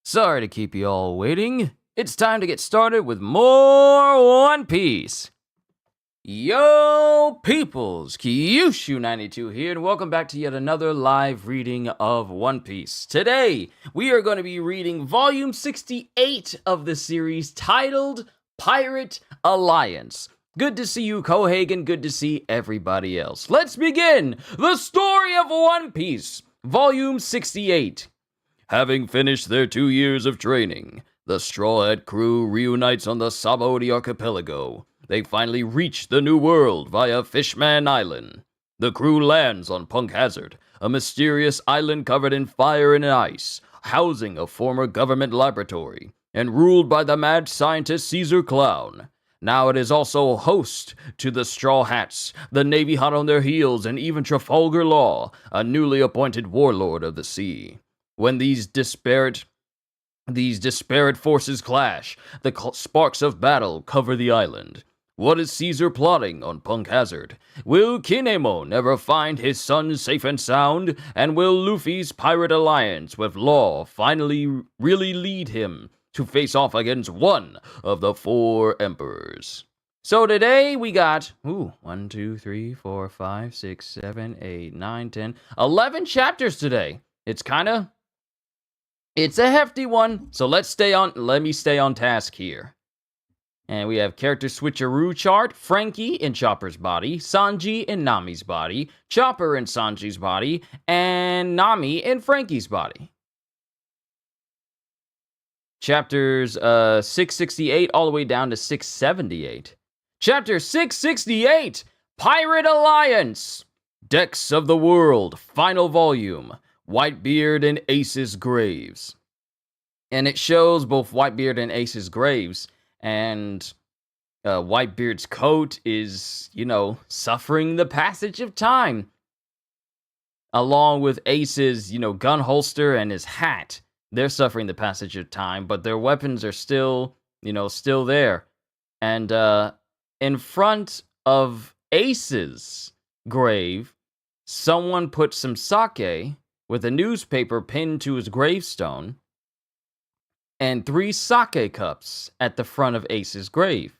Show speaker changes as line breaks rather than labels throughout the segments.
Sorry to keep you all waiting. It's time to get started with more One Piece. Yo, peoples, Kyushu92 here, and welcome back to yet another live reading of One Piece. Today, we are going to be reading Volume 68 of the series titled Pirate Alliance. Good to see you, Kohei, and good to see everybody else. Let's begin the story of One Piece, Volume 68. Having finished their 2 years of training, the Straw Hat crew reunites on the Sabaody archipelago. They finally reach the New World via Fishman Island. The crew lands on Punk Hazard, a mysterious island covered in fire and ice, housing a former government laboratory, and ruled by the mad scientist Caesar Clown. Now it is also host to the Straw Hats, the Navy hot on their heels, and even Trafalgar Law, a newly appointed warlord of the sea. When these disparate forces clash, the sparks of battle cover the island. What is Caesar plotting on Punk Hazard? Will Kinemon ever find his son safe and sound? And will Luffy's pirate alliance with Law finally really lead him to face off against one of the 4 emperors? So today we got 1, 2, 3, 4, 5, 6, 7, 8, 9, 10, 11 chapters today. It's a hefty one, so let me stay on task here. And we have character switcheroo chart, Frankie in Chopper's body, Sanji in Nami's body, Chopper in Sanji's body, and Nami in Frankie's body. Chapters 668 all the way down to 678. Chapter 668, Pirate Alliance! Decks of the World, final volume. Whitebeard and Ace's graves. And it shows both Whitebeard and Ace's graves, and Whitebeard's coat is, suffering the passage of time. Along with Ace's, gun holster and his hat. They're suffering the passage of time, but their weapons are still there. And in front of Ace's grave, someone put some sake with a newspaper pinned to his gravestone, and 3 sake cups at the front of Ace's grave.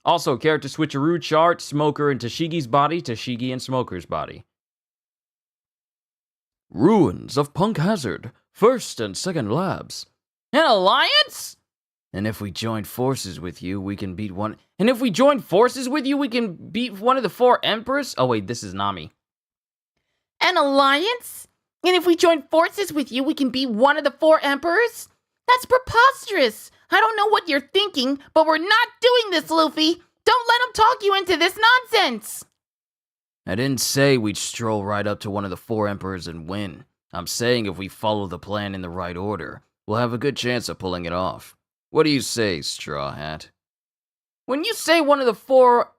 Also, character switcheroo chart, Smoker in Tashigi's body, Tashigi in Smoker's body. Ruins of Punk Hazard, 1st and 2nd labs. An alliance? And if we join forces with you, we can beat one... And if we join forces with you, we can beat one of the 4 emperors? Oh wait, this is Nami.
An alliance? And if we join forces with you, we can be one of the 4 emperors? That's preposterous! I don't know what you're thinking, but we're not doing this, Luffy! Don't let him talk you into this nonsense!
I didn't say we'd stroll right up to one of the 4 emperors and win. I'm saying if we follow the plan in the right order, we'll have a good chance of pulling it off. What do you say, Straw Hat?
When you say one of the 4,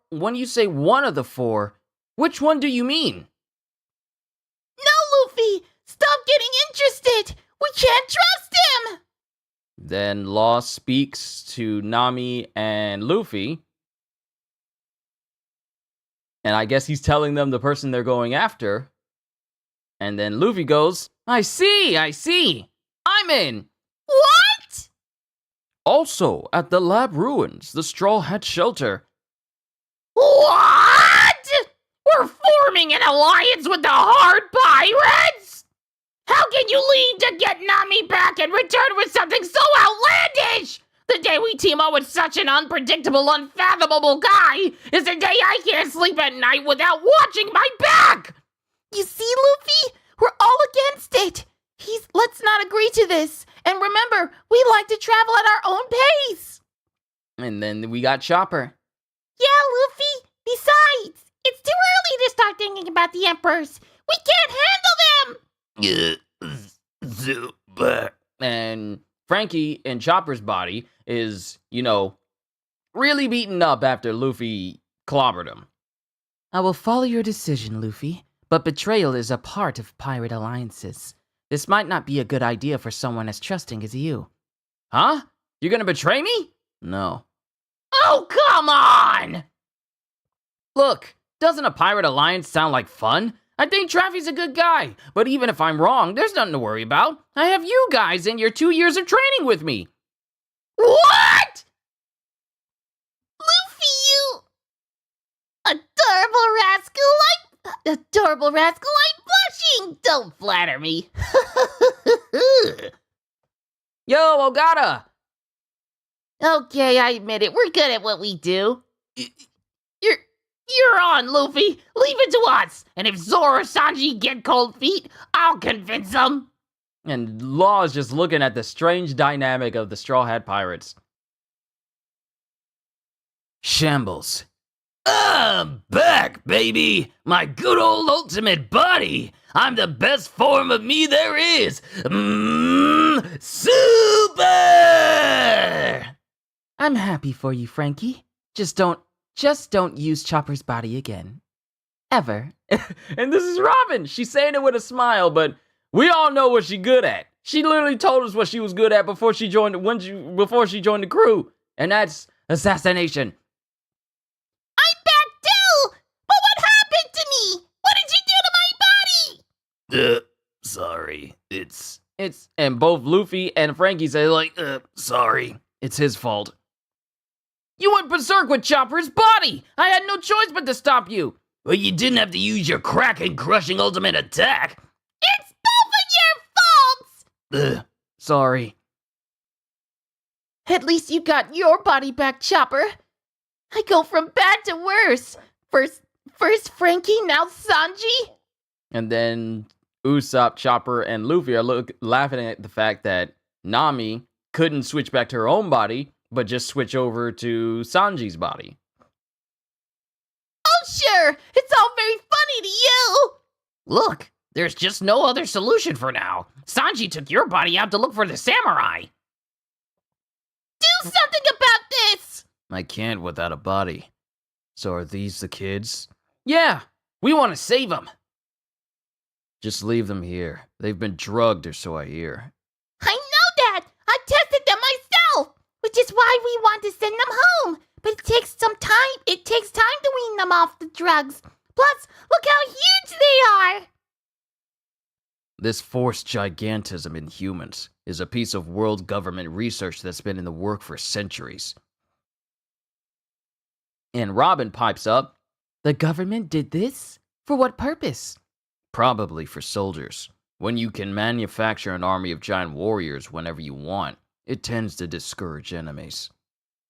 which one do you mean? No, Luffy! Stop getting interested! We can't trust him!
Then Law speaks to Nami and Luffy. And I guess he's telling them the person they're going after. And then Luffy goes, I see! I'm in!
What?
Also, at the lab ruins, the Straw Hat shelter.
What? We're forming an alliance with the Hard Pirates? How can you leave to get Nami back and return with something so outlandish? The day we team up with such an unpredictable, unfathomable guy is the day I can't sleep at night without watching my back! You see, Luffy? We're all against it. Let's not agree to this. And remember, we like to travel at our own pace.
And then we got Chopper.
Yeah, Luffy. Besides, it's too early to start thinking about the emperors. We can't handle them.
And Frankie in Chopper's body is, really beaten up after Luffy clobbered him.
I will follow your decision, Luffy, but betrayal is a part of pirate alliances. This might not be a good idea for someone as trusting as you.
Huh? You're gonna betray me? No.
Oh, come on!
Look, doesn't a pirate alliance sound like fun? I think Traffy's a good guy, but even if I'm wrong, there's nothing to worry about. I have you guys and your 2 years of training with me.
What? Luffy, you adorable rascal, I'm blushing. Don't flatter me.
Yo, Ogata!
Okay, I admit it. We're good at what we do. You're on, Luffy. Leave it to us. And if Zoro or Sanji get cold feet, I'll convince them.
And Law is just looking at the strange dynamic of the Straw Hat Pirates. Shambles. I'm back, baby! My good old ultimate body! I'm the best form of me there is! Super!
I'm happy for you, Frankie. Just don't use Chopper's body again. Ever.
And this is Robin! She's saying it with a smile, but we all know what she's good at. She literally told us what she was good at before she joined the crew. And that's assassination. Sorry. It's and both Luffy and Frankie say sorry. It's his fault. You went berserk with Chopper's body! I had no choice but to stop you! Well, you didn't have to use your Kraken-crushing ultimate attack!
It's both of your faults!
Sorry.
At least you got your body back, Chopper. I go from bad to worse. First Frankie, now Sanji?
And then Usopp, Chopper, and Luffy are laughing at the fact that Nami couldn't switch back to her own body, but just switch over to Sanji's body.
Oh, sure. It's all very funny to you. Look, there's just no other solution for now. Sanji took your body out to look for the samurai. Do something about this.
I can't without a body. So are these the kids? Yeah, we want to save them. Just leave them here. They've been drugged, or so I hear.
I know that! I tested them myself! Which is why we want to send them home. But it takes some time. It takes time to wean them off the drugs. Plus, look how huge they are!
This forced gigantism in humans is a piece of world government research that's been in the work for centuries. And Robin pipes up,
The government did this? For what purpose?
Probably for soldiers. When you can manufacture an army of giant warriors whenever you want, it tends to discourage enemies.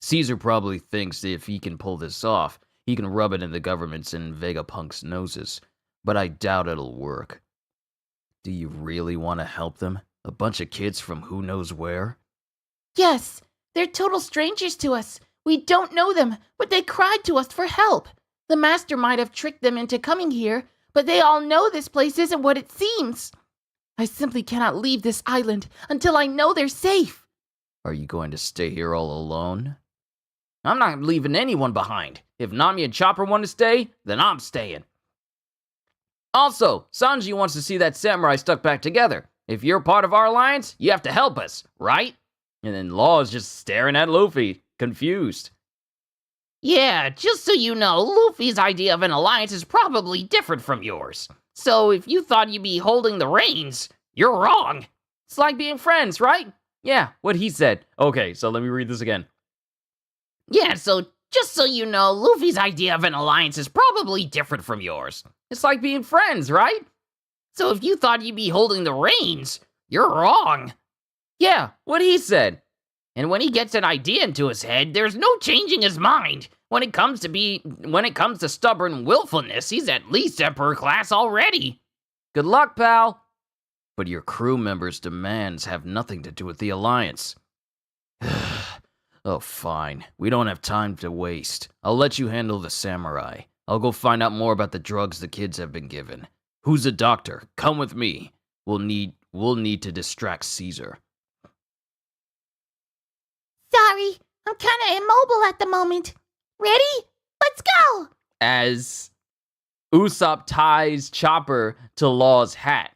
Caesar probably thinks that if he can pull this off, he can rub it in the government's and Vegapunk's noses. But I doubt it'll work. Do you really want to help them? A bunch of kids from who knows where?
Yes, they're total strangers to us. We don't know them, but they cried to us for help. The master might have tricked them into coming here, but they all know this place isn't what it seems. I simply cannot leave this island until I know they're safe.
Are you going to stay here all alone? I'm not leaving anyone behind. If Nami and Chopper want to stay, then I'm staying. Also, Sanji wants to see that samurai stuck back together. If you're part of our alliance, you have to help us, right? And then Law is just staring at Luffy, confused. Yeah, just so you know, Luffy's idea of an alliance is probably different from yours. So if you thought you'd be holding the reins, you're wrong. It's like being friends, right? Yeah, what he said. Okay, so let me read this again. Yeah, so just so you know, Luffy's idea of an alliance is probably different from yours. It's like being friends, right? So if you thought you'd be holding the reins, you're wrong. Yeah, what he said. And when he gets an idea into his head, there's no changing his mind. When it comes to stubborn willfulness, he's at least Emperor class already. Good luck, pal. But your crew members' demands have nothing to do with the alliance. Oh, fine. We don't have time to waste. I'll let you handle the samurai. I'll go find out more about the drugs the kids have been given. Who's a doctor? Come with me. We'll need to distract Caesar.
Sorry, I'm kind of immobile at the moment. Ready? Let's go!
As Usopp ties Chopper to Law's hat.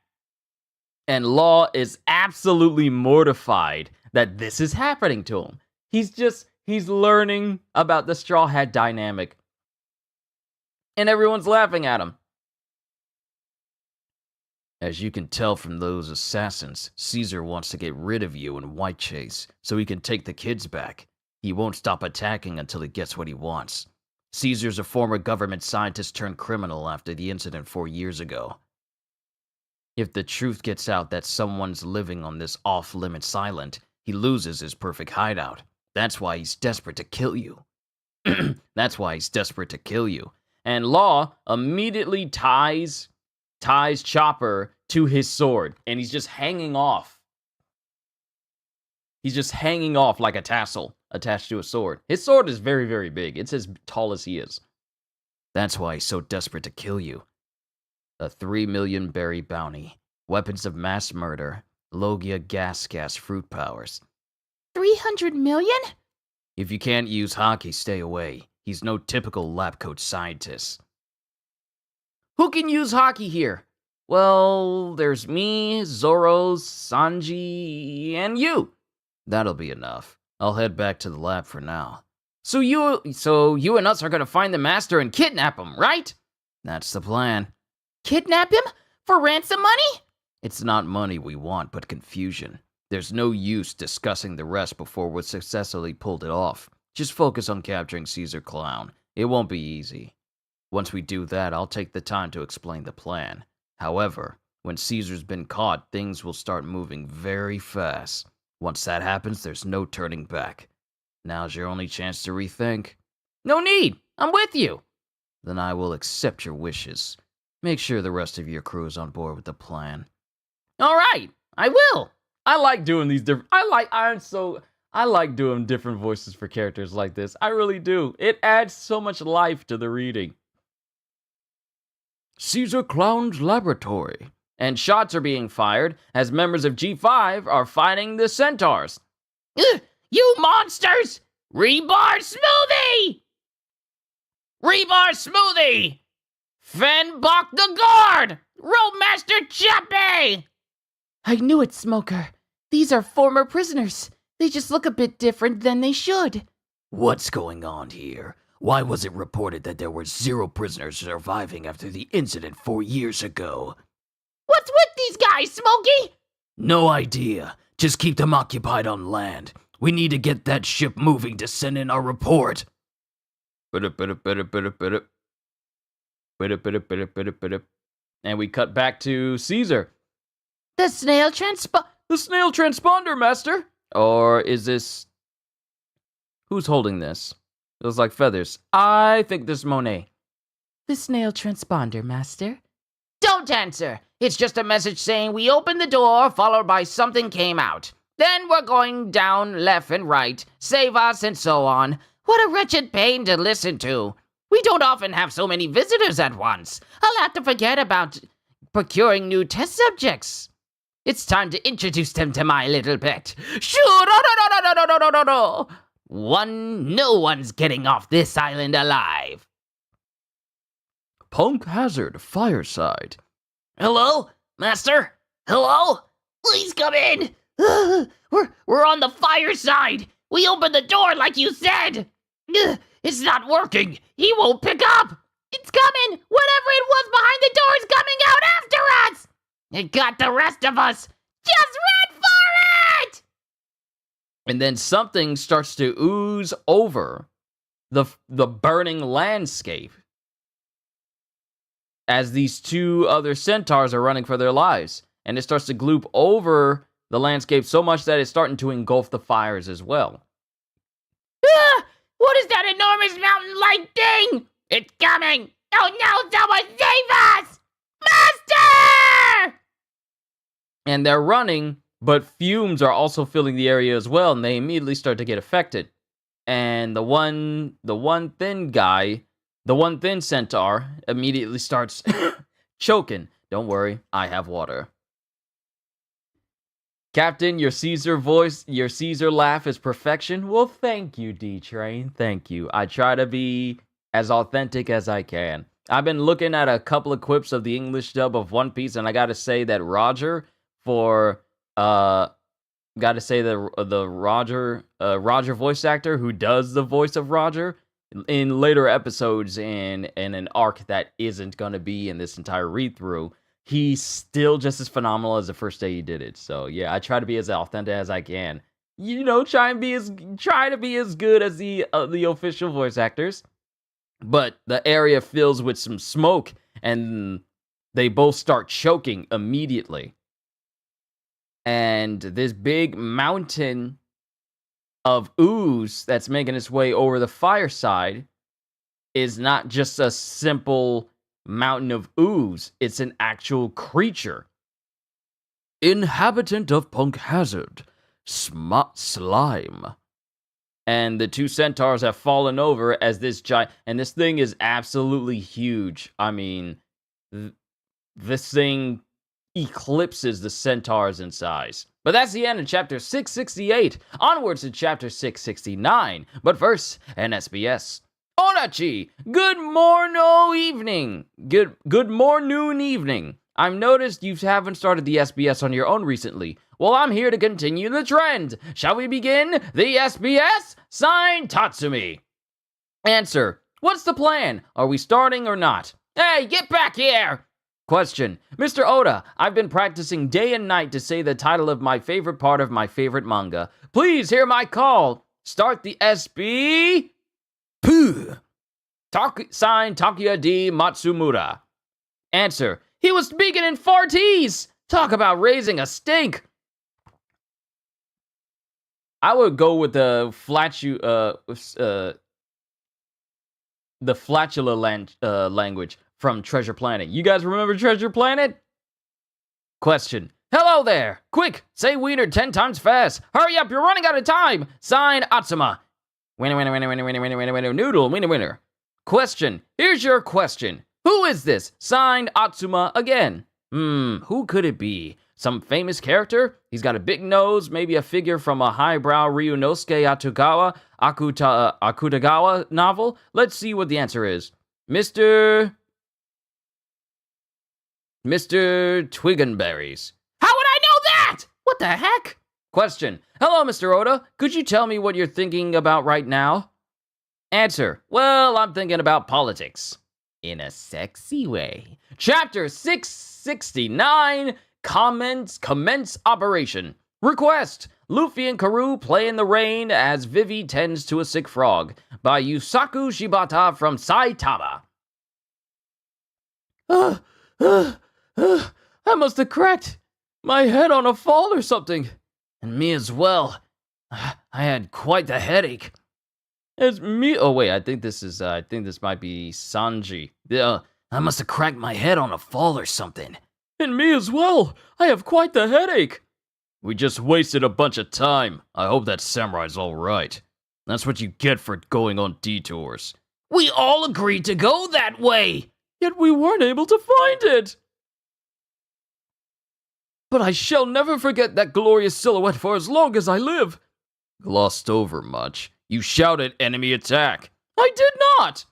And Law is absolutely mortified that this is happening to him. He's learning about the Straw Hat dynamic. And everyone's laughing at him. As you can tell from those assassins, Caesar wants to get rid of you in White Chase so he can take the kids back. He won't stop attacking until he gets what he wants. Caesar's a former government scientist turned criminal after the incident 4 years ago. If the truth gets out that someone's living on this off-limits island, he loses his perfect hideout. That's why he's desperate to kill you. That's why he's desperate to kill you. And Law immediately ties Chopper to his sword, and he's just hanging off. He's just hanging off like a tassel attached to a sword. His sword is very, very big. It's as tall as he is. That's why he's so desperate to kill you. A 3 million berry bounty, weapons of mass murder, Logia gas fruit powers.
300 million?
If you can't use Haki, stay away. He's no typical lab coat scientist. Who can use Haki here? Well, there's me, Zoro, Sanji, and you. That'll be enough. I'll head back to the lab for now. So you and us are gonna find the master and kidnap him, right? That's the plan.
Kidnap him? For ransom money?
It's not money we want, but confusion. There's no use discussing the rest before we've successfully pulled it off. Just focus on capturing Caesar Clown. It won't be easy. Once we do that, I'll take the time to explain the plan. However, when Caesar's been caught, things will start moving very fast. Once that happens, there's no turning back. Now's your only chance to rethink.
No need. I'm with you.
Then I will accept your wishes. Make sure the rest of your crew is on board with the plan.
All right, I will.
I like doing these different. I like doing different voices for characters like this. I really do. It adds so much life to the reading. Caesar Clown's laboratory. And shots are being fired as members of G5 are fighting the centaurs.
You monsters! Rebar smoothie! Rebar smoothie! Fenbach the guard! Roadmaster Chappie!
I knew it, Smoker. These are former prisoners. They just look a bit different than they should.
What's going on here? Why was it reported that there were 0 prisoners surviving after the incident 4 years ago?
What's with these guys, Smokey?
No idea. Just keep them occupied on land. We need to get that ship moving to send in our report. And we cut back to Caesar.
The snail
transponder, master. Or is this... Who's holding this? It was like feathers. I think this is Monet.
The snail transponder, master.
Don't answer. It's just a message saying we opened the door, followed by something came out. Then we're going down left and right, save us and so on. What a wretched pain to listen to. We don't often have so many visitors at once. I'll have to forget about procuring new test subjects. It's time to introduce them to my little pet. Shoo! No. No one's getting off this island alive.
Punk Hazard, Fireside.
Hello, master? Hello? Please come in. We're on the fireside. We opened the door like you said. It's not working. He won't pick up. It's coming. Whatever it was behind the door is coming out after us. It got the rest of us. Just run for it!
And then something starts to ooze over the burning landscape as these 2 other centaurs are running for their lives. And it starts to gloop over the landscape so much that it's starting to engulf the fires as well.
What is that enormous mountain-like thing? It's coming! Oh no, someone save us! Master!
And they're running, but fumes are also filling the area as well, and they immediately start to get affected. And the one thin centaur immediately starts choking. Don't worry, I have water. Captain, your Caesar laugh is perfection. Well, thank you, D-Train. Thank you. I try to be as authentic as I can. I've been looking at a couple of clips of the English dub of One Piece, and I gotta say that Roger Roger voice actor who does the voice of Roger in later episodes in an arc that isn't gonna be in this entire read-through, he's still just as phenomenal as the first day he did it. So yeah, I try to be as authentic as I can. You know, try to be as good as the official voice actors. But the area fills with some smoke, and they both start choking immediately. And this big mountain of ooze that's making its way over the fireside is not just a simple mountain of ooze. It's an actual creature. Inhabitant of Punk Hazard, Slime. And the two centaurs have fallen over as this giant... And this thing is absolutely huge. I mean, this thing eclipses the centaurs in size. But that's the end of chapter 668. Onwards to chapter 669. But first, an SBS. Onachi! Good morning evening. Good morning evening. I've noticed you haven't started the SBS on your own recently. Well, I'm here to continue the trend. Shall we begin the SBS? Sign Tatsumi. Answer. What's the plan? Are we starting or not? Hey, get back here! Question. Mr. Oda, I've been practicing day and night to say the title of my favorite part of my favorite manga. Please hear my call. Start the SB... Pooh. Signed Takuya D. Matsumura. Answer. He was speaking in fartese. Talk about raising a stink. I would go with the flatula language from Treasure Planet. You guys remember Treasure Planet? Question. Hello there. Quick, say wiener 10 times fast. Hurry up, you're running out of time. Signed Atsuma. Winner, winner, winner, winner, winner, winner, winner, winner, noodle, winner, winner. Question. Here's your question. Who is this? Signed Atsuma again. Who could it be? Some famous character? He's got a big nose, maybe a figure from a highbrow Ryunosuke Akutagawa novel? Let's see what the answer is. Mr. Twiggenberries.
How would I know that? What the heck?
Question. Hello, Mr. Oda. Could you tell me what you're thinking about right now? Answer. Well, I'm thinking about politics. In a sexy way. Chapter 669. Commence operation. Request. Luffy and Karoo play in the rain as Vivi tends to a sick frog. By Yusaku Shibata from Saitama. I must have cracked my head on a fall or something. And me as well. I had quite the headache. It's me. Oh wait, I think this might be Sanji. I must have cracked my head on a fall or something. And me as well. I have quite the headache. We just wasted a bunch of time. I hope that samurai's all right. That's what you get for going on detours.
We all agreed to go that way.
Yet we weren't able to find it. But I shall never forget that glorious silhouette for as long as I live. Glossed over much. You shouted enemy attack. I did not.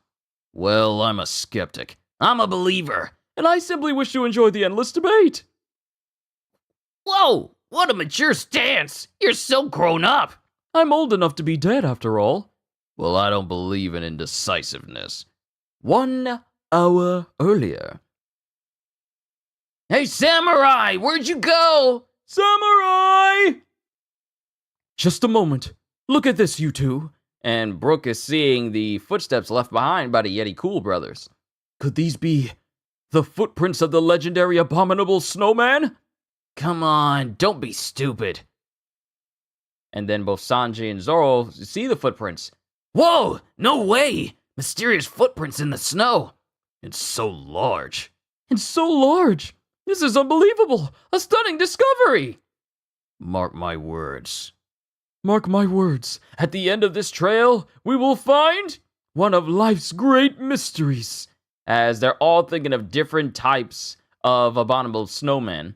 Well, I'm a skeptic. I'm a believer. And I simply wish to enjoy the endless debate.
Whoa, what a mature stance. You're so grown up.
I'm old enough to be dead, after all. Well, I don't believe in indecisiveness. 1 hour earlier.
Hey, Samurai, where'd you go?
Samurai! Just a moment. Look at this, you two. And Brooke is seeing the footsteps left behind by the Yeti Cool brothers. Could these be the footprints of the legendary abominable snowman?
Come on, don't be stupid.
And then both Sanji and Zoro see the footprints.
Whoa, no way! Mysterious footprints in the snow.
It's so large. It's so large. This is unbelievable. A stunning discovery. Mark my words. Mark my words. At the end of this trail, we will find one of life's great mysteries. As they're all thinking of different types of abominable snowmen.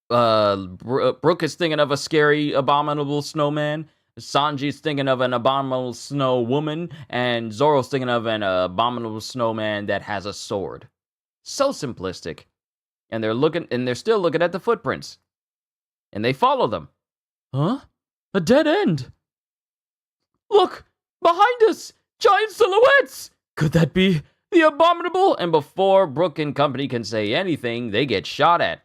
Brooke is thinking of a scary abominable snowman. Sanji's thinking of an abominable snow woman. And Zoro's thinking of an abominable snowman that has a sword. So simplistic. And they're still looking at the footprints. And they follow them. Huh? A dead end. Look! Behind us! Giant silhouettes! Could that be The abominable! And before Brooke and company can say anything, they get shot at.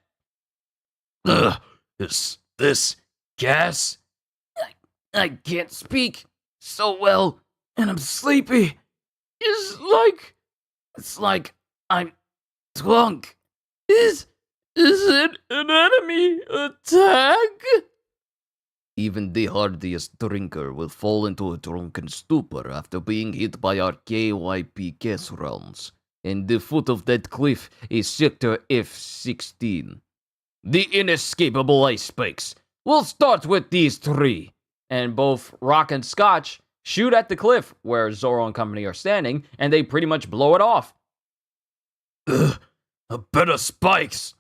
Is this gas? I can't speak so well, and I'm sleepy. It's like I'm drunk.
Is it an enemy attack?
Even the hardiest drinker will fall into a drunken stupor after being hit by our KYP gas rounds. And the foot of that cliff is Sector F-16.
The inescapable ice spikes. We'll start with these three. And both Rock and Scotch shoot at the cliff where Zoro and company are standing, and they pretty much blow it off.
A bed of spikes!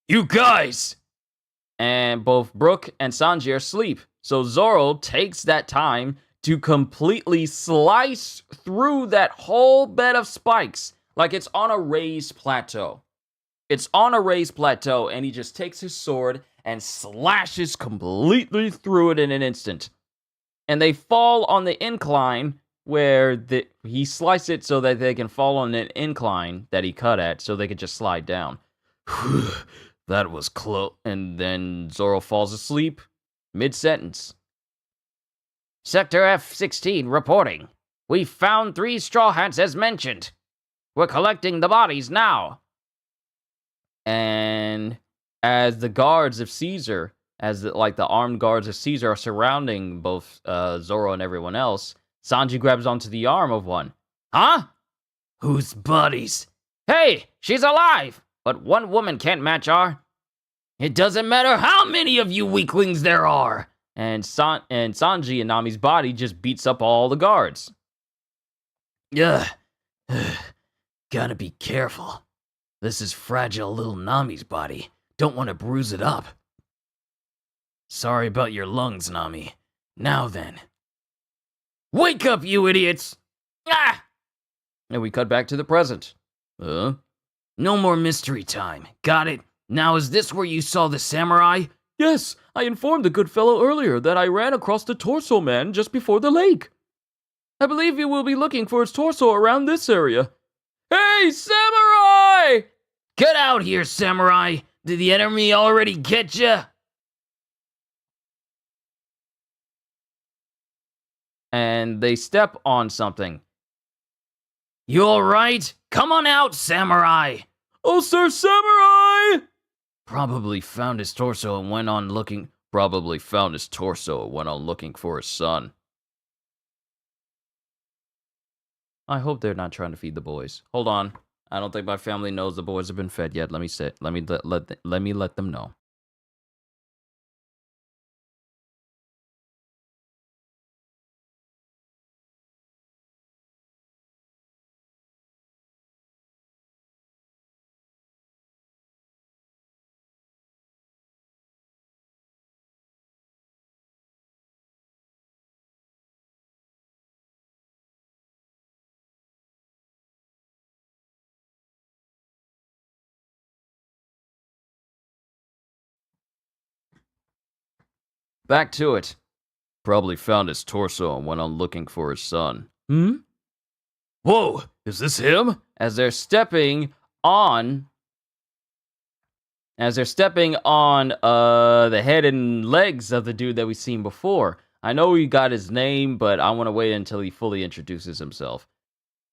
You guys!
And both Brooke and Sanji are asleep. So Zoro takes that time to completely slice through that whole bed of spikes like it's on a raised plateau. It's on a raised plateau, and he just takes his sword and slashes completely through it in an instant. And they fall on the incline where he sliced it so that they can fall on an incline that he cut at so they could just slide down.
That was close.
And then Zoro falls asleep mid-sentence.
Sector F-16 reporting. We found 3 Straw Hats as mentioned. We're collecting the bodies now.
And as the guards of Caesar, the armed guards of Caesar are surrounding both Zoro and everyone else, Sanji grabs onto the arm of one.
Huh?
Whose bodies?
Hey, she's alive! But one woman can't match our...
It doesn't matter how many of you weaklings there are!
And Sanji and Nami's body just beats up all the guards.
Ugh. Gotta be careful. This is fragile little Nami's body. Don't want to bruise it up. Sorry about your lungs, Nami. Now then. Wake up, you idiots!
Ah!
And we cut back to the present.
No more mystery time. Got it? Now is this where you saw the samurai?
Yes, I informed the good fellow earlier that I ran across the torso man just before the lake. I believe you will be looking for his torso around this area. Hey, samurai!
Get out here, samurai! Did the enemy already get ya?
And they step on something.
You alright? Come on out, samurai!
Oh, sir, samurai!
Probably found his torso and went on looking for his son.
I hope they're not trying to feed the boys. Hold on. I don't think my family knows the boys have been fed yet. Let me let them know. Back to it.
Probably found his torso and went on looking for his son.
Whoa, is this him? As they're stepping on the head and legs of the dude that we've seen before. I know he got his name, but I want to wait until he fully introduces himself.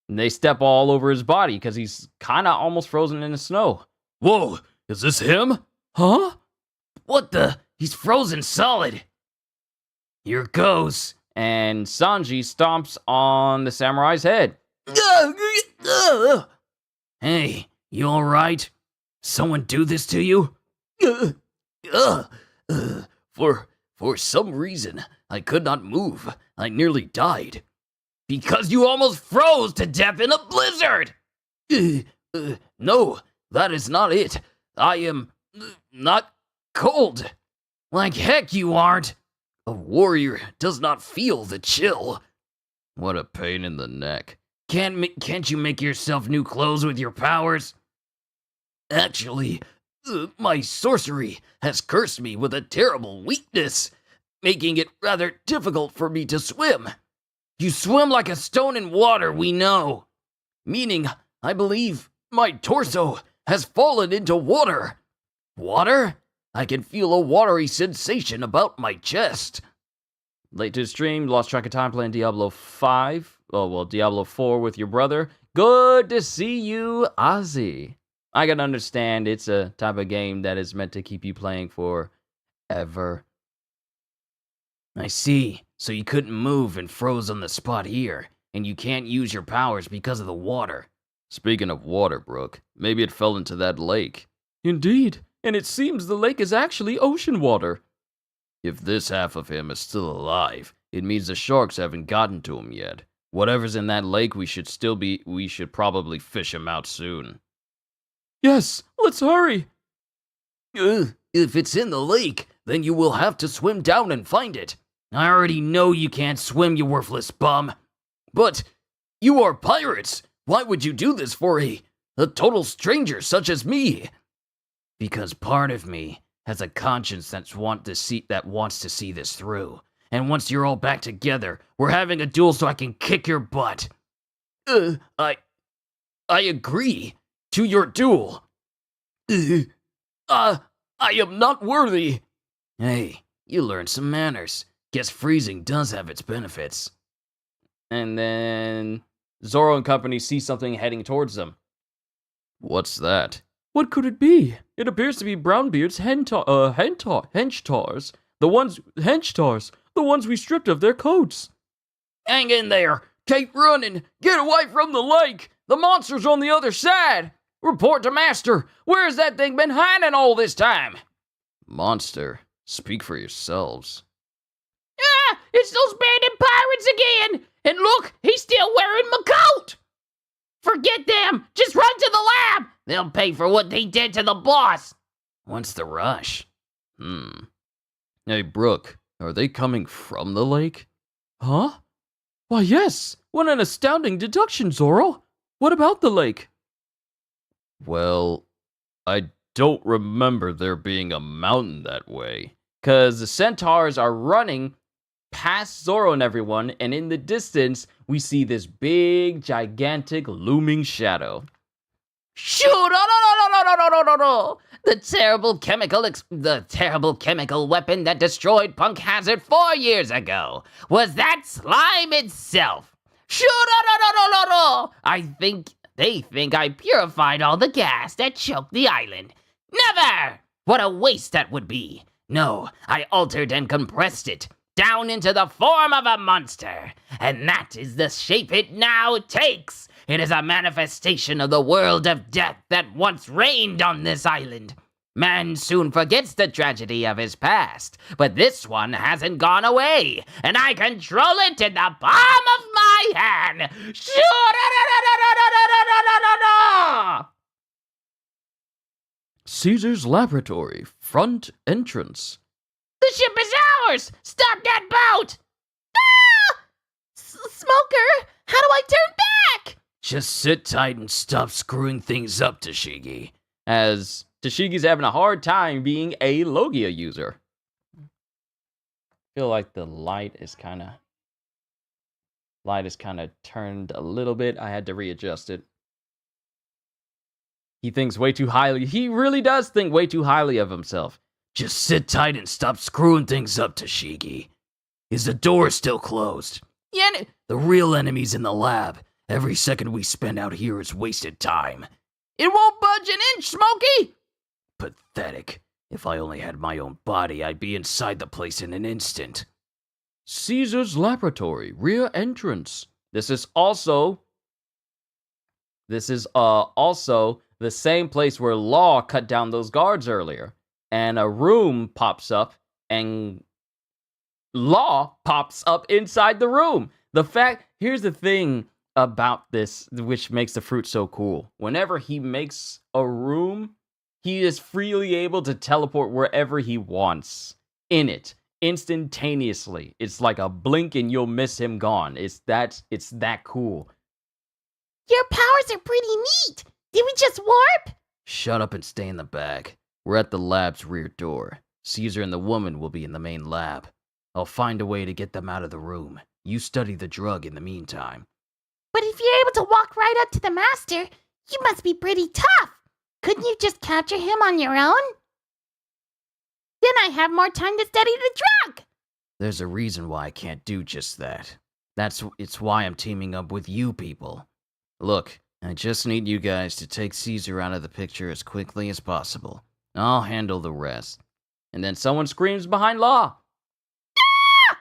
And they step all over his body because he's kind of almost frozen in the snow.
Whoa, is this him?
Huh?
What the? He's frozen solid. Here goes.
And Sanji stomps on the samurai's head.
Hey, you alright? Someone do this to you? For some reason, I could not move. I nearly died. Because you almost froze to death in a blizzard! No, that is not it. I am not cold. Like heck you aren't. A warrior does not feel the chill.
What a pain in the neck.
Can't you make yourself new clothes with your powers? Actually, my sorcery has cursed me with a terrible weakness, making it rather difficult for me to swim. You swim like a stone in water, we know. Meaning, I believe my torso has fallen into water. Water? I can feel a watery sensation about my chest.
Late to the stream, lost track of time playing Diablo 5. Oh, well, Diablo 4 with your brother. Good to see you, Ozzy. I can understand it's a type of game that is meant to keep you playing forever.
I see. So you couldn't move and froze on the spot here, and you can't use your powers because of the water.
Speaking of water, Brooke, maybe it fell into that lake.
Indeed, and it seems the lake is actually ocean water.
If this half of him is still alive, it means the sharks haven't gotten to him yet. Whatever's in that lake, we should probably fish him out soon.
Yes, let's hurry.
If it's in the lake, then you will have to swim down and find it. I already know you can't swim, you worthless bum. But you are pirates. Why would you do this for a total stranger such as me? Because part of me has a conscience that wants to see this through. And once you're all back together, we're having a duel so I can kick your butt. I agree to your duel. I am not worthy. Hey, you learned some manners. Guess freezing does have its benefits.
And then Zoro and company see something heading towards them. What's that?
What could it be? It appears to be Brownbeard's henchtars. The ones we stripped of their coats.
Hang in there. Keep running. Get away from the lake. The monster's on the other side. Report to Master. Where's that thing been hiding all this time?
Monster, speak for yourselves.
Ah, it's those bandit pirates again! And look, he's still wearing my coat! Forget them! Just run to the lab! They'll pay for what they did to the boss!
What's the rush?
Hey, Brooke, are they coming from the lake?
Huh? Why, yes. What an astounding deduction, Zoro. What about the lake?
Well, I don't remember there being a mountain that way.
Because the centaurs are running past Zoro and everyone, and in the distance, we see this big, gigantic, looming shadow.
Shoot! No! The terrible chemical weapon that destroyed Punk Hazard 4 years ago was that slime itself. Shoot! No! They think I purified all the gas that choked the island. Never! What a waste that would be. No, I altered and compressed it down into the form of a monster, and that is the shape it now takes. It is a manifestation of the world of death that once reigned on this island. Man soon forgets the tragedy of his past, but this one hasn't gone away, and I control it in the palm of my hand.
Caesar's Laboratory, front entrance.
The ship is ours! Stop that boat! Ah! Smoker, how do I turn back?
Just sit tight and stop screwing things up, Tashigi.
As Tashigi's having a hard time being a Logia user. I feel like the light is kind of turned a little bit. I had to readjust it. He thinks way too highly. He really does think way too highly of himself.
Just sit tight and stop screwing things up, Tashigi. Is the door still closed?
Yeah.
The real enemy's in the lab. Every second we spend out here is wasted time.
It won't budge an inch, Smokey!
Pathetic. If I only had my own body, I'd be inside the place in an instant.
Caesar's Laboratory, rear entrance. This is also the same place where Law cut down those guards earlier. And a room pops up, and Law pops up inside the room. Here's the thing about this, which makes the fruit so cool. Whenever he makes a room, he is freely able to teleport wherever he wants in it, instantaneously. It's like a blink and you'll miss him gone. It's that cool.
Your powers are pretty neat. Did we just warp?
Shut up and stay in the back. We're at the lab's rear door. Caesar and the woman will be in the main lab. I'll find a way to get them out of the room. You study the drug in the meantime.
But if you're able to walk right up to the master, You must be pretty tough. Couldn't you just capture him on your own? Then I have more time to study the drug.
There's a reason why I can't do just that. It's why I'm teaming up with you people. Look, I just need you guys to take Caesar out of the picture as quickly as possible. I'll handle the rest.
And then someone screams behind Law.
Ah!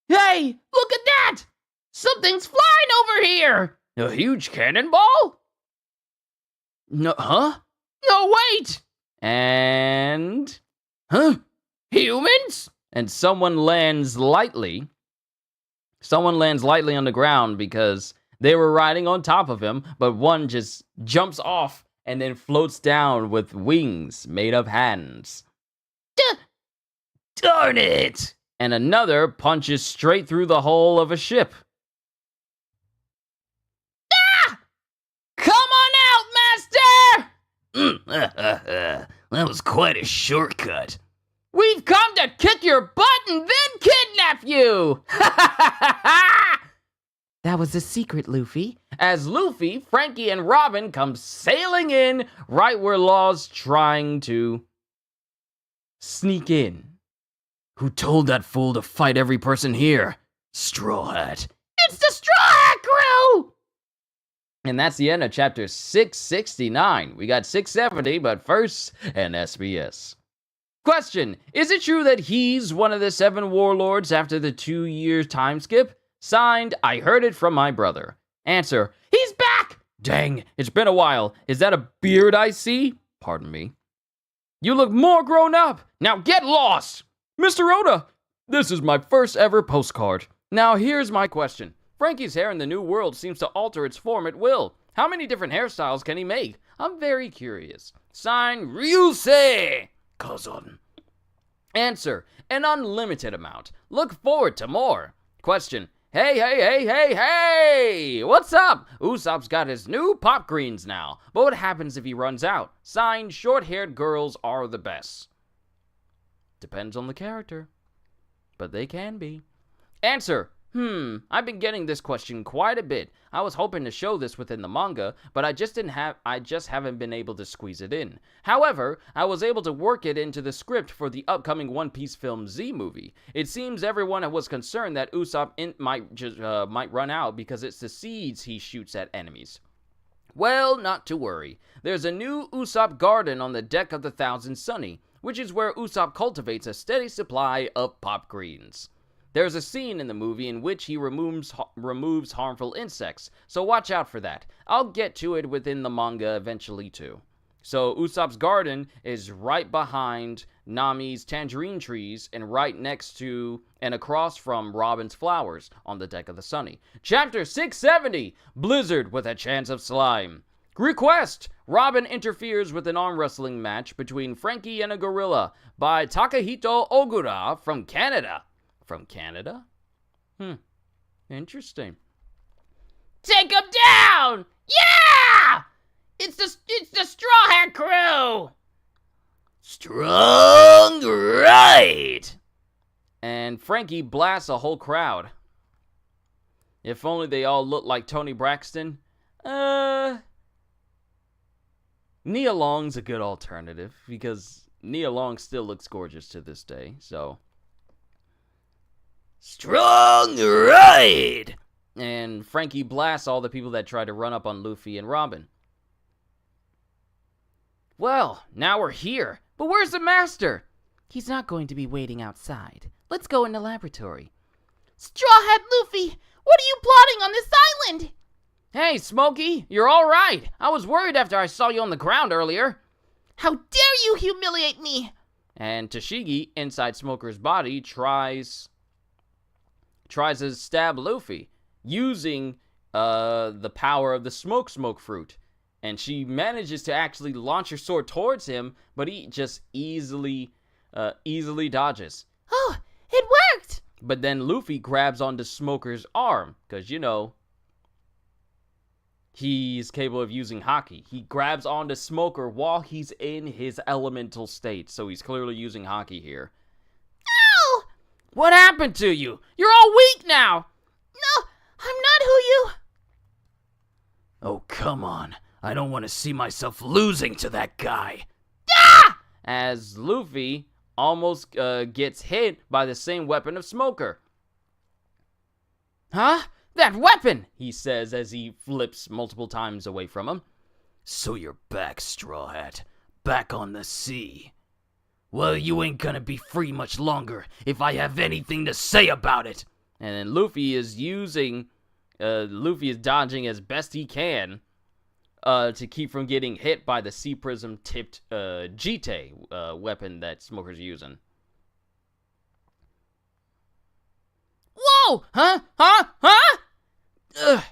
Hey, look at that! Something's flying over here!
A huge cannonball?
No, huh?
No, wait!
And...
Huh?
Humans?
And someone lands lightly on the ground because they were riding on top of him, but one just jumps off and then floats down with wings made of hands.
Darn it!
And another punches straight through the hull of a ship.
Ah! Come on out, Master!
That was quite a shortcut.
We've come to kick your butt and then kidnap you!
That was a secret, Luffy.
As Luffy, Frankie, and Robin come sailing in right where Law's trying to sneak in.
Who told that fool to fight every person here? Straw Hat.
It's the Straw Hat Crew!
And that's the end of chapter 669. We got 670, but first, an SBS. Question: is it true that he's one of the 7 warlords after the 2-year time skip? Signed, I heard it from my brother. Answer: he's back! Dang, it's been a while. Is that a beard I see? Pardon me. You look more grown up. Now get lost! Mr. Oda, this is my first ever postcard. Now here's my question. Frankie's hair in the New World seems to alter its form at will. How many different hairstyles can he make? I'm very curious. Signed, Ryusei Kazan. Answer: an unlimited amount. Look forward to more. Question: Hey! What's up? Usopp's got his new pop greens now. But what happens if he runs out? Signed, short-haired girls are the best. Depends on the character. But they can be. Answer: I've been getting this question quite a bit. I was hoping to show this within the manga, but I just haven't been able to squeeze it in. However, I was able to work it into the script for the upcoming One Piece film Z movie. It seems everyone was concerned that Usopp might run out because it's the seeds he shoots at enemies. Well, not to worry. There's a new Usopp garden on the deck of the Thousand Sunny, which is where Usopp cultivates a steady supply of pop greens. There's a scene in the movie in which he removes harmful insects, so watch out for that. I'll get to it within the manga eventually too. So Usopp's garden is right behind Nami's tangerine trees and right next to and across from Robin's flowers on the deck of the Sunny. Chapter 670, Blizzard with a Chance of Slime. Request: Robin interferes with an arm wrestling match between Frankie and a gorilla by Takahito Ogura from Canada. From Canada? Interesting.
Take him down! Yeah! It's the Straw Hat Crew!
Strong right!
And Frankie blasts a whole crowd. If only they all looked like Tony Braxton. Nia Long's a good alternative because Nia Long still looks gorgeous to this day, so...
Strong right!
And Frankie blasts all the people that try to run up on Luffy and Robin. Well, now we're here. But where's the master?
He's not going to be waiting outside. Let's go in the laboratory.
Straw Hat Luffy, what are you plotting on this island?
Hey, Smokey, you're all right. I was worried after I saw you on the ground earlier.
How dare you humiliate me?
And Tashigi, inside Smoker's body, tries to stab Luffy using the power of the smoke fruit. And she manages to actually launch her sword towards him, but he just easily dodges.
Oh, it worked!
But then Luffy grabs onto Smoker's arm, because, you know, he's capable of using haki. He grabs onto Smoker while he's in his elemental state, so he's clearly using haki here.
Ow!
What happened to you? You're all weak now!
No, I'm not who you...
Oh, come on. I don't want to see myself losing to that guy.
As Luffy almost gets hit by the same weapon of Smoker. Huh? That weapon, he says as he flips multiple times away from him.
So you're back, Straw Hat. Back on the sea. Well, you ain't gonna be free much longer if I have anything to say about it.
And then Luffy is dodging as best he can to keep from getting hit by the Sea Prism tipped Jite weapon that Smoker's using. Whoa! Huh? Ugh.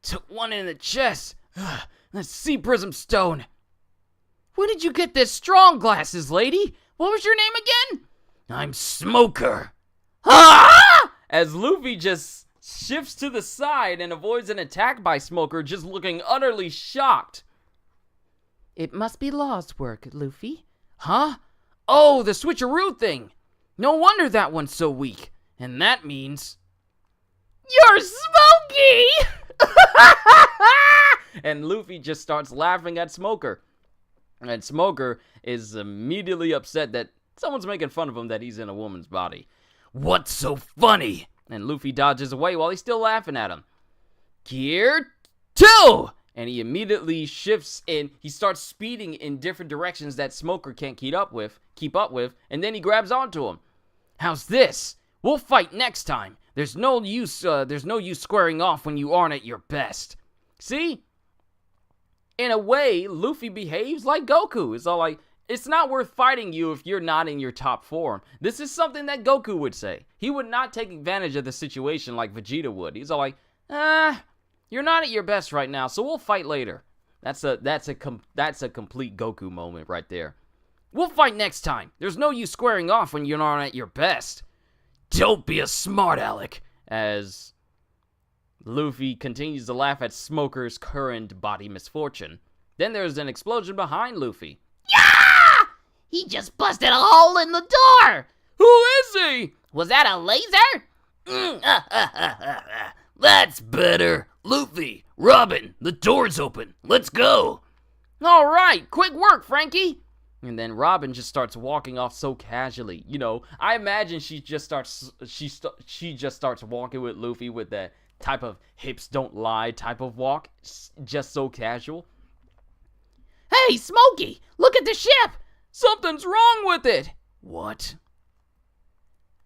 Took one in the chest. Ugh. That Sea Prism stone. Where did you get this strong glasses, lady? What was your name again?
I'm Smoker.
Ah! As Luffy just shifts to the side and avoids an attack by Smoker, just looking utterly shocked.
It must be Law's work, Luffy.
Huh? Oh, the switcheroo thing. No wonder that one's so weak. And that means...
You're Smokey!
And Luffy just starts laughing at Smoker. And Smoker is immediately upset that someone's making fun of him that he's in a woman's body.
What's so funny?
And Luffy dodges away while he's still laughing at him. Gear 2! And he immediately shifts in. He starts speeding in different directions that Smoker can't keep up with. And then he grabs onto him. How's this? We'll fight next time. There's no use squaring off when you aren't at your best. See? In a way, Luffy behaves like Goku. It's all like, it's not worth fighting you if you're not in your top form. This is something that Goku would say. He would not take advantage of the situation like Vegeta would. He's all like, you're not at your best right now, so we'll fight later. That's a complete Goku moment right there. We'll fight next time. There's no use squaring off when you're not at your best.
Don't be a smart aleck.
As Luffy continues to laugh at Smoker's current body misfortune. Then there's an explosion behind Luffy.
Yeah! He just busted a hole in the door!
Who is he?
Was that a laser?
That's better. Luffy, Robin, the door's open. Let's go.
All right, quick work, Frankie. And then Robin just starts walking off so casually. You know, I imagine she just starts walking with Luffy with that type of hips don't lie type of walk, just so casual.
Hey, Smokey, look at the ship.
Something's wrong with it.
What?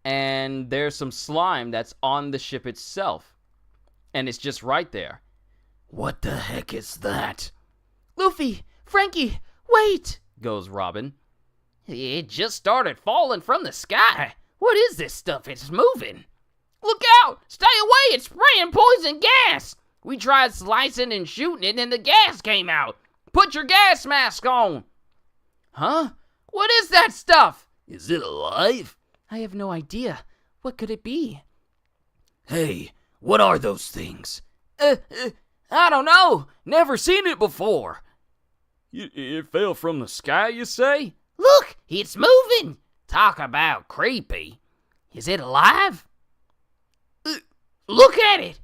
And there's some slime that's on the ship itself. And it's just right there.
What the heck is that?
Luffy, Frankie, wait,
goes Robin.
It just started falling from the sky. What is this stuff? It's moving. Look out! Stay away! It's spraying poison gas! We tried slicing and shooting it and the gas came out. Put your gas mask on!
Huh? What is that stuff?
Is it alive?
I have no idea. What could it be?
Hey, what are those things?
I don't know. Never seen it before.
It fell from the sky, you say?
Look! It's moving! Talk about creepy. Is it alive? Look at it!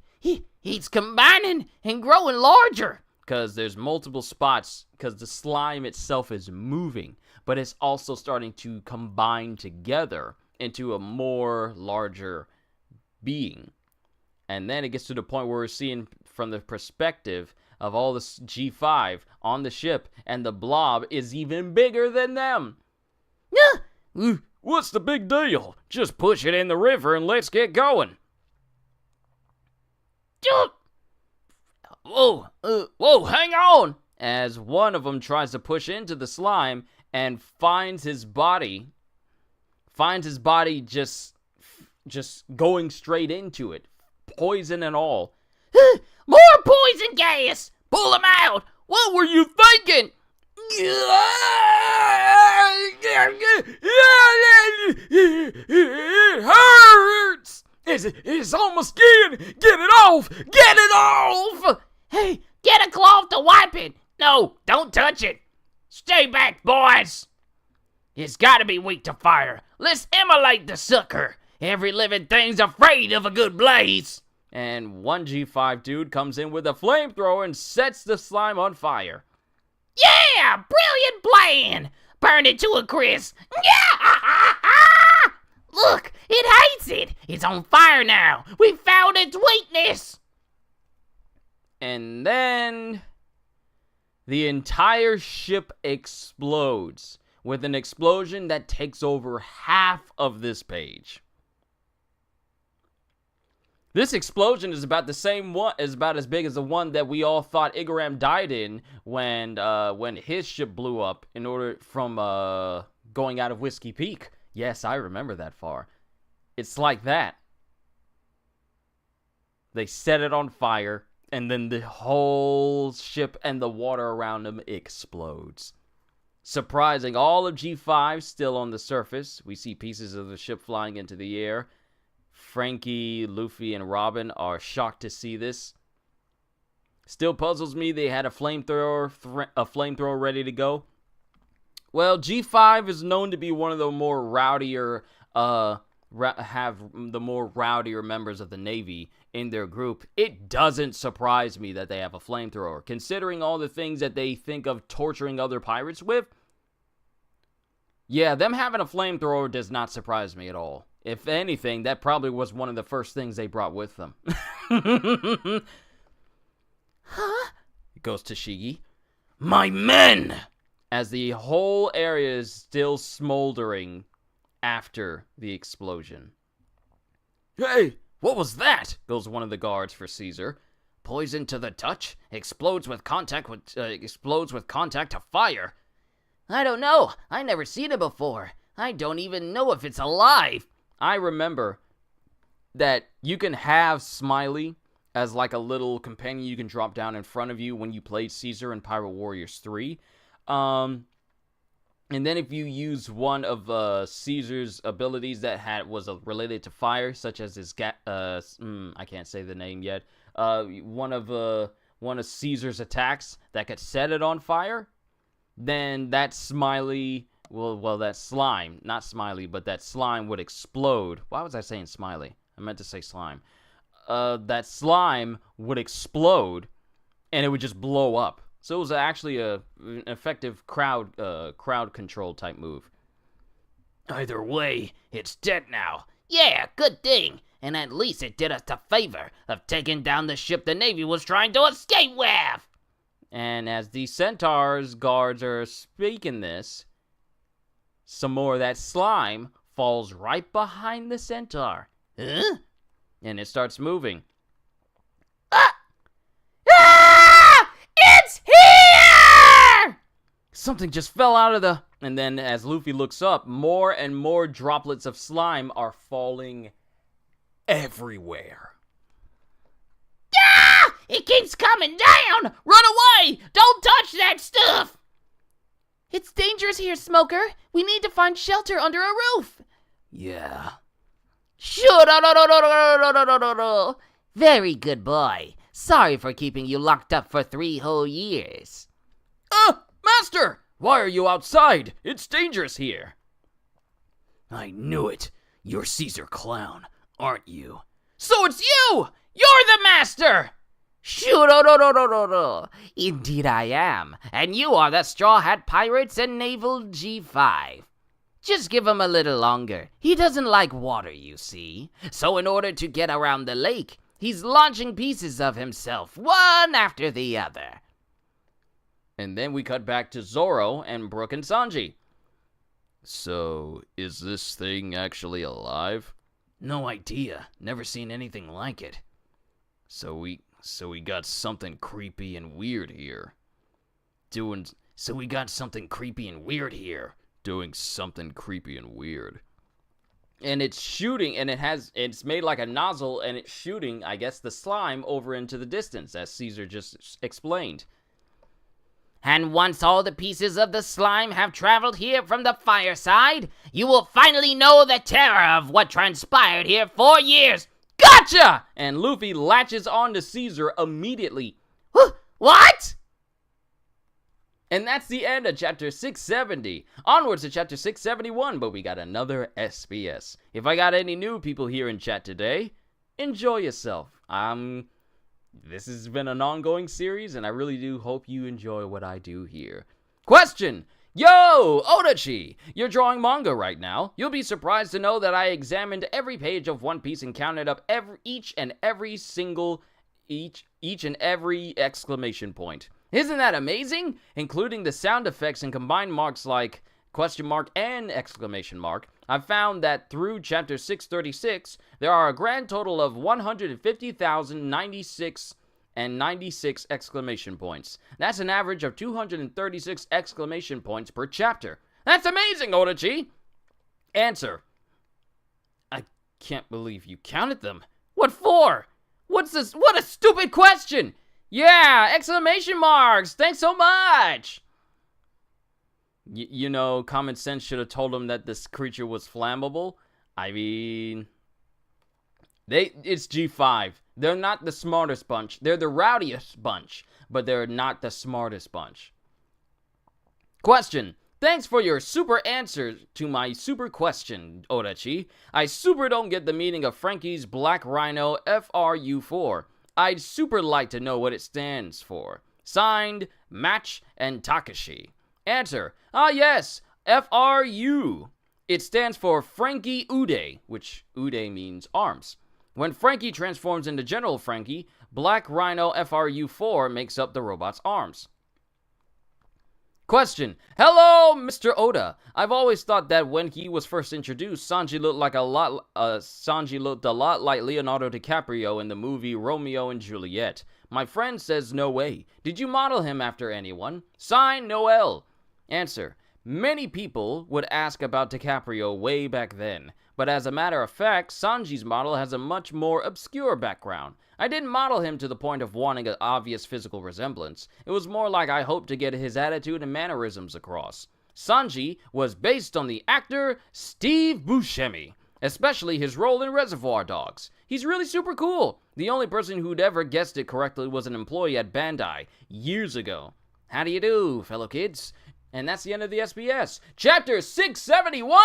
He's combining and growing larger.
Because there's multiple spots, because the slime itself is moving, but it's also starting to combine together into a more larger being. And then it gets to the point where we're seeing from the perspective of all this G5 on the ship, and the blob is even bigger than them.
What's the big deal? Just push it in the river and let's get going.
Whoa, hang on! As one of them tries to push into the slime and finds his body just going straight into it, poison and all.
More poison gas! Pull him out!
What were you thinking? It hurts! It's on my skin! Get it off! Get it off!
Hey, get a cloth to wipe it! No, don't touch it! Stay back, boys! It's gotta be weak to fire. Let's immolate the sucker! Every living thing's afraid of a good blaze!
And one G5 dude comes in with a flamethrower and sets the slime on fire.
Yeah! Brilliant plan! Burn it to a crisp. Yeah! Look, it hates it. It's on fire now. We found its weakness.
And then the entire ship explodes with an explosion that takes over half of this page. This explosion is about the same one, is about as big as the one that we all thought Igaram died in when his ship blew up in order from going out of Whiskey Peak. Yes, I remember that far. It's like that. They set it on fire, and then the whole ship and the water around them explodes. Surprising all of G5 still on the surface. We see pieces of the ship flying into the air. Frankie, Luffy, and Robin are shocked to see this. Still puzzles me they had a flamethrower ready to go. Well, G5 is known to be one of the more rowdier, members of the Navy in their group. It doesn't surprise me that they have a flamethrower, considering all the things that they think of torturing other pirates with. Yeah, them having a flamethrower does not surprise me at all. If anything, that probably was one of the first things they brought with them.
Huh?
It goes to Shigi. My men! As the whole area is still smoldering after the explosion. Hey, what was that? Goes one of the guards for Caesar. Poison to the touch, explodes with contact to fire.
I don't know. I never seen it before. I don't even know if it's alive.
I remember that you can have Smiley as like a little companion you can drop down in front of you when you played Caesar in Pirate Warriors 3. And then if you use one of Caesar's abilities that was related to fire, such as his I can't say the name yet. One of Caesar's attacks that could set it on fire, then that Smiley, that slime, not Smiley, but that slime would explode. Why was I saying Smiley? I meant to say slime. That slime would explode, and it would just blow up. So it was actually an effective crowd control type move.
Either way, it's dead now. Yeah, good thing. And at least it did us the favor of taking down the ship the Navy was trying to escape with.
And as the Centaur's guards are speaking this, some more of that slime falls right behind the Centaur.
Huh?
And it starts moving.
It's here!
Something just fell out of the... And then as Luffy looks up, more and more droplets of slime are falling everywhere.
Ah! It keeps coming down! Run away! Don't touch that stuff!
It's dangerous here, Smoker. We need to find shelter under a roof.
Yeah.
Very good boy. Sorry for keeping you locked up for 3 whole years.
Master! Why are you outside? It's dangerous here.
I knew it. You're Caesar Clown, aren't you?
So it's you! You're the master!
Indeed I am. And you are the Straw Hat Pirates and Naval G5. Just give him a little longer. He doesn't like water, you see. So in order to get around the lake, he's launching pieces of himself, one after the other.
And then we cut back to Zoro and Brook and Sanji.
So, is this thing actually alive? No idea. Never seen anything like it. So we got something creepy and weird here. Doing something creepy and weird.
And it's shooting, and it's made like a nozzle, and it's shooting, I guess, the slime over into the distance, as Caesar just explained.
And once all the pieces of the slime have traveled here from the fireside, you will finally know the terror of what transpired here 4 years.
Gotcha! And Luffy latches on to Caesar immediately.
What?
And that's the end of chapter 670. Onwards to chapter 671, but we got another SBS. If I got any new people here in chat today, enjoy yourself. This has been an ongoing series, and I really do hope you enjoy what I do here. Question! Yo, Odachi! You're drawing manga right now. You'll be surprised to know that I examined every page of One Piece and counted up each and every exclamation point. Isn't that amazing? Including the sound effects and combined marks like question mark and exclamation mark, I've found that through chapter 636, there are a grand total of 150,096 exclamation points. That's an average of 236 exclamation points per chapter. That's amazing, Odachi! Answer: I can't believe you counted them. What for? What's this? What a stupid question! Yeah, exclamation marks! Thanks so much! You know, common sense should have told him that this creature was flammable. I mean, it's G5. They're not the smartest bunch. They're the rowdiest bunch, but they're not the smartest bunch. Question. Thanks for your super answer to my super question, Odachi. I super don't get the meaning of Frankie's Black Rhino FRU4. I'd super like to know what it stands for. Signed, Match and Takashi. Answer: yes, FRU. It stands for Frankie Ude, which Ude means arms. When Frankie transforms into General Frankie, Black Rhino FRU4 makes up the robot's arms. Question. Hello, Mr. Oda. I've always thought that when he was first introduced, Sanji looked a lot like Leonardo DiCaprio in the movie Romeo and Juliet. My friend says no way. Did you model him after anyone? Sign, Noel. Answer. Many people would ask about DiCaprio way back then, but as a matter of fact, Sanji's model has a much more obscure background. I didn't model him to the point of wanting an obvious physical resemblance. It was more like I hoped to get his attitude and mannerisms across. Sanji was based on the actor Steve Buscemi, especially his role in Reservoir Dogs. He's really super cool. The only person who'd ever guessed it correctly was an employee at Bandai years ago. How do you do, fellow kids? And that's the end of the SBS. Chapter 671,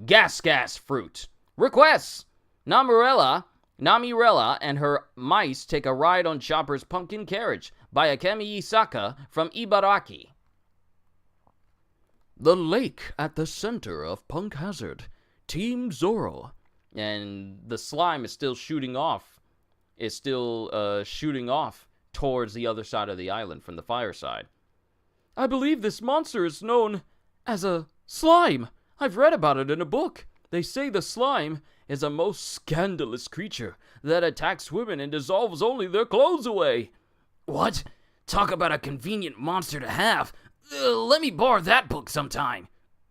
Gas Fruit. Requests. Namirella and her mice take a ride on Chopper's pumpkin carriage by Akemi Isaka from Ibaraki. The lake at the center of Punk Hazard. Team Zoro. And the slime is still shooting off. Shooting off towards the other side of the island from the fireside. I believe this monster is known as a slime. I've read about it in a book. They say the slime is a most scandalous creature that attacks women and dissolves only their clothes away. What? Talk about a convenient monster to have. Let me borrow that book sometime.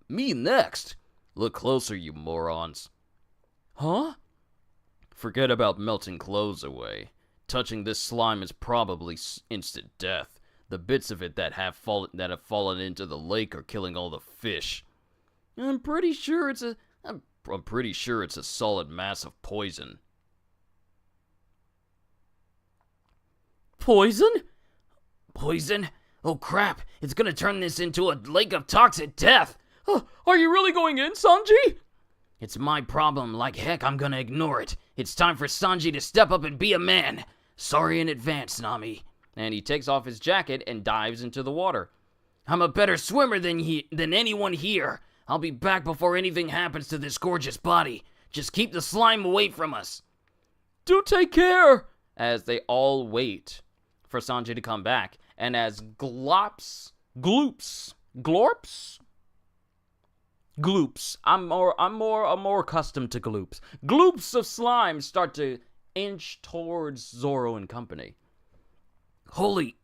Me next. Look closer, you morons. Huh? Forget about melting clothes away. Touching this slime is probably instant death. The bits of it that have fallen into the lake are killing all the fish. I'm pretty sure it's a solid mass of poison. Poison? Poison? Oh crap, it's gonna turn this into a lake of toxic death. Are you really going in, Sanji? It's my problem, like heck I'm gonna ignore it. It's time for Sanji to step up and be a man. Sorry in advance, Nami. And he takes off his jacket and dives into the water. I'm a better swimmer than anyone here. I'll be back before anything happens to this gorgeous body. Just keep the slime away from us. Do take care! As they all wait for Sanji to come back, and as gloops, I'm more accustomed to gloops. Gloops of slime start to inch towards Zoro and company. Holy,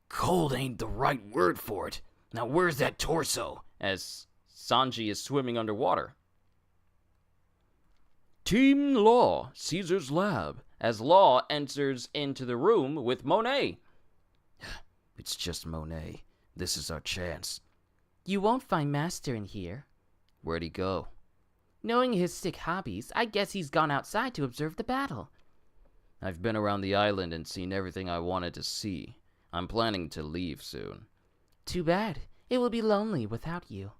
cold ain't the right word for it. Now where's that torso? As Sanji is swimming underwater. Team Law, Caesar's lab. As Law enters into the room with Monet. It's just Monet. This is our chance. You won't find Master in here. Where'd he go? Knowing his sick hobbies, I guess he's gone outside to observe the battle. I've been around the island and seen everything I wanted to see. I'm planning to leave soon. Too bad. It will be lonely without you.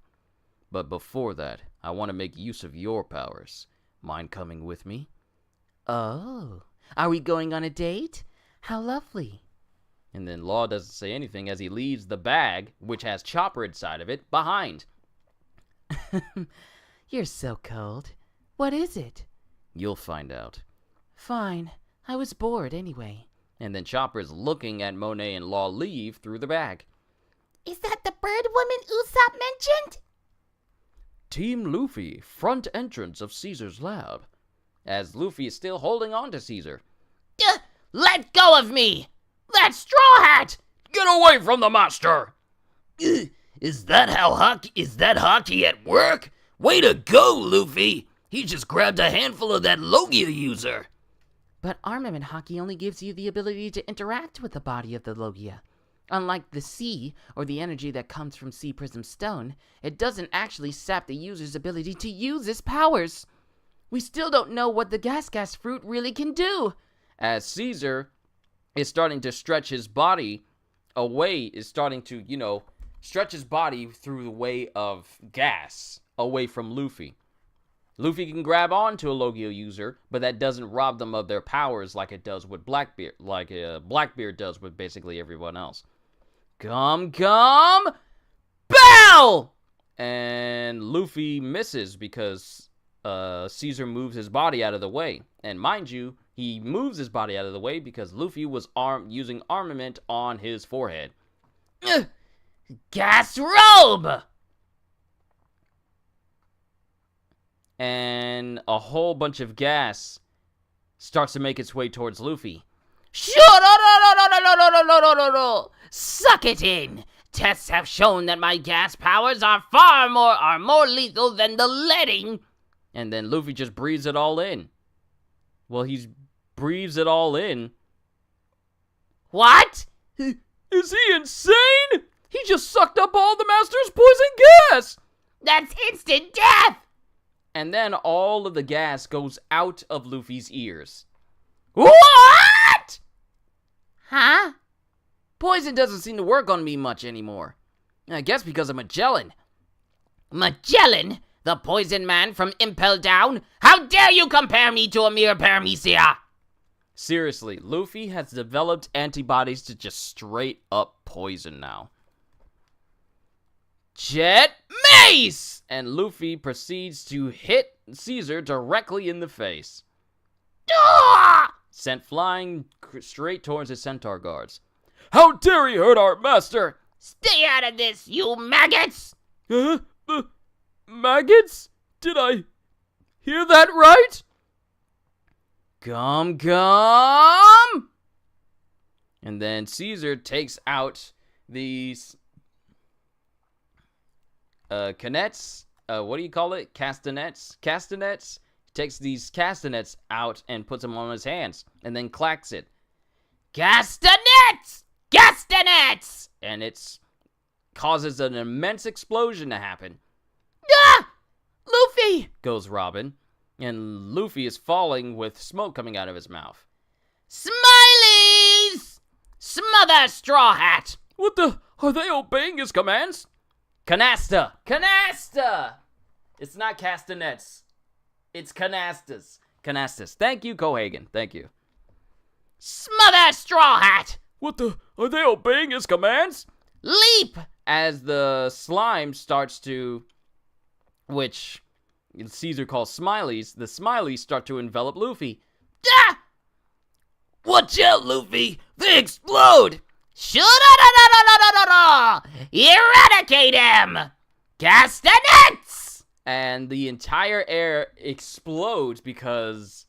But before that, I want to make use of your powers. Mind coming with me?
Oh, are we going on a date? How lovely.
And then Law doesn't say anything as he leaves the bag, which has Chopper inside of it, behind.
You're so cold. What is it?
You'll find out.
Fine. I was bored anyway.
And then Chopper's looking at Monet and Law leave through the bag.
Is that the bird woman Usopp mentioned?
Team Luffy, front entrance of Caesar's lab. As Luffy is still holding on to Caesar.
Let go of me! That Straw Hat!
Get away from the master!
Is that hockey at work? Way to go, Luffy! He just grabbed a handful of that Logia user.
But armament hockey only gives you the ability to interact with the body of the Logia. Unlike the sea, or the energy that comes from Sea Prism Stone, it doesn't actually sap the user's ability to use its powers. We still don't know what the Gas Fruit really can do.
As Caesar is starting to stretch his body away, stretch his body through the way of gas, away from Luffy. Luffy can grab onto a Logia user, but that doesn't rob them of their powers like it does with Blackbeard, Blackbeard does with basically everyone else. Come! Bow! And Luffy misses because Caesar moves his body out of the way. And mind you, he moves his body out of the way because Luffy was using armament on his forehead.
Gas robe!
And a whole bunch of gas starts to make its way towards Luffy.
No. Suck it in. Tests have shown that my gas powers are more lethal than the leading.
And then Luffy just breathes it all in. Well, he breathes it all in.
What?
Is he insane? He just sucked up all the master's poison gas!
That's instant death!
And then all of the gas goes out of Luffy's ears.
What? Huh?
Poison doesn't seem to work on me much anymore. I guess because of Magellan.
Magellan? The poison man from Impel Down? How dare you compare me to a mere paramecia?
Seriously, Luffy has developed antibodies to just straight up poison now. Jet Mace! And Luffy proceeds to hit Caesar directly in the face. Sent flying straight towards his centaur guards. How dare he hurt our master!
Stay out of this, you maggots!
Maggots? Did I hear that right? Come! And then Caesar takes out these castanets. What do you call it? Castanets. Takes these castanets out and puts them on his hands, and then clacks it.
Castanets!
And it causes an immense explosion to happen.
Ah! Luffy!
Goes Robin, and Luffy is falling with smoke coming out of his mouth.
Smileys! Smother Straw Hat!
What the? Are they obeying his commands? Canasta! It's not castanets. It's canastas. Thank you, Kohagen. Thank you.
Smother Straw Hat!
What the? Are they obeying his commands?
Leap!
As the slime starts to, which Caesar calls Smileys, the Smileys start to envelop Luffy.
Ah!
Watch out, Luffy! They explode!
Eradicate him! Castanets!
And the entire air explodes because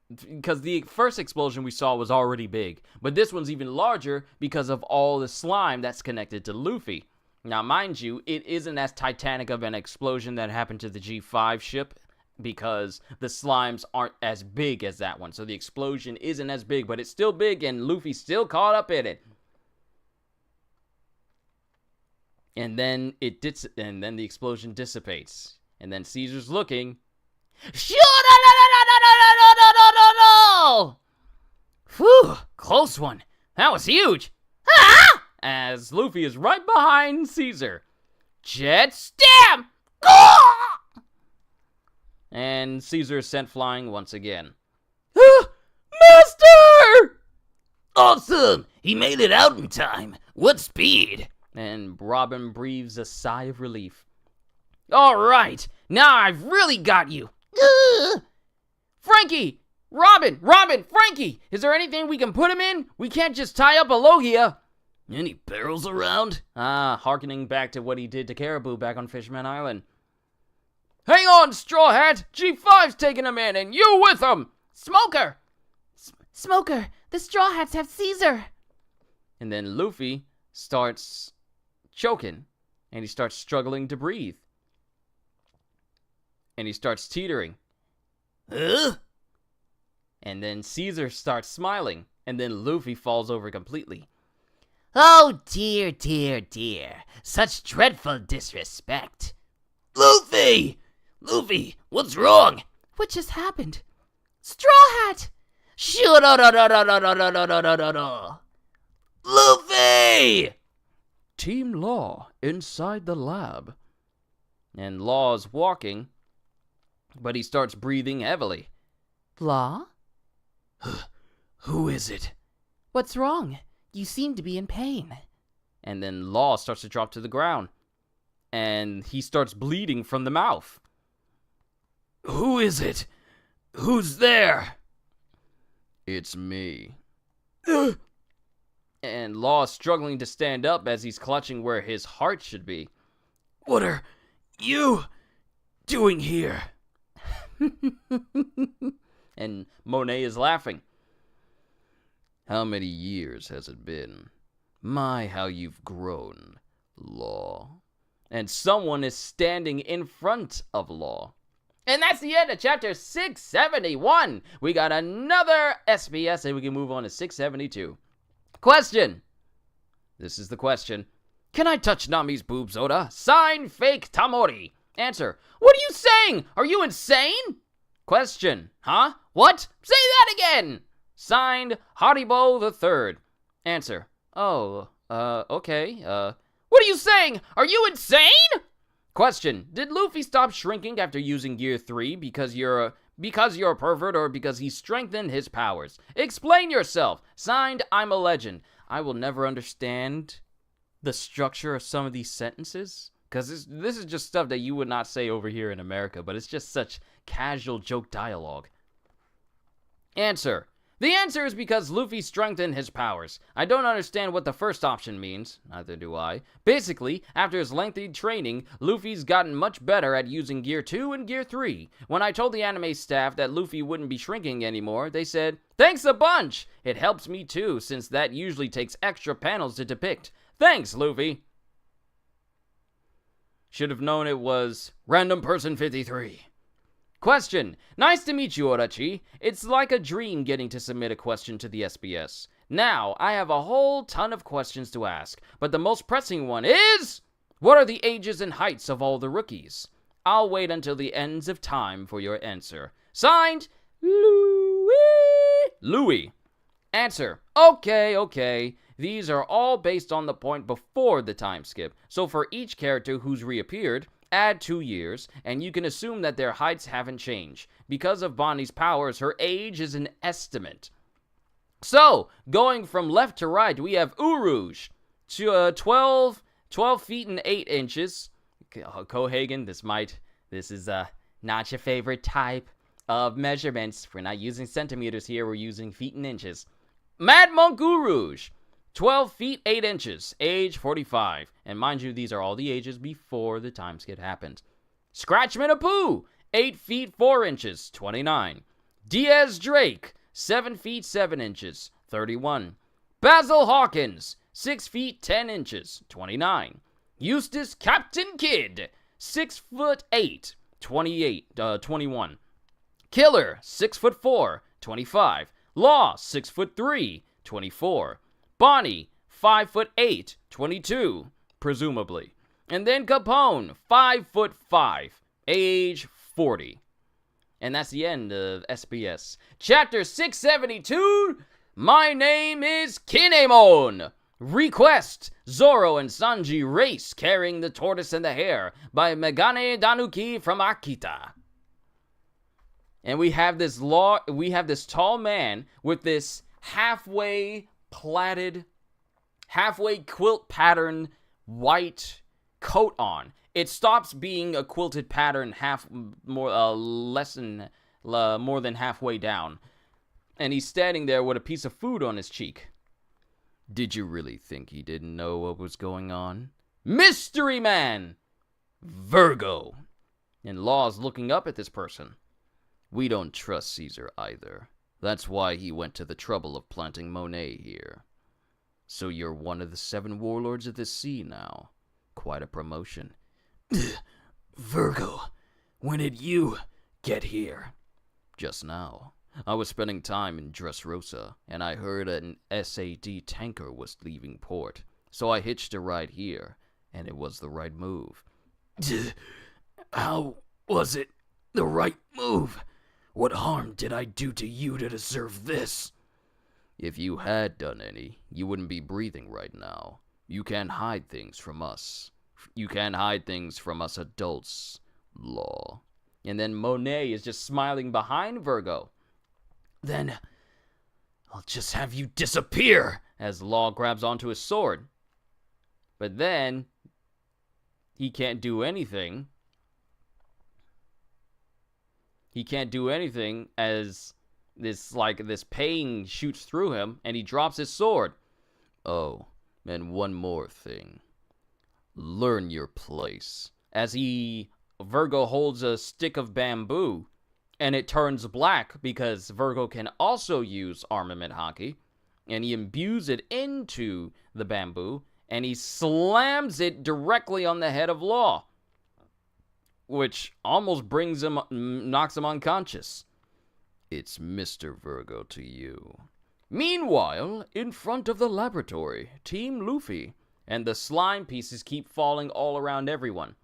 the first explosion we saw was already big. But this one's even larger because of all the slime that's connected to Luffy. Now, mind you, it isn't as titanic of an explosion that happened to the G5 ship because the slimes aren't as big as that one. So the explosion isn't as big, but it's still big and Luffy's still caught up in it. And then the explosion dissipates. And then Caesar's looking.
No!
Whew, close one. That was huge.
Ah!
As Luffy is right behind Caesar. Jet
Damn!
And Caesar is sent flying once again.
Awesome! He made it out in time. What speed?
And Robin breathes a sigh of relief.
All right, now I've really got you.
Frankie! Robin! Frankie! Is there anything we can put him in? We can't just tie up a Logia.
Any barrels around?
Harkening back to what he did to Caribou back on Fisherman Island. Hang on, Straw Hat! G5's taking him in, and you with him!
Smoker! Smoker, the Straw Hats have Caesar.
And then Luffy starts choking, and he starts struggling to breathe. And he starts teetering.
Huh?
And then Caesar starts smiling, and then Luffy falls over completely.
Oh dear, dear, dear. Such dreadful disrespect.
Luffy! Luffy, what's wrong?
What just happened? Straw Hat!
Luffy!
Team Law inside the lab. And Law's walking, but he starts breathing heavily.
Law?
Who is it?
What's wrong? You seem to be in pain.
And then Law starts to drop to the ground. And he starts bleeding from the mouth.
Who is it? Who's there?
It's me. And Law's struggling to stand up as he's clutching where his heart should be.
What are you doing here?
And Monet is laughing. How many years has it been? My, how you've grown, Law. And someone is standing in front of Law. And that's the end of chapter 671. We got another SBS and we can move on to 672. Question. This is the question. Can I touch Nami's boobs, Oda? Sign Fake Tamori. Answer. What are you saying? Are you insane? Question. Huh? What? Say that again. Signed Haribo the Third. Answer. Oh, okay. What are you saying? Are you insane? Question. Did Luffy stop shrinking after using Gear 3 because you're a pervert or because he strengthened his powers? Explain yourself. Signed, I'm a legend. I will never understand the structure of some of these sentences because this is just stuff that you would not say over here in America, but it's just such casual joke dialogue. Answer. The answer is because Luffy strengthened his powers. I don't understand what the first option means. Neither do I. Basically, after his lengthy training, Luffy's gotten much better at using Gear 2 and Gear 3. When I told the anime staff that Luffy wouldn't be shrinking anymore, they said, "Thanks a bunch! It helps me too, since that usually takes extra panels to depict. Thanks, Luffy." Should have known it was Random Person 53. Question. Nice to meet you, Orochi. It's like a dream getting to submit a question to the SBS. Now, I have a whole ton of questions to ask, but the most pressing one is... what are the ages and heights of all the rookies? I'll wait until the ends of time for your answer. Signed, Louis. Answer. Okay. These are all based on the point before the time skip, so for each character who's reappeared, add 2 years, and you can assume that their heights haven't changed. Because of Bonnie's powers, her age is an estimate. So, going from left to right, we have Urouge, to 12 feet and 8 inches. Kohagen, this is not your favorite type of measurements. We're not using centimeters here, we're using feet and inches. Mad Monk Urouge, 12 feet 8 inches, age 45. And mind you, these are all the ages before the time skip happened. Scratchman Apu, 8 feet 4 inches, 29. Diaz Drake, 7 feet 7 inches, 31. Basil Hawkins, 6 feet 10 inches, 29. Eustace Captain Kidd, 6 foot 8, 21. Killer, 6 foot 4, 25. Law, 6 foot 3, 24. Bonnie, 5 foot 8, 22, presumably. And then Capone, 5 foot 5, age 40. And that's the end of SBS. Chapter 672, My Name is Kinemon. Request, Zoro and Sanji race carrying the tortoise and the hare by Megane Danuki from Akita. And we have this tall man with this halfway plaited, halfway quilt pattern white coat on. It stops being a quilted pattern more than halfway down. And he's standing there with a piece of food on his cheek.
Did you really think he didn't know what was going on?
Mystery Man! Virgo! And Law's looking up at this person.
We don't trust Caesar either. That's why he went to the trouble of planting Monet here. So you're one of the 7 warlords of the sea now. Quite a promotion.
Virgo, when did you get here?
Just now. I was spending time in Dressrosa, and I heard an SAD tanker was leaving port. So I hitched a ride here, and it was the right move.
How was it the right move? What harm did I do to you to deserve this?
If you had done any, you wouldn't be breathing right now. You can't hide things from us. You can't hide things from us adults. Law.
And then Monet is just smiling behind Virgo.
Then I'll just have you disappear.
As Law grabs onto his sword. But then he can't do anything. He can't do anything as this pain shoots through him and he drops his sword.
Oh, and one more thing. Learn your place.
As Virgo holds a stick of bamboo and it turns black because Virgo can also use armament hockey, and he imbues it into the bamboo and he slams it directly on the head of Law, which almost knocks him unconscious.
It's Mr. Virgo to you.
Meanwhile, in front of the laboratory, Team Luffy, and the slime pieces keep falling all around everyone.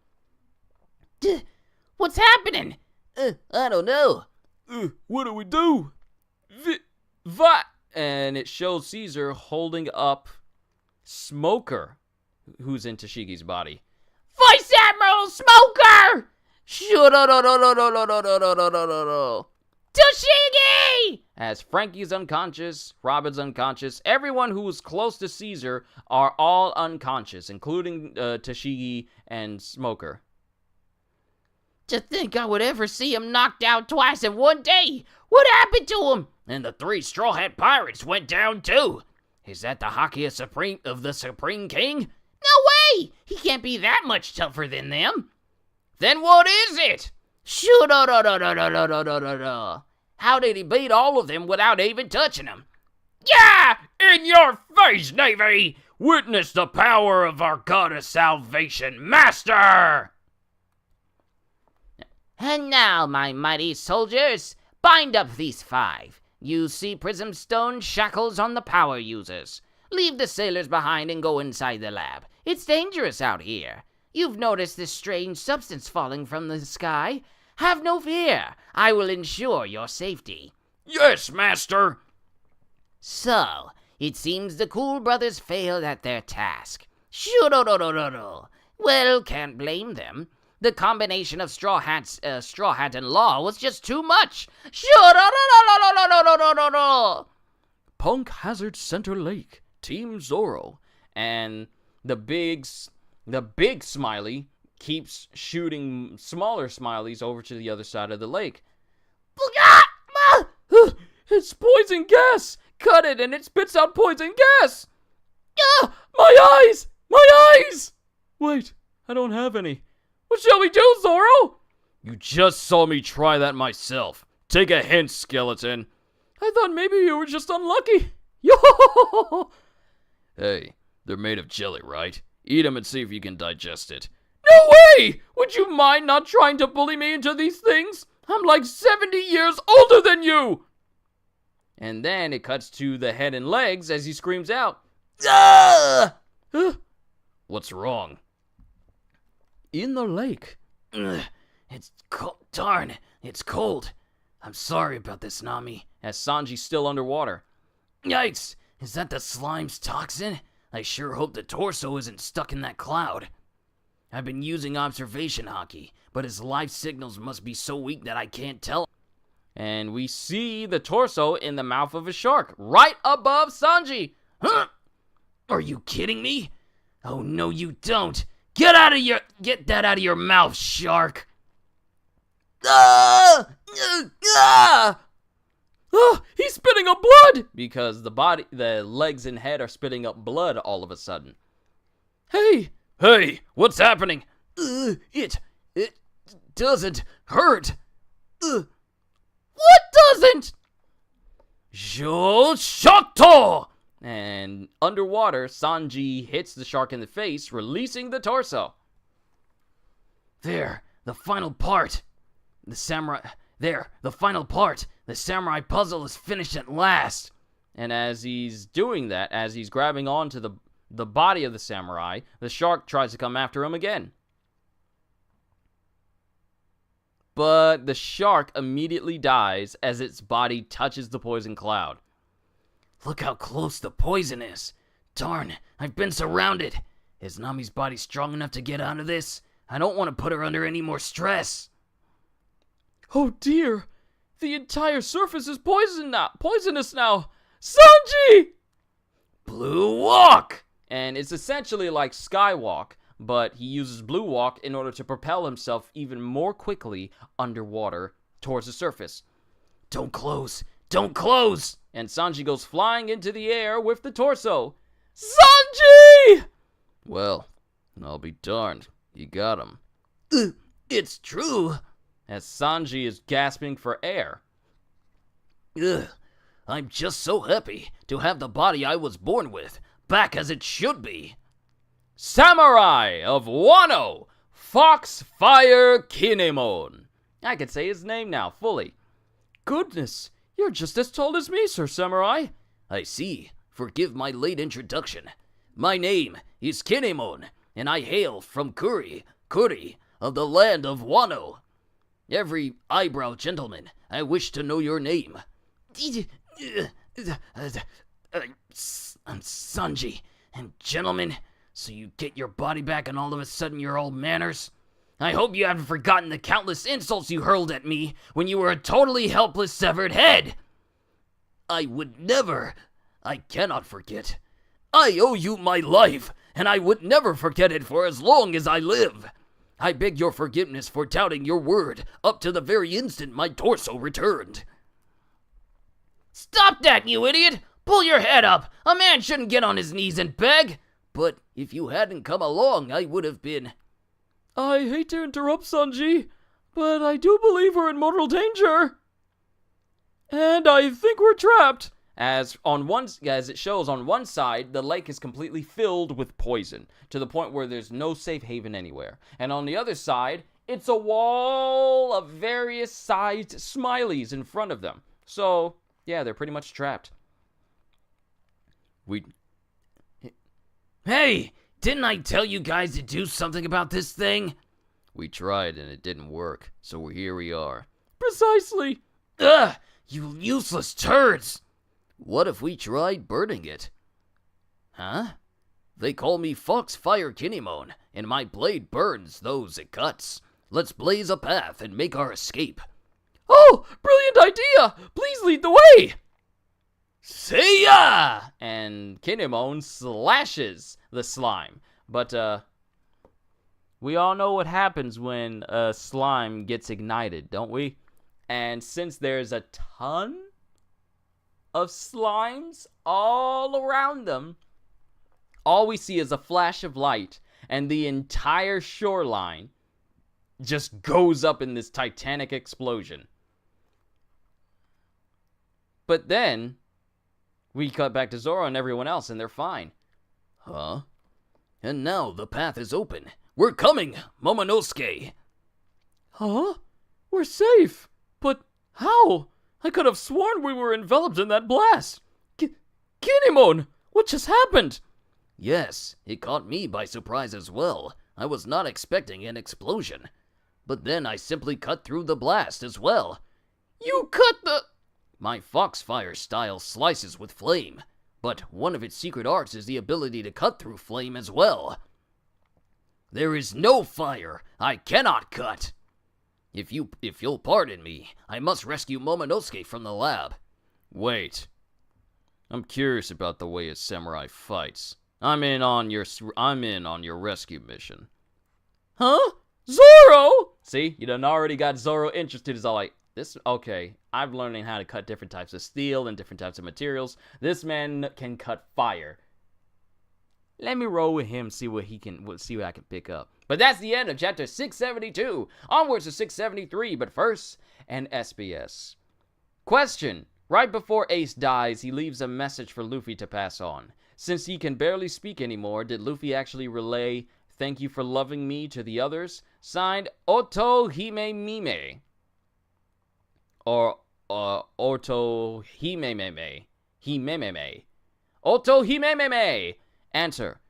What's happening?
I don't know.
What do we do? What? And it shows Caesar holding up Smoker, who's in Tashigi's body.
Vice Admiral Smoker! Tashigi!
As Frankie's unconscious, Robin's unconscious, everyone who was close to Caesar are all unconscious, including Tashigi and Smoker.
To think I would ever see him knocked out twice in one day. What happened to him?
And the 3 Straw Hat Pirates went down too. Is that the Haki of the Supreme King?
No way! He can't be that much tougher than them.
Then what is it? How did he beat all of them without even touching them?
Yeah! In your face, Navy! Witness the power of our God of salvation, Master!
And now, my mighty soldiers, bind up these 5. You see Prism Stone shackles on the power users. Leave the sailors behind and go inside the lab. It's dangerous out here. You've noticed this strange substance falling from the sky. Have no fear. I will ensure your safety.
Yes, Master.
So, it seems the Cool Brothers failed at their task. Well, can't blame them. The combination of Straw Hat and Law was just too much.
Punk Hazard Center Lake, Team Zoro, and the big smiley keeps shooting smaller smileys over to the other side of the lake. It's poison gas! Cut it and it spits out poison gas! My eyes! My eyes! Wait, I don't have any. What shall we do, Zoro?
You just saw me try that myself. Take a hint, skeleton.
I thought maybe you were just unlucky. Yo!
Hey, they're made of jelly, right? Eat them and see if you can digest it.
No way! Would you mind not trying to bully me into these things? I'm like 70 years older than you! And then it cuts to the head and legs as he screams out.
Ah!
What's wrong?
In the lake.
It's cold. Darn, it's cold. I'm sorry about this, Nami.
As Sanji's still underwater.
Yikes! Is that the slime's toxin? I sure hope the torso isn't stuck in that cloud. I've been using observation hockey, but his life signals must be so weak that I can't tell.
And we see the torso in the mouth of a shark, right above Sanji.
Huh? Are you kidding me? Oh, no, you don't. Get that out of your mouth, shark. Ah! Ah!
Oh, he's spitting up blood! Because the legs and head are spitting up blood all of a sudden. Hey!
Hey, what's happening? It doesn't hurt.
What doesn't?
Shoto!
And underwater, Sanji hits the shark in the face, releasing the torso.
There, the final part. The samurai puzzle is finished at last.
And as he's doing that, as he's grabbing onto the body of the samurai, the shark tries to come after him again. But the shark immediately dies as its body touches the poison cloud.
Look how close the poison is. Darn, I've been surrounded. Is Nami's body strong enough to get out of this? I don't want to put her under any more stress.
Oh dear, the entire surface is poisonous now. Sanji!
Blue walk!
And it's essentially like Skywalk, but he uses Blue Walk in order to propel himself even more quickly underwater towards the surface.
Don't close! Don't close!
And Sanji goes flying into the air with the torso. Sanji! Well, I'll be darned. You got him.
It's true.
As Sanji is gasping for air.
I'm just so happy to have the body I was born with, back as it should be.
Samurai of Wano, Foxfire Kinemon. I could say his name now, fully. Goodness, you're just as tall as me, Sir Samurai.
I see. Forgive my late introduction. My name is Kinemon, and I hail from Kuri of the land of Wano. Every eyebrow gentleman, I wish to know your name. I'm Sanji, and gentlemen, so you get your body back and all of a sudden you're all manners? I hope you haven't forgotten the countless insults you hurled at me when you were a totally helpless severed head. I cannot forget. I owe you my life, and I would never forget it for as long as I live. I beg your forgiveness for doubting your word up to the very instant my torso returned.
Stop that, you idiot! Pull your head up! A man shouldn't get on his knees and beg!
But if you hadn't come along, I would have been...
I hate to interrupt, Sanji, but I do believe we're in mortal danger. And I think we're trapped. As it shows on one side, the lake is completely filled with poison, to the point where there's no safe haven anywhere. And on the other side, it's a wall of various sized smileys in front of them. So, yeah, they're pretty much trapped.
Hey, didn't I tell you guys to do something about this thing?
We tried and it didn't work, so here we are.
Precisely.
Ugh, you useless turds.
What if we tried burning it?
Huh? They call me Foxfire Kinemon, and my blade burns those it cuts. Let's blaze a path and make our escape.
Oh, brilliant idea! Please lead the way!
See ya!
And Kinemon slashes the slime. But, we all know what happens when a slime gets ignited, don't we? And since there's a ton of slimes all around them, all we see is a flash of light, and the entire shoreline just goes up in this titanic explosion. But then we cut back to Zoro and everyone else, and they're fine.
Huh? And now the path is open. We're coming, Momonosuke.
Huh? We're safe. But how? I could have sworn we were enveloped in that blast. Kinemon, what just happened?
Yes, it caught me by surprise as well. I was not expecting an explosion. But then I simply cut through the blast as well.
You cut the...
My Foxfire style slices with flame, but one of its secret arts is the ability to cut through flame as well. There is no fire I cannot cut. If you'll pardon me, I must rescue Momonosuke from the lab.
Wait.
I'm curious about the way a samurai fights. I'm in on your rescue mission. Huh? Zoro? See, you done already got Zoro interested. He's all like, this, okay, I'm learning how to cut different types of steel and different types of materials. This man can cut fire. Let me roll with him, see what I can pick up. But that's the end of chapter 672. Onwards to 673, but first, an SBS. Question. Right before Ace dies, he leaves a message for Luffy to pass on. Since he can barely speak anymore, did Luffy actually relay, "Thank you for loving me" to the others? Signed, Oto Himemime. Or, Oto Himememe. Himememe. Oto Himememe! Answer.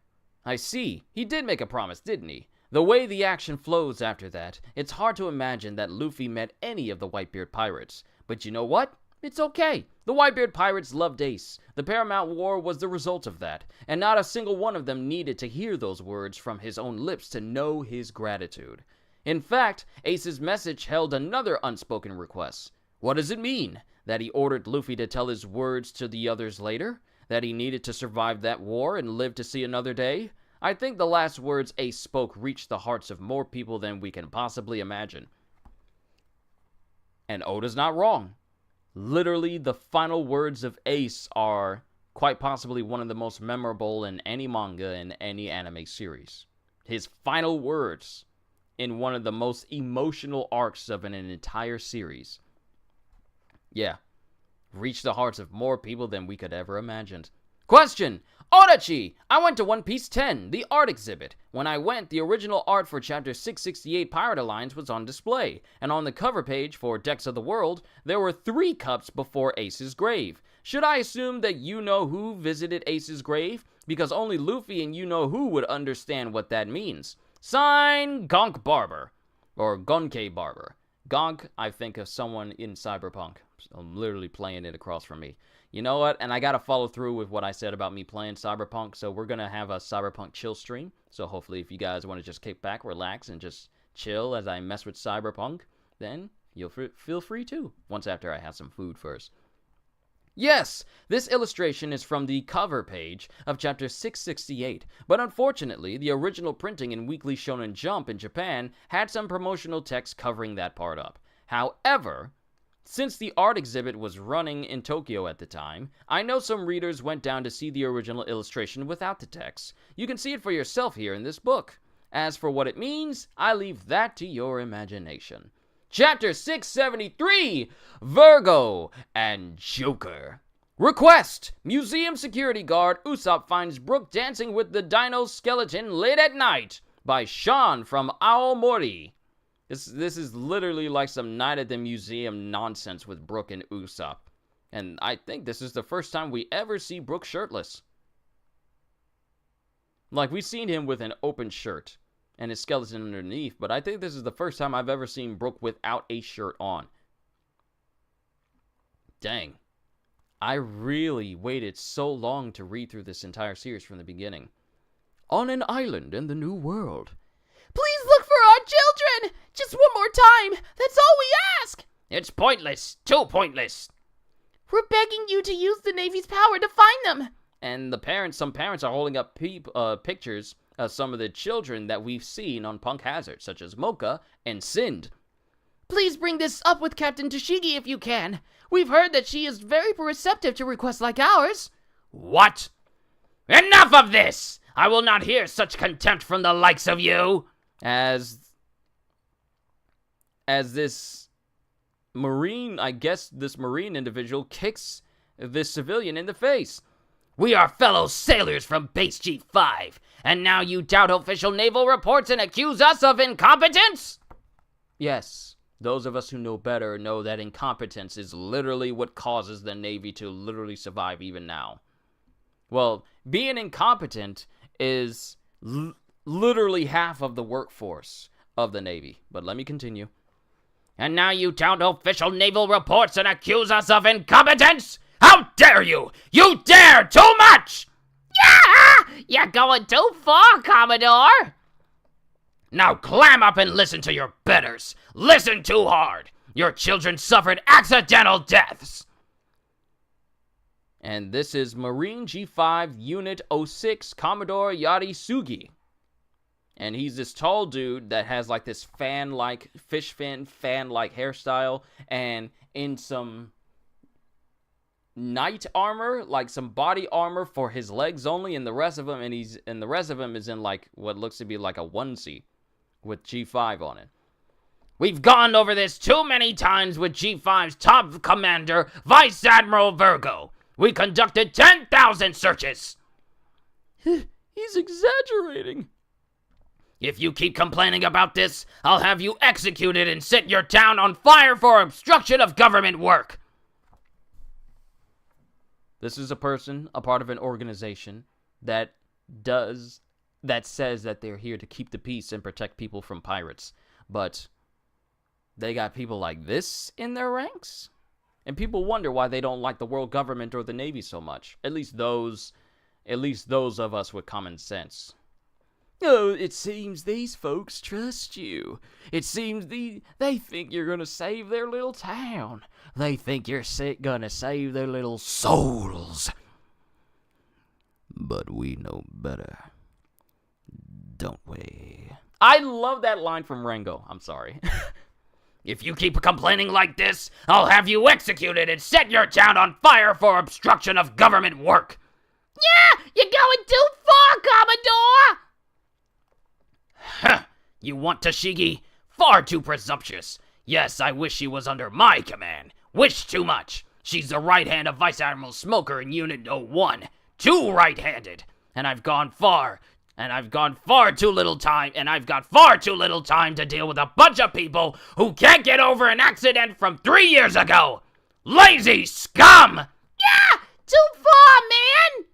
I see. He did make a promise, didn't he? The way the action flows after that, it's hard to imagine that Luffy met any of the Whitebeard pirates. But you know what? It's okay. The Whitebeard pirates loved Ace. The Paramount War was the result of that, and not a single one of them needed to hear those words from his own lips to know his gratitude. In fact, Ace's message held another unspoken request. What does it mean? That he ordered Luffy to tell his words to the others later? That he needed to survive that war and live to see another day? I think the last words Ace spoke reached the hearts of more people than we can possibly imagine. And Oda's not wrong. Literally, the final words of Ace are quite possibly one of the most memorable in any manga and any anime series. His final words in one of the most emotional arcs of an entire series. Yeah, reached the hearts of more people than we could ever imagine. Question! Odachi! I went to One Piece 10, the art exhibit. When I went, the original art for Chapter 668 Pirate Alliance was on display, and on the cover page for Decks of the World, there were 3 cups before Ace's grave. Should I assume that you-know-who visited Ace's grave? Because only Luffy and you-know-who would understand what that means. Sign, Gonk Barber. Or Gonke Barber. Gonk, I think of someone in Cyberpunk. I'm literally playing it across from me. You know what? And I gotta follow through with what I said about me playing Cyberpunk, so we're gonna have a Cyberpunk chill stream. So hopefully if you guys want to just kick back, relax, and just chill as I mess with Cyberpunk, then you'll feel free to, once after I have some food first. Yes, this illustration is from the cover page of chapter 668, but unfortunately, the original printing in Weekly Shonen Jump in Japan had some promotional text covering that part up. However, since the art exhibit was running in Tokyo at the time, I know some readers went down to see the original illustration without the text. You can see it for yourself here in this book. As for what it means, I leave that to your imagination. Chapter 673, Virgo and Joker. Request! Museum security guard Usopp finds Brook dancing with the dino skeleton late at night by Sean from Aomori. This is literally like some night at the museum nonsense with Brook and Usopp. And I think this is the first time we ever see Brook shirtless. Like, we've seen him with an open shirt and his skeleton underneath, but I think this is the first time I've ever seen Brook without a shirt on. Dang. I really waited so long to read through this entire series from the beginning. On an island in the New World.
Please look for our children! Just one more time! That's all we ask!
It's pointless. Too pointless.
We're begging you to use the Navy's power to find them!
And some parents are holding up pictures of some of the children that we've seen on Punk Hazard, such as Mocha and Sind.
Please bring this up with Captain Toshigi if you can. We've heard that she is very receptive to requests like ours.
What? Enough of this! I will not hear such contempt from the likes of you!
As this Marine, I guess this Marine individual kicks this civilian in the face.
We are fellow sailors from Base G5, and now you doubt official naval reports and accuse us of incompetence?
Yes, those of us who know better know that incompetence is literally what causes the Navy to literally survive even now. Well, being incompetent is literally half of the workforce of the Navy. But let me continue.
And now you doubt official naval reports and accuse us of incompetence? How dare you! You dare too much!
Yeah! You're going too far, Commodore!
Now clam up and listen to your betters. Listen too hard. Your children suffered accidental deaths.
And this is Marine G5 Unit 06 Commodore Yarisugi. And he's this tall dude that has like this fan-like, fish fan-like hairstyle, and in some knight armor, like some body armor for his legs only, and the rest of him, is in like what looks to be like a onesie with G5 on it.
We've gone over this too many times with G5's top commander, Vice Admiral Virgo. We conducted 10,000 searches.
He's exaggerating.
If you keep complaining about this, I'll have you executed and set your town on fire for obstruction of government work.
This is a person, a part of an organization that says that they're here to keep the peace and protect people from pirates. But they got people like this in their ranks? And people wonder why they don't like the world government or the Navy so much. At least those of us with common sense. Oh, it seems these folks trust you. It seems they think you're gonna save their little town. They think you're gonna save their little souls. But we know better, don't we? I love that line from Rengo. I'm sorry.
If you keep complaining like this, I'll have you executed and set your town on fire for obstruction of government work. Yeah, you're going too far, Commodore! Huh, you want Tashigi? Far too presumptuous. Yes, I wish she was under my command. Wish too much. She's the right hand of Vice Admiral Smoker in Unit 01. Too right-handed. And I've got far too little time to deal with a bunch of people who can't get over an accident from 3 years ago. Lazy scum! Yeah, too far, man!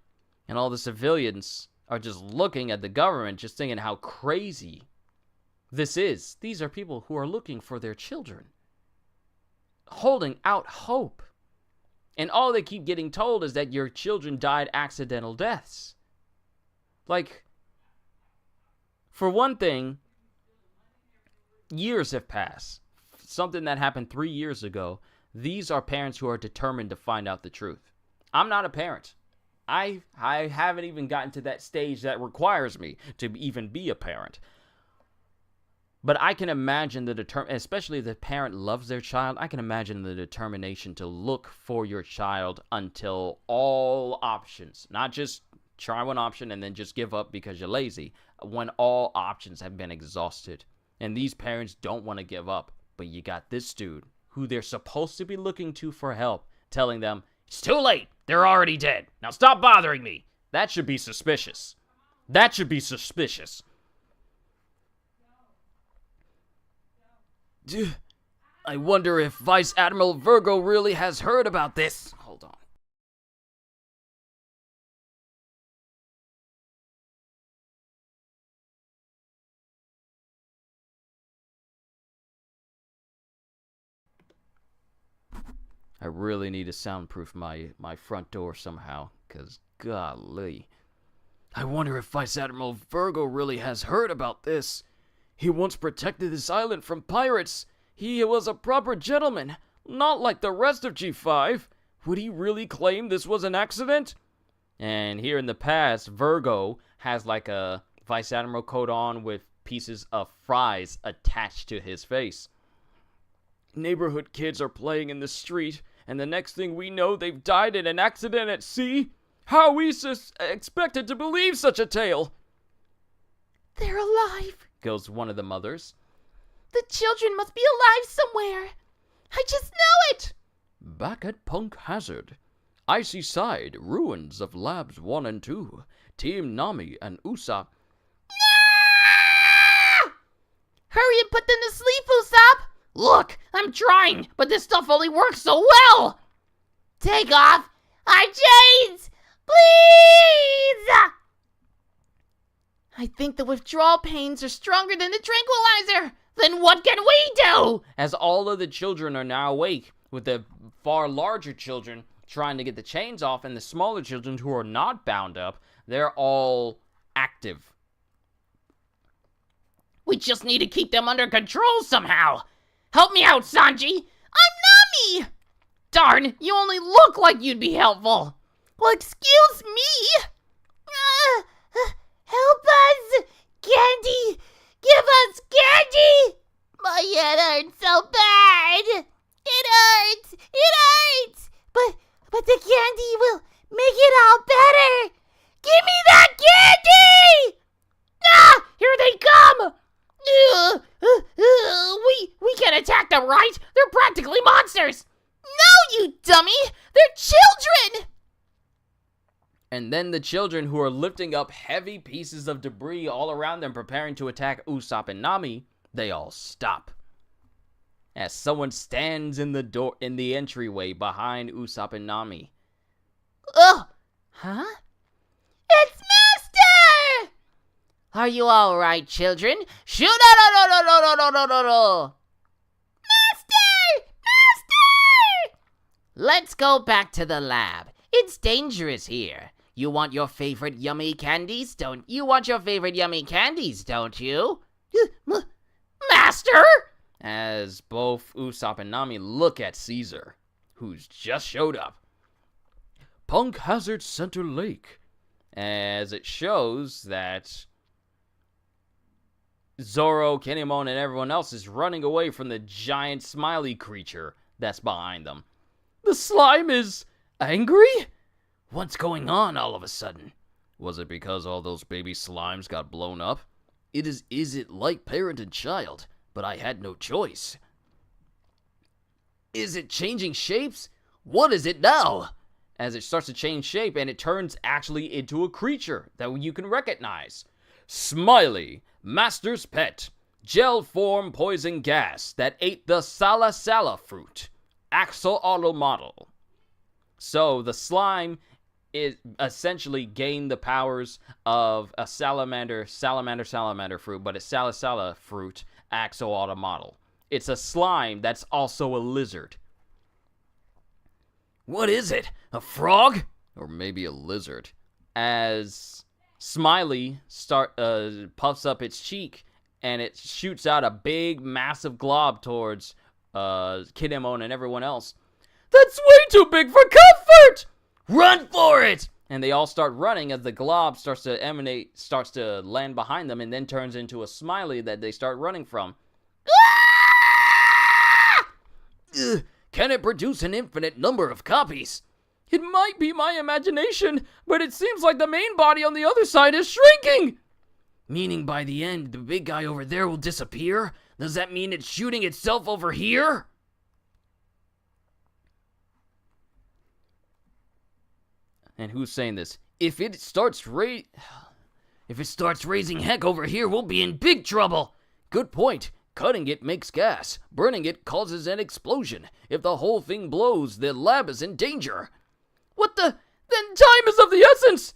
And all the civilians are just looking at the government, just thinking how crazy this is. These are people who are looking for their children, holding out hope. And all they keep getting told is that your children died accidental deaths. Like, for one thing, years have passed. Something that happened 3 years ago. These are parents who are determined to find out the truth. I'm not a parent. I haven't even gotten to that stage that requires me to even be a parent. But I can imagine especially if the parent loves their child, I can imagine the determination to look for your child until all options, not just try one option and then just give up because you're lazy, when all options have been exhausted. And these parents don't want to give up, but you got this dude who they're supposed to be looking to for help, telling them,
it's too late. They're already dead. Now stop bothering me.
That should be suspicious. That should be suspicious. I wonder if Vice Admiral Virgo really has heard about this. Hold on. I really need to soundproof my front door somehow, because golly. I wonder if Vice Admiral Virgo really has heard about this. He once protected this island from pirates. He was a proper gentleman, not like the rest of G5. Would he really claim this was an accident? And here in the past, Virgo has like a Vice Admiral coat on with pieces of fries attached to his face. Neighborhood kids are playing in the street, and the next thing we know, they've died in an accident at sea? How are we expected to believe such a tale?
They're alive,
goes one of the mothers.
The children must be alive somewhere. I just know it.
Back at Punk Hazard, Icy Side, ruins of Labs 1 and 2, Team Nami and Usopp.
Ah! Hurry and put them to sleep, Usopp.
Look, I'm trying, but this stuff only works so well.
Take off our chains, please. I think the withdrawal pains are stronger than the tranquilizer.
Then what can we do?
As all of the children are now awake, with the far larger children trying to get the chains off, and the smaller children who are not bound up, they're all active.
We just need to keep them under control somehow. Help me out, Sanji.
I'm Nami.
Darn, you only look like you'd be helpful.
Well, excuse me. Help us! Candy! Give us candy! My head hurts so bad. It hurts. It hurts. But the candy will make it all better. Give me that candy!
Ah! Here they come! We can attack them, right? They're practically monsters!
No, you dummy! They're children!
And then the children, who are lifting up heavy pieces of debris all around them, preparing to attack Usopp and Nami, they all stop. As someone stands in the entryway behind Usopp and Nami.
Ugh! Huh? It's Master!
Are you all right, children?
Master! Master!
Let's go back to the lab. It's dangerous here. You want your favorite yummy candies, don't you? Want your favorite yummy candies, don't you?
Master!
As both Usopp and Nami look at Caesar, who's just showed up. Punk Hazard Center Lake. As it shows that Zoro, Kinemon, and everyone else is running away from the giant smiley creature that's behind them. The slime is angry? What's going on all of a sudden? Was it because all those baby slimes got blown up? Is it like parent and child? But I had no choice. Is it changing shapes? What is it now? As it starts to change shape, and it turns actually into a creature that you can recognize. Smiley, Master's pet. Gel form poison gas that ate the Sala Sala fruit. Axolotl model. So the slime is essentially gained the powers of a salamander fruit, but it's Sala Sala fruit. Axolotl model. It's a slime that's also a lizard. What is it? A frog? Or maybe a lizard. As Smiley puffs up its cheek, and it shoots out a big, massive glob towards Kinemon and everyone else. That's way too big for comfort! Run for it! And they all start running as the glob starts to land behind them, and then turns into a Smiley that they start running from. Can it produce an infinite number of copies? It might be my imagination, but it seems like the main body on the other side is shrinking! Meaning by the end, the big guy over there will disappear? Does that mean it's shooting itself over here? And who's saying this? If it starts raising heck over here, we'll be in big trouble. Good point. Cutting it makes gas. Burning it causes an explosion. If the whole thing blows, the lab is in danger. What the? Then time is of the essence.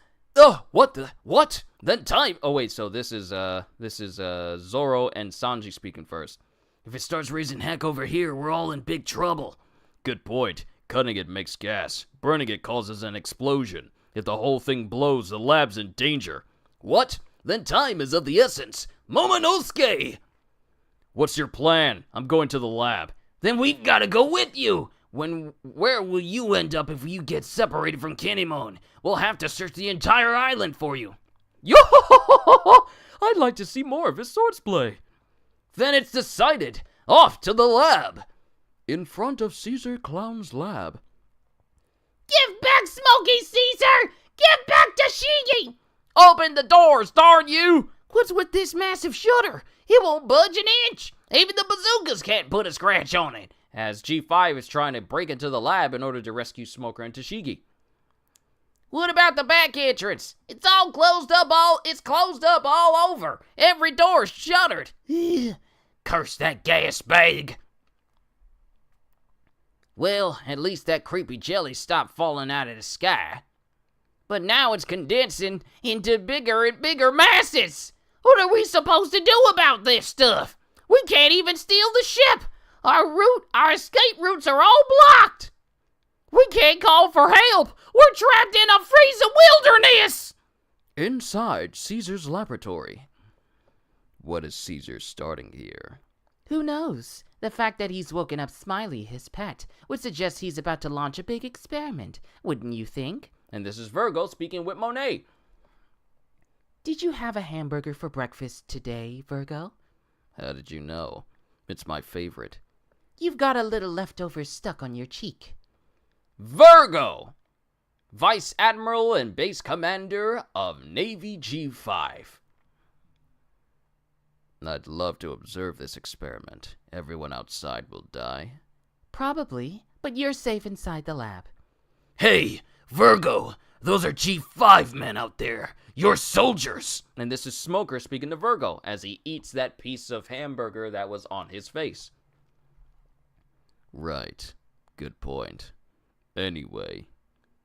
What? Then time. Oh wait, so this is Zoro and Sanji speaking first. If it starts raising heck over here, we're all in big trouble. Good point. Cutting it makes gas. Burning it causes an explosion. If the whole thing blows, the lab's in danger. What? Then time is of the essence. Momonosuke! What's your plan? I'm going to the lab. Then we've got to go with you! Where will you end up if you get separated from Kinemon? We'll have to search the entire island for you. Yo! I'd like to see more of his swordplay. Then it's decided. Off to the lab. In front of Caesar Clown's lab.
Give back Smokey, Caesar! Give back Tashigi!
Open the doors, darn you!
What's with this massive shutter? It won't budge an inch. Even the bazookas can't put a scratch on it.
As G5 is trying to break into the lab in order to rescue Smoker and Tashigi.
What about the back entrance? It's closed up all over. Every door's shuttered.
Curse that gas bag.
Well, at least that creepy jelly stopped falling out of the sky. But now it's condensing into bigger and bigger masses. What are we supposed to do about this stuff? We can't even steal the ship. Our escape routes are all blocked. We can't call for help. We're trapped in a freezing wilderness.
Inside Caesar's laboratory. What is Caesar starting here?
Who knows? The fact that he's woken up Smiley, his pet, would suggest he's about to launch a big experiment, wouldn't you think?
And this is Virgo speaking with Monet.
Did you have a hamburger for breakfast today, Virgo?
How did you know? It's my favorite.
You've got a little leftover stuck on your cheek.
Virgo, Vice Admiral and Base Commander of Navy G5.
I'd love to observe this experiment. Everyone outside will die.
Probably, but you're safe inside the lab.
Hey, Virgo, those are G5 men out there. You're soldiers.
And this is Smoker speaking to Virgo as he eats that piece of hamburger that was on his face.
Right. Good point. Anyway,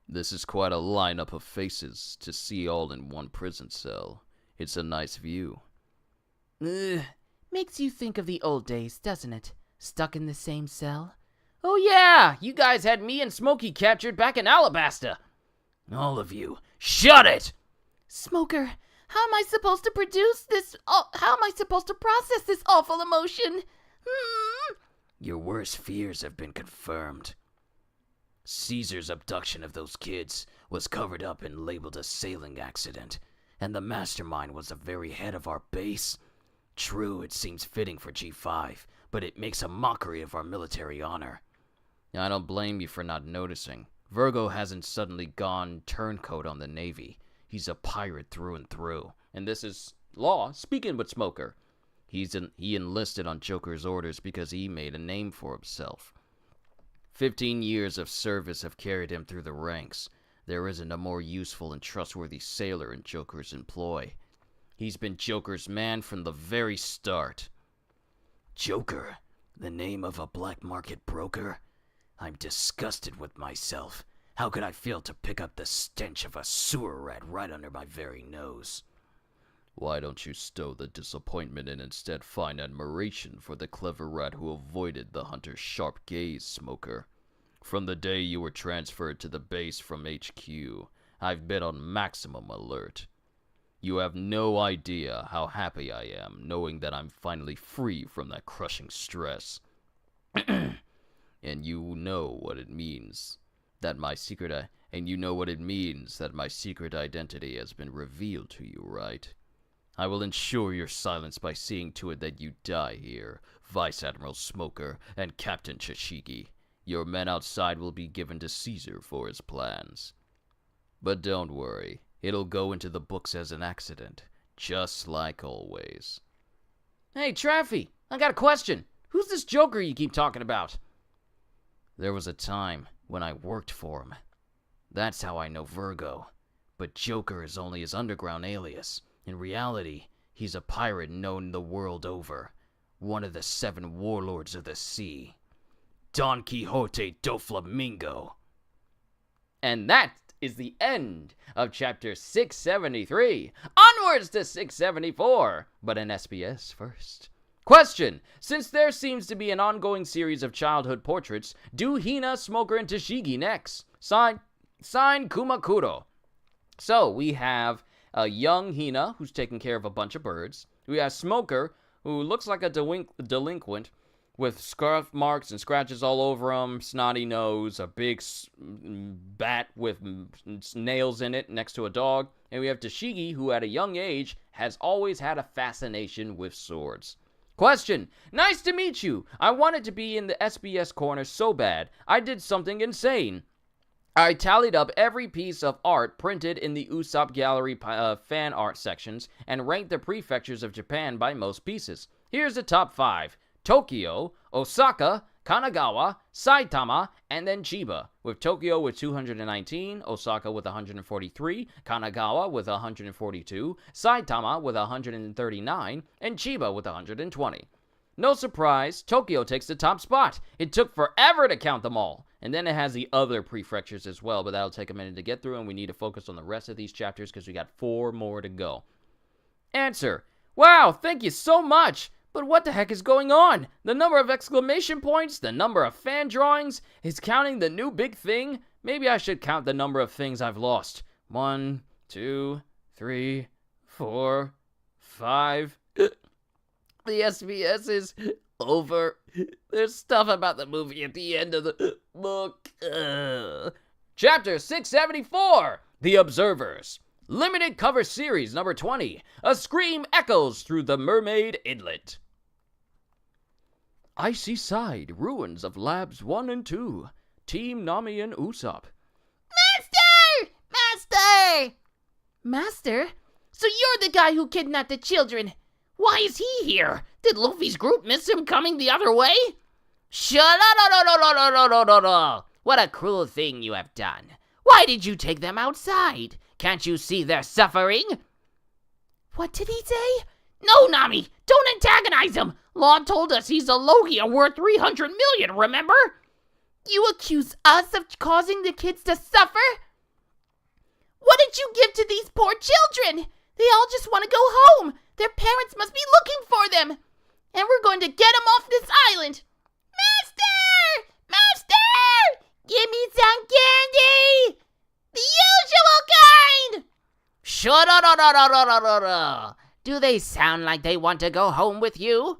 this is quite a lineup of faces to see all in one prison cell. It's a nice view.
Makes you think of the old days, doesn't it? Stuck in the same cell?
Oh yeah, you guys had me and Smokey captured back in Alabasta.
All of you, shut it!
Smoker, how am I supposed to produce this? How am I supposed to process this awful emotion?
Your worst fears have been confirmed. Caesar's abduction of those kids was covered up and labeled a sailing accident, and the mastermind was the very head of our base. True, it seems fitting for G5, but it makes a mockery of our military honor.
I don't blame you for not noticing. Virgo hasn't suddenly gone turncoat on the Navy. He's a pirate through and through.
And this is Law speaking with Smoker.
He enlisted on Joker's orders because he made a name for himself. 15 years of service have carried him through the ranks. There isn't a more useful and trustworthy sailor in Joker's employ. He's been Joker's man from the very start.
Joker? The name of a black market broker? I'm disgusted with myself. How could I fail to pick up the stench of a sewer rat right under my very nose?
Why don't you stow the disappointment and instead find admiration for the clever rat who avoided the hunter's sharp gaze, Smoker? From the day you were transferred to the base from HQ, I've been on maximum alert. You have no idea how happy I am knowing that I'm finally free from that crushing stress. And you know what it means that my secret identity has been revealed to you, right? I will ensure your silence by seeing to it that you die here, Vice Admiral Smoker and Captain Chashigi. Your men outside will be given to Caesar for his plans. But don't worry, it'll go into the books as an accident, just like always.
Hey, Traffy, I got a question. Who's this Joker you keep talking about?
There was a time when I worked for him. That's how I know Virgo. But Joker is only his underground alias. In reality, he's a pirate known the world over. One of the 7 warlords of the sea. Don Quixote do Flamingo.
And that is the end of chapter 673. Onwards to 674, but an SBS first. Question: since there seems to be an ongoing series of childhood portraits, do Hina, Smoker, and Tashigi next? Sign Kumakuro. So we have a young Hina who's taking care of a bunch of birds. We have Smoker, who looks like a delinquent with scarf marks and scratches all over him, snotty nose, a big bat with nails in it next to a dog. And we have Tashigi, who at a young age has always had a fascination with swords. Question: nice to meet you. I wanted to be in the SBS corner so bad. I did something insane. I tallied up every piece of art printed in the Usopp Gallery fan art sections and ranked the prefectures of Japan by most pieces. Here's the top 5. Tokyo, Osaka, Kanagawa, Saitama, and then Chiba, with Tokyo with 219, Osaka with 143, Kanagawa with 142, Saitama with 139, and Chiba with 120. No surprise, Tokyo takes the top spot. It took forever to count them all. And then it has the other prefectures as well, but that'll take a minute to get through, and we need to focus on the rest of these chapters because we got 4 more to go. Answer: wow, thank you so much. But what the heck is going on? The number of exclamation points, the number of fan drawings, is counting the new big thing? Maybe I should count the number of things I've lost. 1, 2, 3, 4, 5. The SBS is over. There's stuff about the movie at the end of the book. Chapter 674, The Observers. Limited cover series number 20. A scream echoes through the Mermaid Inlet. Icy Side, ruins of Labs 1 and 2. Team Nami and Usopp.
Master! Master!
Master? So you're the guy who kidnapped the children. Why is he here? Did Luffy's group miss him coming the other way?
Shut up! What a cruel thing you have done. Why did you take them outside? Can't you see they're suffering?
What did he say? No, Nami! Don't antagonize him! Law told us he's a Logia worth 300 million, remember? You accuse us of causing the kids to suffer? What did you give to these poor children? They all just want to go home. Their parents must be looking for them. And we're going to get them off this island.
Master! Master! Give me some candy! The usual kind!
Shut up! Do they sound like they want to go home with you?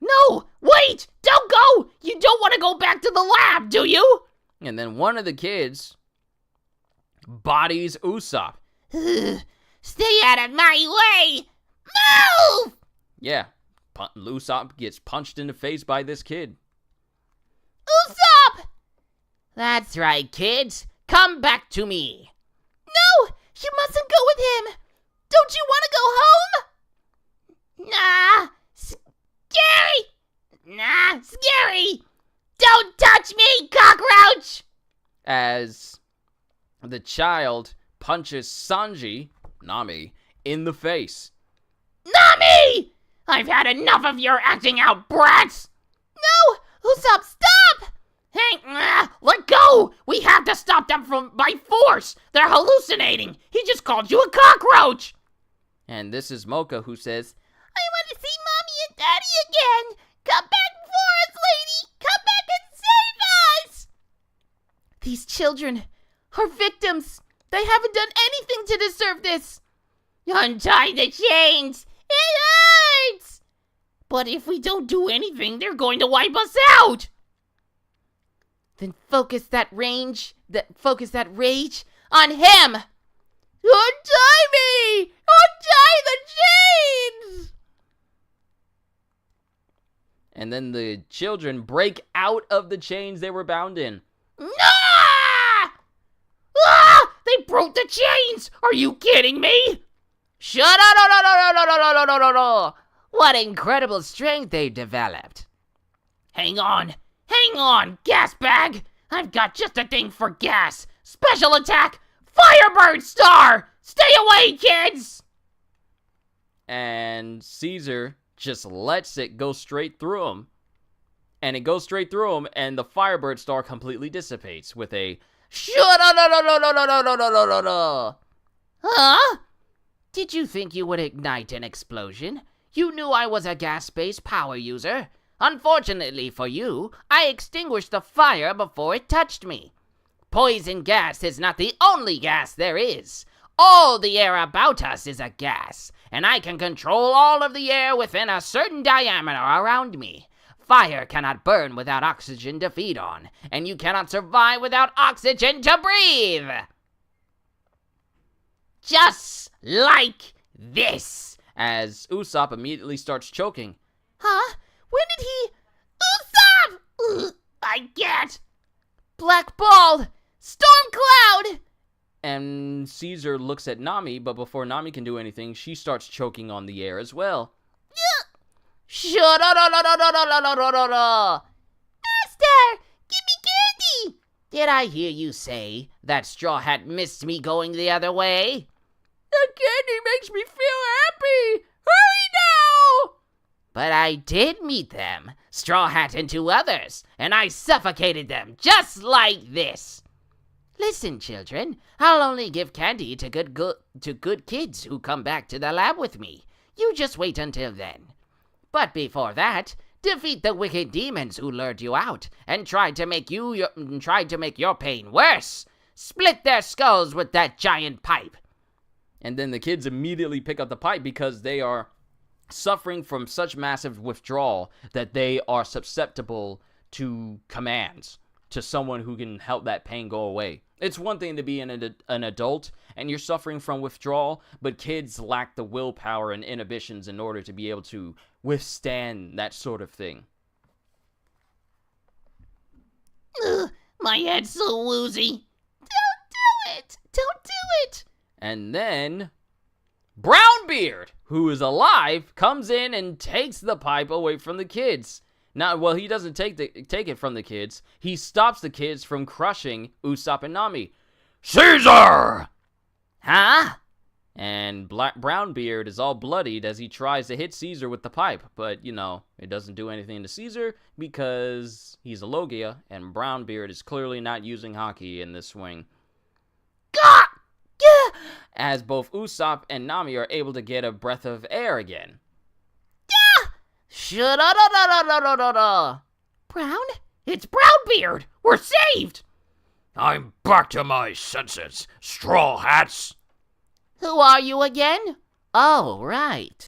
No! Wait! Don't go! You don't want to go back to the lab, do you?
And then one of the kids bodies Usopp.
Stay out of my way! Move!
Yeah, Usopp gets punched in the face by this kid.
Usopp!
That's right, kids. Come back to me.
No! You mustn't go with him! Don't you want to go home? Nah! Scary! Nah, scary! Don't touch me, cockroach!
As the child punches Sanji, Nami, in the face.
Nami! I've had enough of your acting out, brats!
No! Usopp, stop!
Hey, let go! We have to stop them by force! They're hallucinating! He just called you a cockroach!
And this is Mocha who says,
I want to see Mommy and Daddy again! Come back for us, lady! Come back and save us!
These children are victims! They haven't done anything to deserve this!
Untie the chains! It hurts!
But if we don't do anything, they're going to wipe us out! Then focus that rage on him!
Untie me! Untie the chains!
and then the children break out of the chains they were bound in.
Ah! Ah! They broke the chains! Are you kidding me?
Shut up! What incredible strength they developed.
Hang on, gas bag! I've got just a thing for gas! Special attack! Firebird Star! Stay away, kids!
And Caesar just lets it go straight through him. And it goes straight through him, and the Firebird Star completely dissipates with a
Shut up!
Huh?
Did you think you would ignite an explosion? You knew I was a gas-based power user. Unfortunately for you, I extinguished the fire before it touched me. Poison gas is not the only gas there is. All the air about us is a gas, and I can control all of the air within a certain diameter around me. Fire cannot burn without oxygen to feed on, and you cannot survive without oxygen to breathe. Just like this.
as Usopp immediately starts choking.
Huh? When did he... Usopp! Ugh, I get...
Black Ball! Storm Cloud!
And Caesar looks at Nami, but before Nami can do anything, she starts choking on the air as well.
Shut up!
Master! Give me candy!
Did I hear you say that Straw Hat missed me going the other way?
The candy makes me feel happy! Hurry now!
But I did meet them, Straw Hat and 2 others, and I suffocated them just like this. Listen, children, I'll only give candy to good kids who come back to the lab with me. You just wait until then. But before that, defeat the wicked demons who lured you out and tried to make your pain worse. Split their skulls with that giant pipe.
And then the kids immediately pick up the pipe because they are suffering from such massive withdrawal that they are susceptible to commands, to someone who can help that pain go away. It's one thing to be an adult and you're suffering from withdrawal, but kids lack the willpower and inhibitions in order to be able to withstand that sort of thing.
Ugh, my head's so woozy.
Don't do it! Don't do it!
And then Brownbeard, who is alive, comes in and takes the pipe away from the kids. Now, well, he doesn't take it from the kids. He stops the kids from crushing Usopp and Nami. Caesar!
Huh?
And Brownbeard is all bloodied as he tries to hit Caesar with the pipe. But, you know, it doesn't do anything to Caesar because he's a Logia, and Brownbeard is clearly not using Haki in this swing.
Gah! Gah!
As both Usopp and Nami are able to get a breath of air again.
Shut-da-da-da-da-da-da-da!
Brown? It's Brownbeard! We're saved!
I'm back to my senses, Straw Hats.
Who are you again? Oh, right.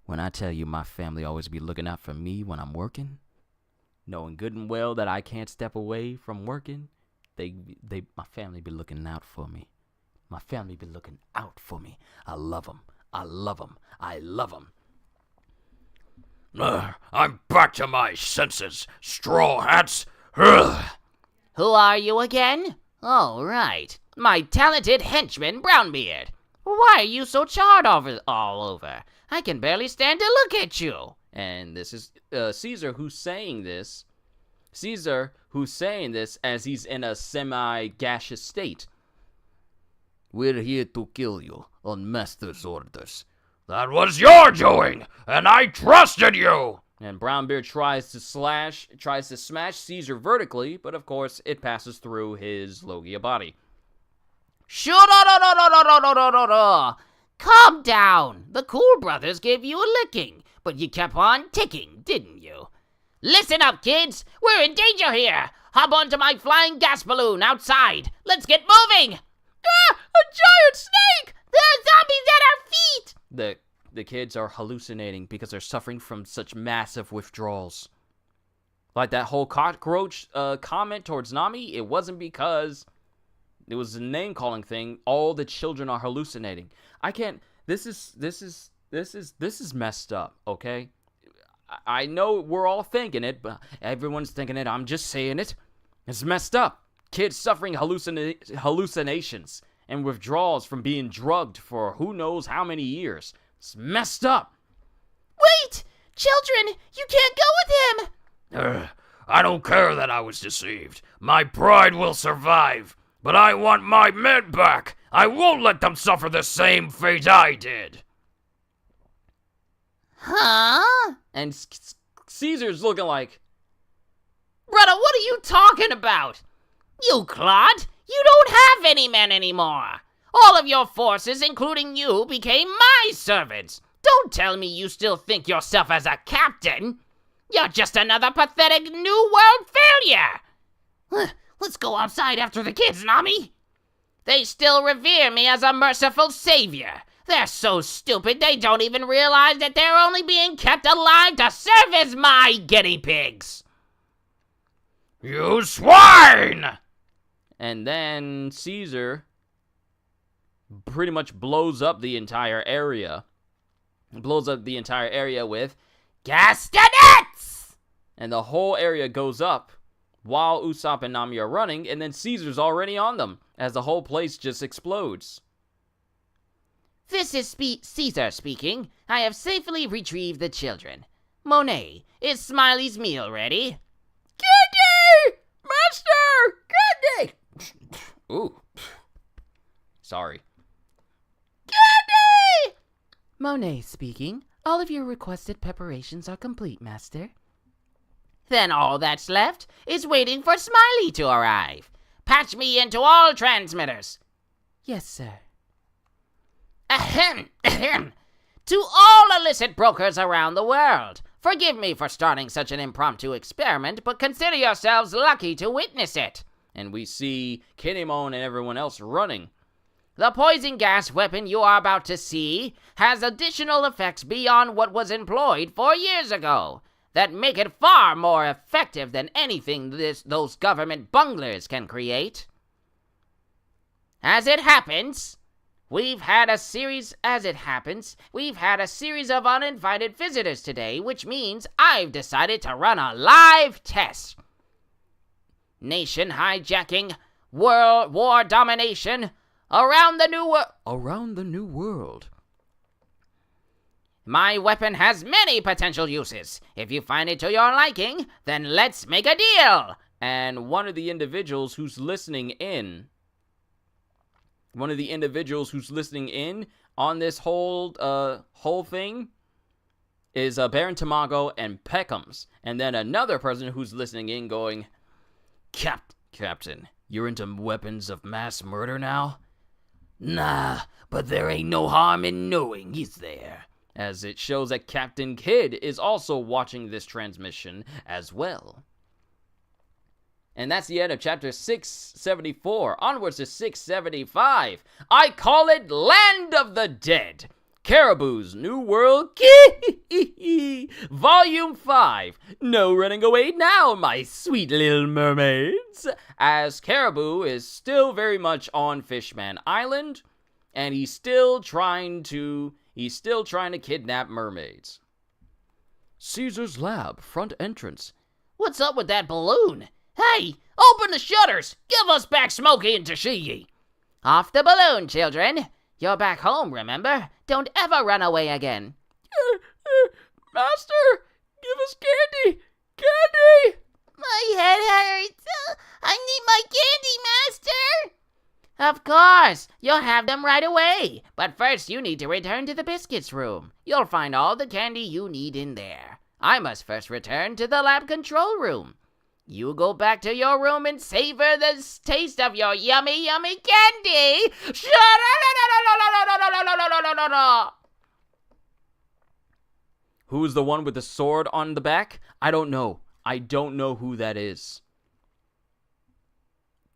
When I tell you my family always be looking out for me when I'm working, knowing good and well that I can't step away from working, my family be looking out for me. My family be looking out for me. I love them. I love them. I love them.
I'm back to my senses, Straw Hats. Ugh.
Who are you again? Oh, right. My talented henchman, Brownbeard. Why are you so charred all over? I can barely stand to look at you.
And this is Caesar who's saying this. Caesar who's saying this as he's in a semi-gaseous state.
We're here to kill you on Master's orders.
That was your doing, and I trusted you.
And Brownbeard tries to smash Caesar vertically, but of course it passes through his Logia body.
Shoo-da-da-da-da-da-da-da-da-da! Calm down. The Cool Brothers gave you a licking, but you kept on ticking, didn't you? Listen up, kids. We're in danger here. Hop onto my flying gas balloon outside. Let's get moving.
Ah! A giant snake! There are zombies at our feet!
The kids are hallucinating because they're suffering from such massive withdrawals. Like that whole cockroach comment towards Nami, it wasn't because it was a name-calling thing. All the children are hallucinating. I can't. This is messed up. Okay, I know we're all thinking it, but everyone's thinking it. I'm just saying it. It's messed up. Kids suffering hallucinations and withdrawals from being drugged for who knows how many years. It's messed up.
Wait! Children, you can't go with him!
I don't care that I was deceived. My pride will survive. But I want my men back. I won't let them suffer the same fate I did.
Huh?
And Caesar's looking like,
Brother, what are you talking about? You clod, you don't have any men anymore. All of your forces, including you, became my servants. Don't tell me you still think yourself as a captain. You're just another pathetic New World failure.
Let's go outside after the kids, Nami.
They still revere me as a merciful savior.
They're so stupid they don't even realize that they're only being kept alive to serve as my guinea pigs.
You swine!
And then Caesar pretty much blows up the entire area. Blows up the entire area with
castanets!
And the whole area goes up while Usopp and Nami are running, and then Caesar's already on them as the whole place just explodes.
This is Caesar speaking. I have safely retrieved the children. Monet, is Smiley's meal ready?
Candy! Master! Candy!
Ooh. Sorry.
Candy!
Monet speaking. All of your requested preparations are complete, Master. Then all that's left is waiting for Smiley to arrive.
Patch me into all transmitters.
Yes, sir.
Ahem, ahem. To all illicit brokers around the world, forgive me for starting such an impromptu experiment, but consider yourselves lucky to witness it.
And we see Kinemon and everyone else running.
The poison gas weapon you are about to see has additional effects beyond what was employed 4 years ago that make it far more effective than anything those government bunglers can create. As it happens, we've had a series of uninvited visitors today, which means I've decided to run a live test. Nation hijacking, world war domination, around the new world. My weapon has many potential uses. If you find it to your liking, then let's make a deal.
And one of the individuals who's listening in on this whole thing is Baron Tamago and Peckham's. And then another person who's listening in going, Captain, you're into weapons of mass murder now?
Nah, but there ain't no harm in knowing he's there.
As it shows that Captain Kidd is also watching this transmission as well. And that's the end of chapter 674. Onwards to 675. I call it Land of the Dead. Caribou's New World. Volume 5. No running away now, my sweet little mermaids. As Caribou is still very much on Fishman Island, and he's still trying to kidnap mermaids. Caesar's Lab, front entrance.
What's up with that balloon? Hey, open the shutters! Give us back Smokey and Tashigi!
Off the balloon, children. You're back home, remember? Don't ever run away again.
Master, give us candy! Candy!
My head hurts. I need my candy, Master.
Of course, you'll have them right away. But first, you need to return to the biscuits room. You'll find all the candy you need in there. I must first return to the lab control room. You go back to your room and savor the taste of your yummy, yummy candy.
Who's the one with the sword on the back? I don't know. I don't know who that is.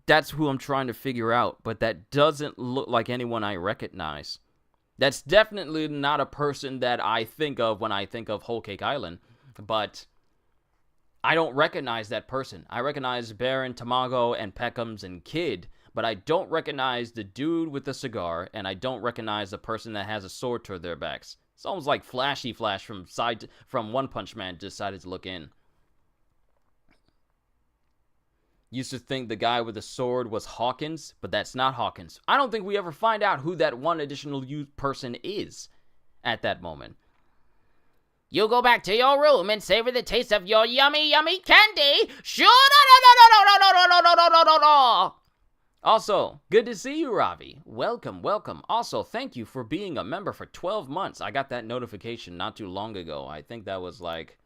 That's who I'm trying to figure out, but that doesn't look like anyone I recognize. That's definitely not a person that I think of when I think of Whole Cake Island, but I don't recognize that person. I recognize Baron, Tamago, and Peckham's and Kid, but I don't recognize the dude with the cigar, and I don't recognize the person that has a sword toward their backs. It's almost like Flashy Flash from One Punch Man decided to look in. Used to think the guy with the sword was Hawkins, but that's not Hawkins. I don't think we ever find out who that one additional person is at that moment.
You go back to your room and savor the taste of your yummy, yummy candy.
Also, good to see you, Ravi. Welcome, welcome. Also, thank you for being a member for 12 months. I got that notification not too long ago. I think that was like,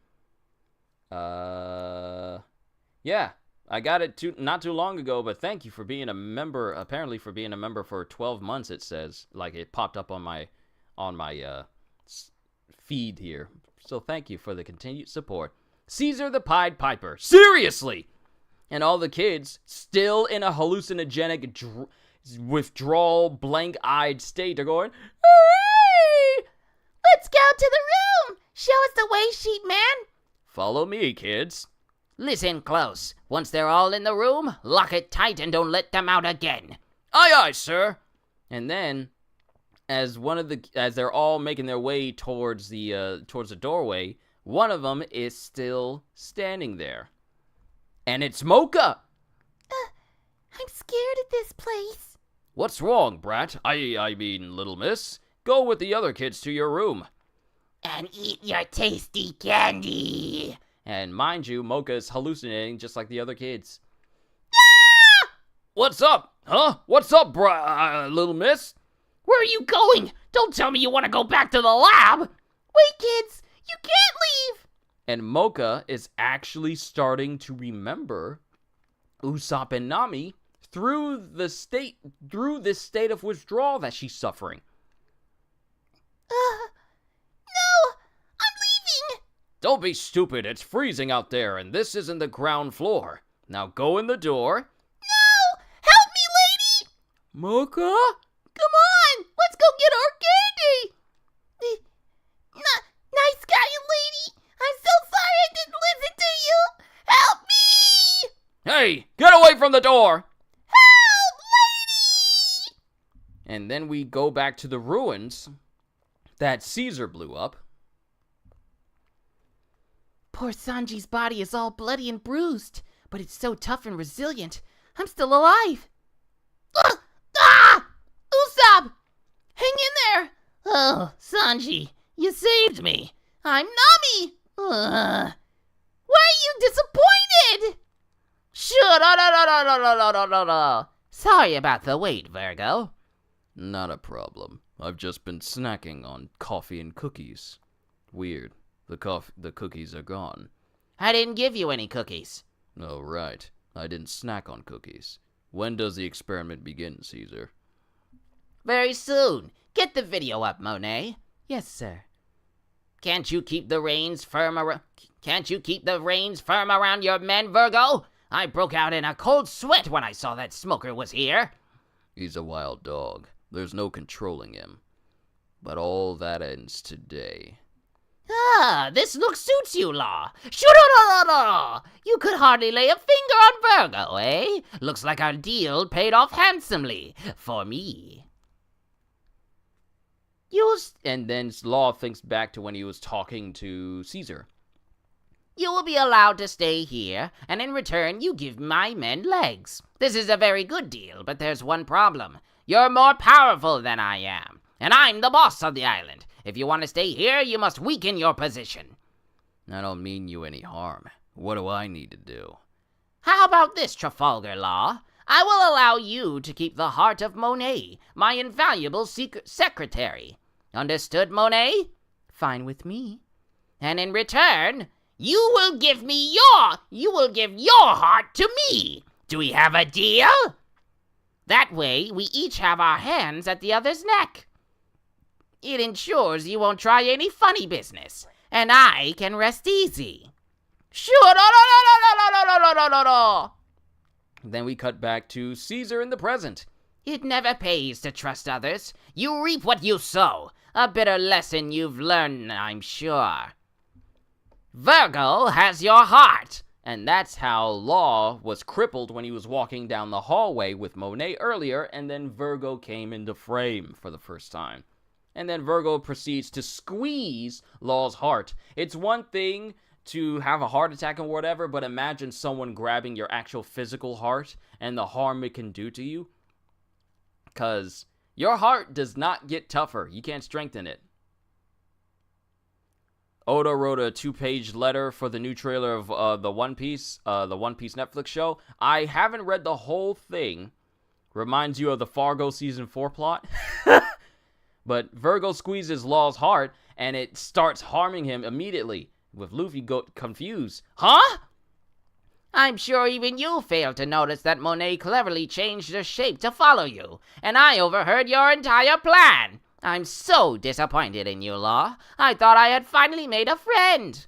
yeah. I got it not too long ago, but thank you for being a member. Apparently, for being a member for 12 months, it says. Like, it popped up on my feed here. So thank you for the continued support. Caesar the Pied Piper. Seriously! And all the kids still in a hallucinogenic withdrawal, blank-eyed state are going,
Let's go to the room. Show us the way, sheep man.
Follow me, kids.
Listen close. Once they're all in the room, lock it tight and don't let them out again.
Aye, aye, sir. And then, as they're all making their way towards the doorway, one of them is still standing there, and it's Mocha.
I'm scared of this place.
What's wrong, brat? I mean, little miss. Go with the other kids to your room.
And eat your tasty candy.
And mind you, Mocha is hallucinating just like the other kids.
Ah!
What's up? Huh? What's up, little miss?
Where are you going? Don't tell me you want to go back to the lab.
Wait, kids. You can't leave.
And Mocha is actually starting to remember Usopp and Nami through this state of withdrawal that she's suffering.
No, I'm leaving.
Don't be stupid. It's freezing out there, and this isn't the ground floor. Now go in the door.
No, help me, lady.
Mocha?
Come on, let's go get our candy. Nice guy, lady. I'm so sorry I didn't listen to you. Help me.
Hey, get away from the door.
Help, lady.
And then we go back to the ruins that Caesar blew up.
Poor Sanji's body is all bloody and bruised, but it's so tough and resilient. I'm still alive. Usopp! Hang in there!
Oh, Sanji, you saved me.
I'm Nami! Why are you disappointed?
Sorry about the wait, Virgo.
Not a problem. I've just been snacking on coffee and cookies. Weird. The cookies are gone.
I didn't give you any cookies.
Oh, right. I didn't snack on cookies. When does the experiment begin, Caesar?
Very soon. Get the video up, Monet.
Yes, sir.
Can't you keep the reins firm around your men, Virgo? I broke out in a cold sweat when I saw that smoker was here.
He's a wild dog. There's no controlling him. But all that ends today.
Ah, this look suits you, Law. Shoo-da-da-da-da! You could hardly lay a finger on Virgo, eh? Looks like our deal paid off handsomely. For me.
And then Law thinks back to when he was talking to Caesar.
You will be allowed to stay here, and in return you give my men legs. This is a very good deal, but there's one problem. You're more powerful than I am, and I'm the boss of the island. If you want to stay here, you must weaken your position.
I don't mean you any harm. What do I need to do?
How about this, Trafalgar Law? I will allow you to keep the heart of Monet, my invaluable secretary. Understood, Monet?
Fine with me.
And in return, you will give your heart to me. Do we have a deal? That way, we each have our hands at the other's neck. It ensures you won't try any funny business, and I can rest easy.
Then we cut back to Caesar in the present.
It never pays to trust others. You reap what you sow. A bitter lesson you've learned, I'm sure. Virgo has your heart.
And that's how Law was crippled when he was walking down the hallway with Monet earlier, and then Virgo came into frame for the first time. And then Virgo proceeds to squeeze Law's heart. It's one thing to have a heart attack and whatever, but imagine someone grabbing your actual physical heart and the harm it can do to you. Because your heart does not get tougher. You can't strengthen it. Oda wrote a 2-page letter for the new trailer of the One Piece Netflix show. I haven't read the whole thing. Reminds you of the Fargo Season 4 plot. But Virgo squeezes Law's heart, and it starts harming him immediately, with Luffy confused. Huh?
I'm sure even you failed to notice that Monet cleverly changed her shape to follow you, and I overheard your entire plan. I'm so disappointed in you, Law. I thought I had finally made a friend.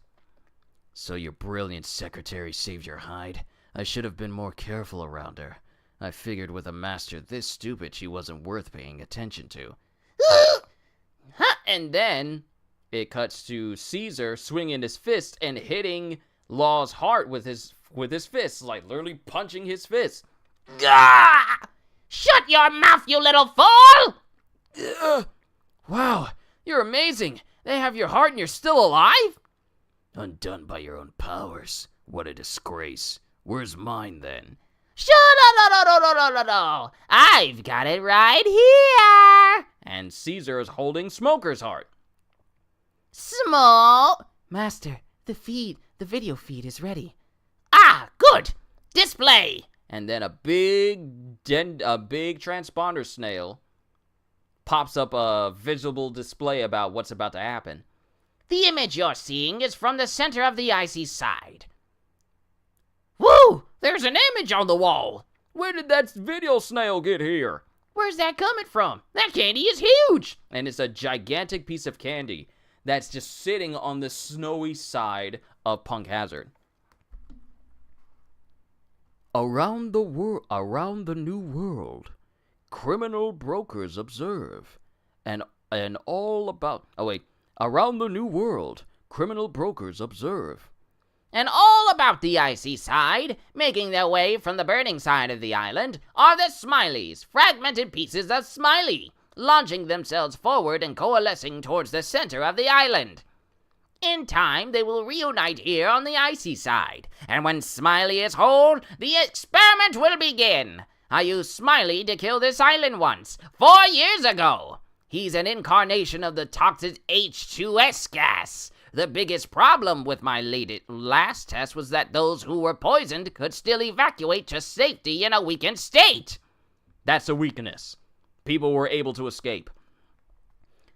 So your brilliant secretary saved your hide? I should have been more careful around her. I figured with a master this stupid she wasn't worth paying attention to.
And then It cuts to Caesar swinging his fist and hitting Law's heart with his fist, like literally punching his fist.
Gah! Shut your mouth, you little fool!
Wow, you're amazing. They have your heart and you're still alive?
Undone by your own powers. What a disgrace. Where's mine then?
No. I've got it right here.
And Caesar is holding Smoker's heart.
Smoke.
Master, the video feed is ready.
Ah, good. Display.
And then a big transponder snail pops up a visible display about what's about to happen.
The image you're seeing is from the center of the icy side. Woo! There's an image on the wall.
Where did that video snail get here?
Where's that coming from? That candy is huge.
And it's a gigantic piece of candy that's just sitting on the snowy side of Punk Hazard.
Around the new world, criminal brokers observe, and all about. Around the new world, criminal brokers observe.
And all about the icy side, making their way from the burning side of the island, are the Smileys, fragmented pieces of Smiley, launching themselves forward and coalescing towards the center of the island. In time, they will reunite here on the icy side, and when Smiley is whole, the experiment will begin. I used Smiley to kill this island once, 4 years ago. He's an incarnation of the toxic H2S gas. The biggest problem with my last test was that those who were poisoned could still evacuate to safety in a weakened state.
That's a weakness. People were able to escape.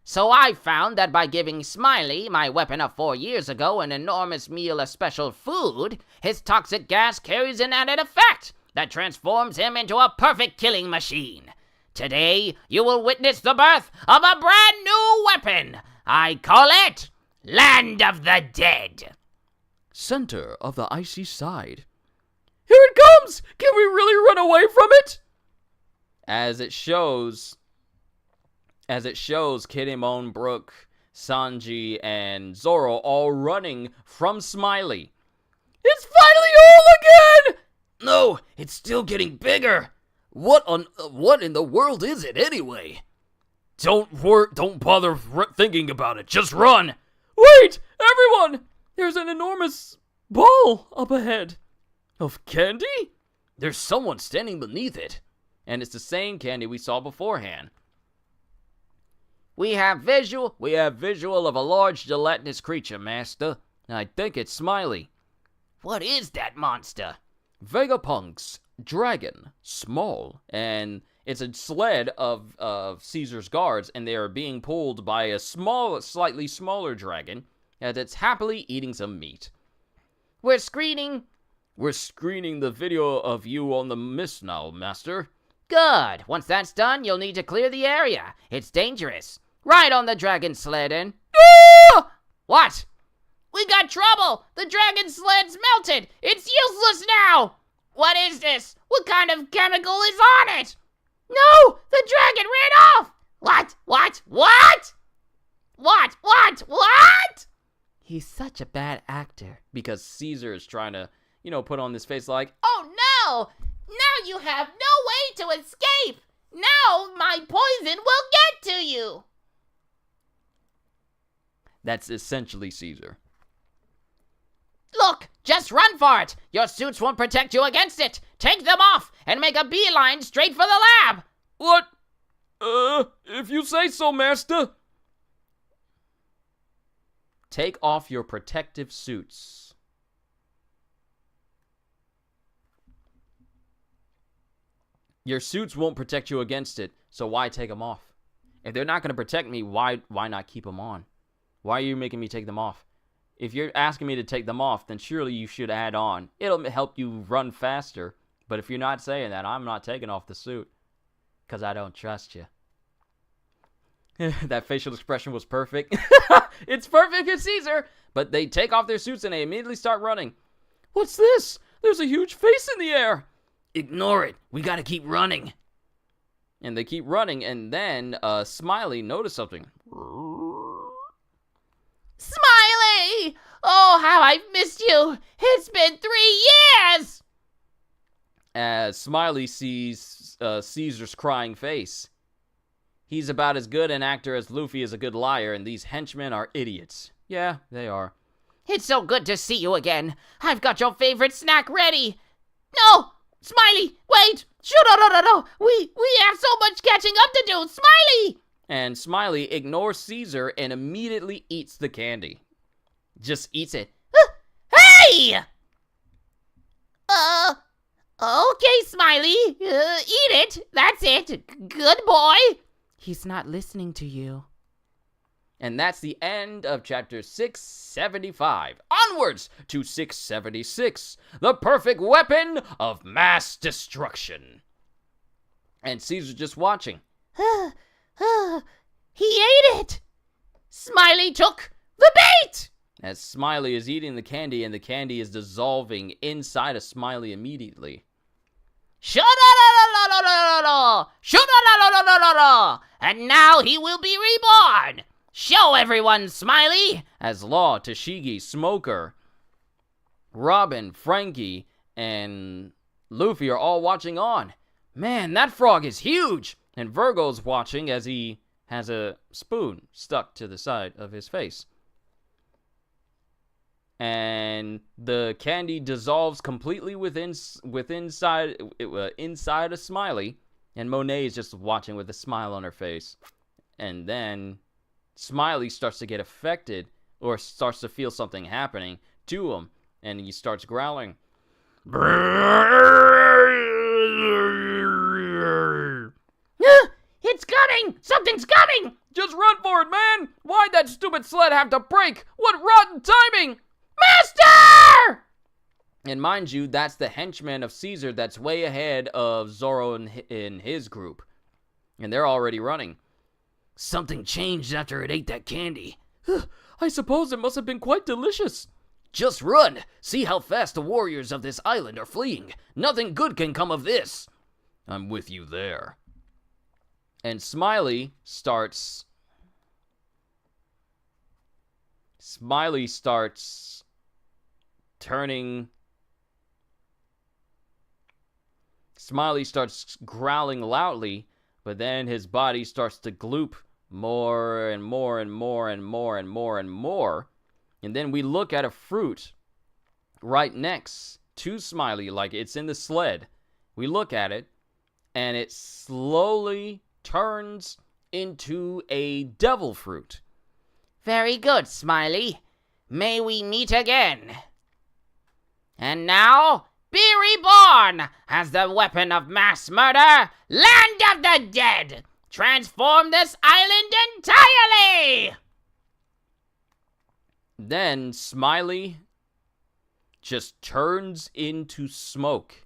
So I found that by giving Smiley, my weapon of 4 years ago, an enormous meal of special food, his toxic gas carries an added effect that transforms him into a perfect killing machine. Today, you will witness the birth of a brand new weapon. I call it Land of the Dead.
Center of the icy side.
Here it comes! Can we really run away from it? As it shows Kinemon, Brook, Sanji, and Zoro all running from Smiley. It's finally all again!
No, it's still getting bigger. What in the world is it anyway?
Don't bother thinking about it. Just run. Wait, everyone! There's an enormous ball up ahead. Of candy?
There's someone standing beneath it.
And it's the same candy we saw beforehand.
We have visual
of a large gelatinous creature, Master. I think it's Smiley.
What is that monster?
Vegapunk's dragon, small, and it's a sled of Caesar's guards, and they are being pulled by a slightly smaller dragon that's happily eating some meat.
We're screening
the video of you on the mist now, Master.
Good. Once that's done, you'll need to clear the area. It's dangerous. Ride on the dragon sled and...
Ah!
What? We got trouble! The dragon sled's melted! It's useless now! What is this? What kind of chemical is on it? No! The dragon ran off! What?
He's such a bad actor.
Because Caesar is trying to, put on this face like,
Oh no! Now you have no way to escape! Now my poison will get to you!
That's essentially Caesar.
Look, just run for it. Your suits won't protect you against it. Take them off and make a beeline straight for the lab.
What? If you say so, Master. Take off your protective suits. Your suits won't protect you against it, so why take them off? If they're not going to protect me, why not keep them on? Why are you making me take them off? If you're asking me to take them off, then surely you should add on. It'll help you run faster. But if you're not saying that, I'm not taking off the suit. Because I don't trust you. That facial expression was perfect. It's perfect as Caesar. But they take off their suits and they immediately start running. What's this? There's a huge face in the air.
Ignore it. We gotta keep running.
And they keep running, and then Smiley noticed something.
Smiley! Oh, how I've missed you! It's been 3 years!
As Smiley sees Caesar's crying face. He's about as good an actor as Luffy is a good liar, and these henchmen are idiots. Yeah, they are.
It's so good to see you again. I've got your favorite snack ready. No! Smiley, wait! No. We have so much catching up to do. Smiley!
And Smiley ignores Caesar and immediately eats the candy. Just eats it.
Hey! Okay, Smiley. Eat it. That's it. Good boy.
He's not listening to you.
And that's the end of chapter 675. Onwards to 676, the perfect weapon of mass destruction. And Caesar's just watching.
He ate it. Smiley took the bait.
As Smiley is eating the candy, and the candy is dissolving inside of Smiley immediately.
And now he will be reborn. Show everyone, Smiley!
As Law, Tashigi, Smoker, Robin, Frankie, and Luffy are all watching on. Man, that frog is huge! And Virgo's watching as he has a spoon stuck to the side of his face. And the candy dissolves completely inside of Smiley. And Monet is just watching with a smile on her face. And then Smiley starts to get affected, or starts to feel something happening to him, and he starts growling.
It's coming! Something's coming!
Just run for it, man! Why'd that stupid sled have to break? What rotten timing!
Master!
And mind you, that's the henchman of Caesar that's way ahead of Zoro in his group. And they're already running.
Something changed after it ate that candy.
I suppose it must have been quite delicious.
Just run! See how fast the warriors of this island are fleeing. Nothing good can come of this.
I'm with you there. And Smiley starts growling loudly, but then his body starts to gloop more and more and more and more and more and more. And then we look at a fruit right next to Smiley, like it's in the sled. We look at it, and it slowly turns into a devil fruit.
Very good, Smiley. May we meet again. And now, be reborn as the weapon of mass murder, land of the dead. Transform this island entirely!
Then Smiley just turns into smoke.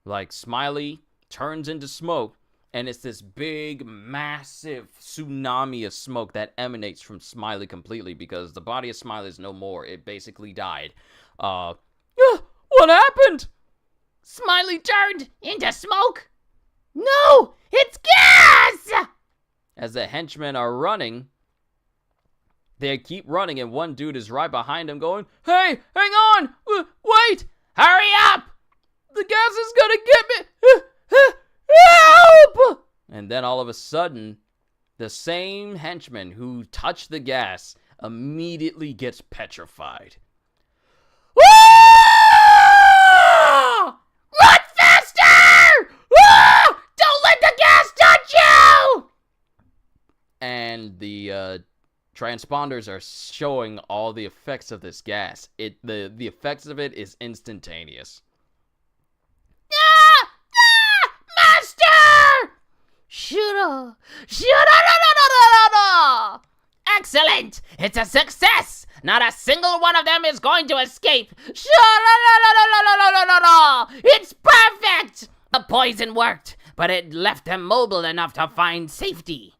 Like Smiley turns into smoke, and it's this big, massive tsunami of smoke that emanates from Smiley completely, because the body of Smiley is no more. It basically died. What happened?
Smiley turned into smoke? No, it's gas!
As the henchmen are running, they keep running, and one dude is right behind him going, "Hey, hang on! Wait!
Hurry up!
The gas is gonna get me! Help!" And then all of a sudden, the same henchman who touched the gas immediately gets petrified.
Run faster! Don't let the gas touch you!
And the transponders are showing all the effects of this gas. The effects of it is instantaneous.
Master! Shoulda. Excellent! It's a success! Not a single one of them is going to escape! It's perfect! The poison worked, but it left them mobile enough to find safety.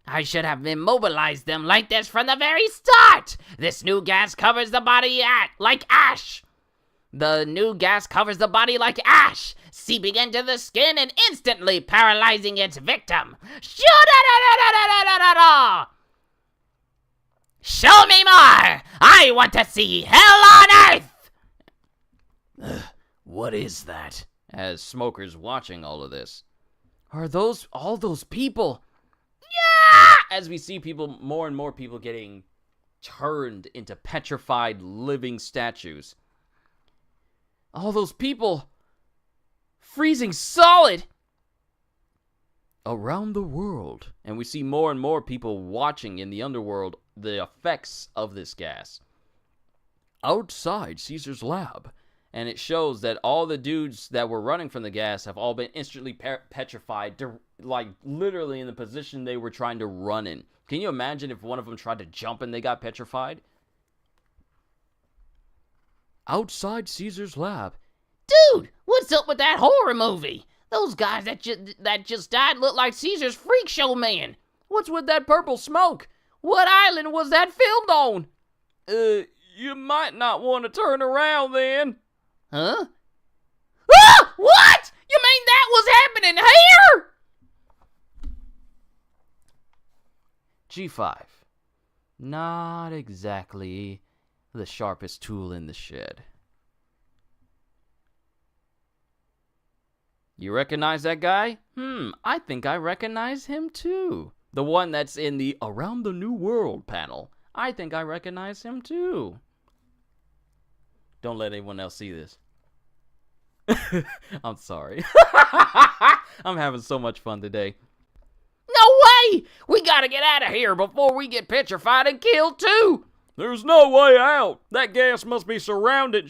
I should have immobilized them like this from the very start! This new gas covers the body like ash! The new gas covers the body like ash, seeping into the skin and instantly paralyzing its victim. Show me more! I want to see hell on earth!
What is that?
As smokers watching all of this. Are those all those people? As we see people, more and more people getting turned into petrified living statues. All those people freezing solid around the world. And we see more and more people watching in the underworld the effects of this gas. Outside Caesar's lab. And it shows that all the dudes that were running from the gas have all been instantly petrified, like literally in the position they were trying to run in. Can you imagine if one of them tried to jump and they got petrified? Outside Caesar's lab.
Dude, what's up with that horror movie? Those guys that just died look like Caesar's freak show man.
What's with that purple smoke?
What island was that filmed on?
You might not want to turn around then.
Huh? Ah! What? You mean that was happening here?
G5. Not exactly the sharpest tool in the shed. You recognize that guy? I think I recognize him too. The one that's in the Around the New World panel. I think I recognize him too. Don't let anyone else see this. I'm sorry. I'm having so much fun today.
No way! We gotta get out of here before we get petrified and killed too!
There's no way out. That gas must be shrouding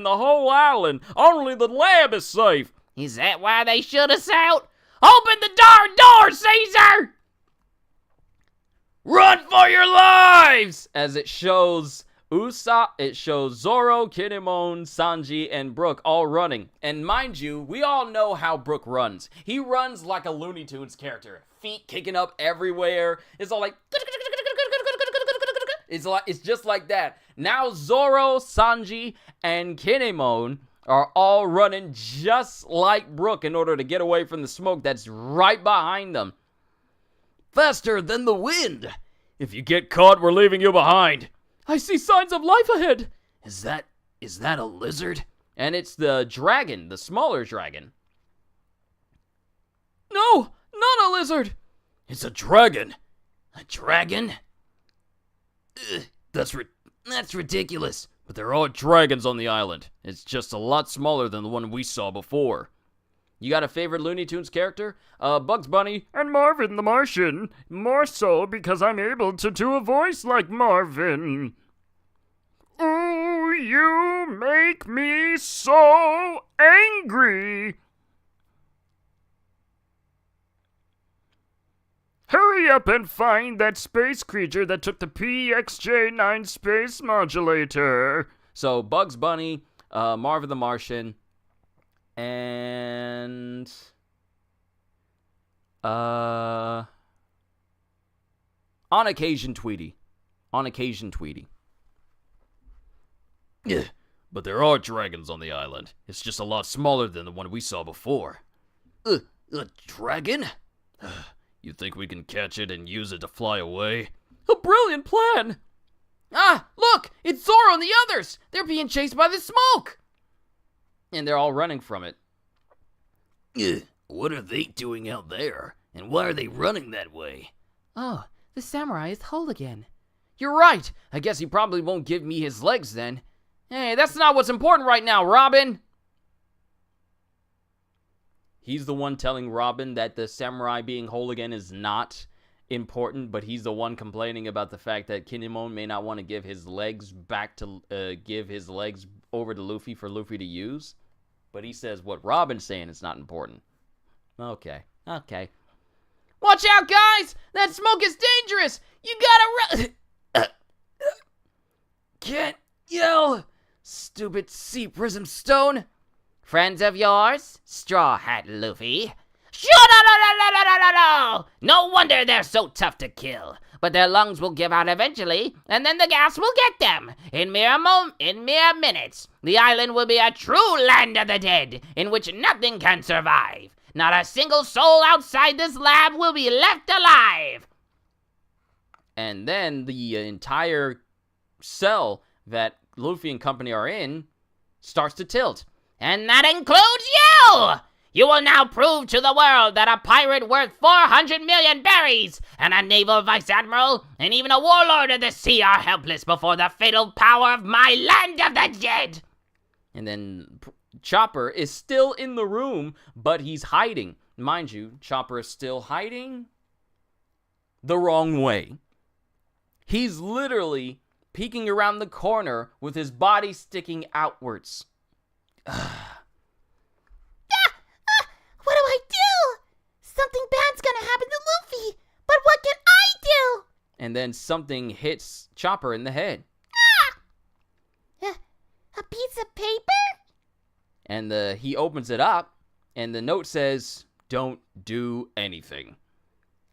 the whole island. Only the lab is safe.
Is that why they shut us out? Open the darn door, Caesar!
Run for your lives! As it shows Zoro, Kinemon, Sanji, and Brook all running. And mind you, we all know how Brook runs. He runs like a Looney Tunes character. Feet kicking up everywhere. It's all like... It's just like that. Now Zoro, Sanji, and Kinemon are all running just like Brook in order to get away from the smoke that's right behind them.
Faster than the wind!
If you get caught, we're leaving you behind. I see signs of life ahead.
Is that a lizard?
And it's the dragon, the smaller dragon.
No, not a lizard. It's a dragon. A dragon? Ugh, that's ridiculous.
But there are dragons on the island. It's just a lot smaller than the one we saw before. You got a favorite Looney Tunes character? Bugs Bunny.
And Marvin the Martian. More so because I'm able to do a voice like Marvin. Ooh, you make me so angry. Hurry up and find that space creature that took the PXJ-9 space modulator.
So, Bugs Bunny, Marvin the Martian, and... on occasion, Tweety.
Yeah, but there are dragons on the island. It's just a lot smaller than the one we saw before. A dragon? You think we can catch it and use it to fly away?
A brilliant plan!
Ah, look! It's Zoro and the others! They're being chased by the smoke!
And they're all running from it.
What are they doing out there? And why are they running that way?
Oh, the samurai is whole again.
You're right! I guess he probably won't give me his legs then. Hey, that's not what's important right now, Robin! He's the one telling Robin that the samurai being whole again is not important, but he's the one complaining about the fact that Kinemon may not want to give his legs back to, give his legs over to Luffy for Luffy to use. But he says what Robin's saying is not important. Okay.
Watch out, guys! That smoke is dangerous! You gotta run!
Can't yell, stupid sea prism stone. Friends of yours, Straw Hat Luffy.
Shut!
No wonder they're so tough to kill. But their lungs will give out eventually, and then the gas will get them. In mere minutes, the island will be a true land of the dead, in which nothing can survive. Not a single soul outside this lab will be left alive.
And then the entire cell that Luffy and company are in starts to tilt.
And that includes you! You will now prove to the world that a pirate worth 400 million berries, and a naval vice admiral, and even a warlord of the sea are helpless before the fatal power of my land of the dead!
And then Chopper is still in the room, but he's hiding. Mind you, Chopper is still hiding the wrong way. He's literally peeking around the corner with his body sticking outwards.
What do I do? Something bad's gonna happen to Luffy, but what can I do?
And then something hits Chopper in the head.
A piece of paper?
And he opens it up, and the note says, "Don't do anything."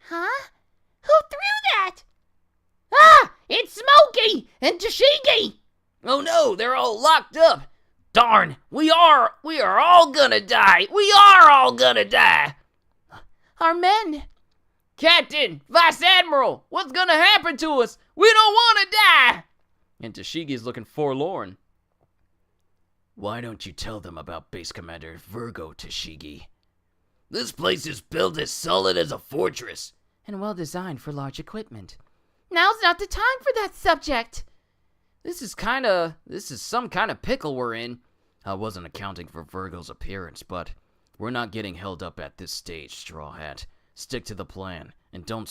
Huh? Who threw that?
Ah! It's Smokey and Tashigi!
Oh no, they're all locked up. Darn, we are all gonna die. We are all gonna die.
Our men!
Captain, Vice Admiral, what's gonna happen to us? We don't wanna die! And Tashigi's looking forlorn.
Why don't you tell them about Base Commander Virgo, Tashigi?
This place is built as solid as a fortress.
And well designed for large equipment.
Now's not the time for that subject.
This is some kind of pickle we're in.
I wasn't accounting for Virgo's appearance, but we're not getting held up at this stage, Straw Hat. Stick to the plan, and don't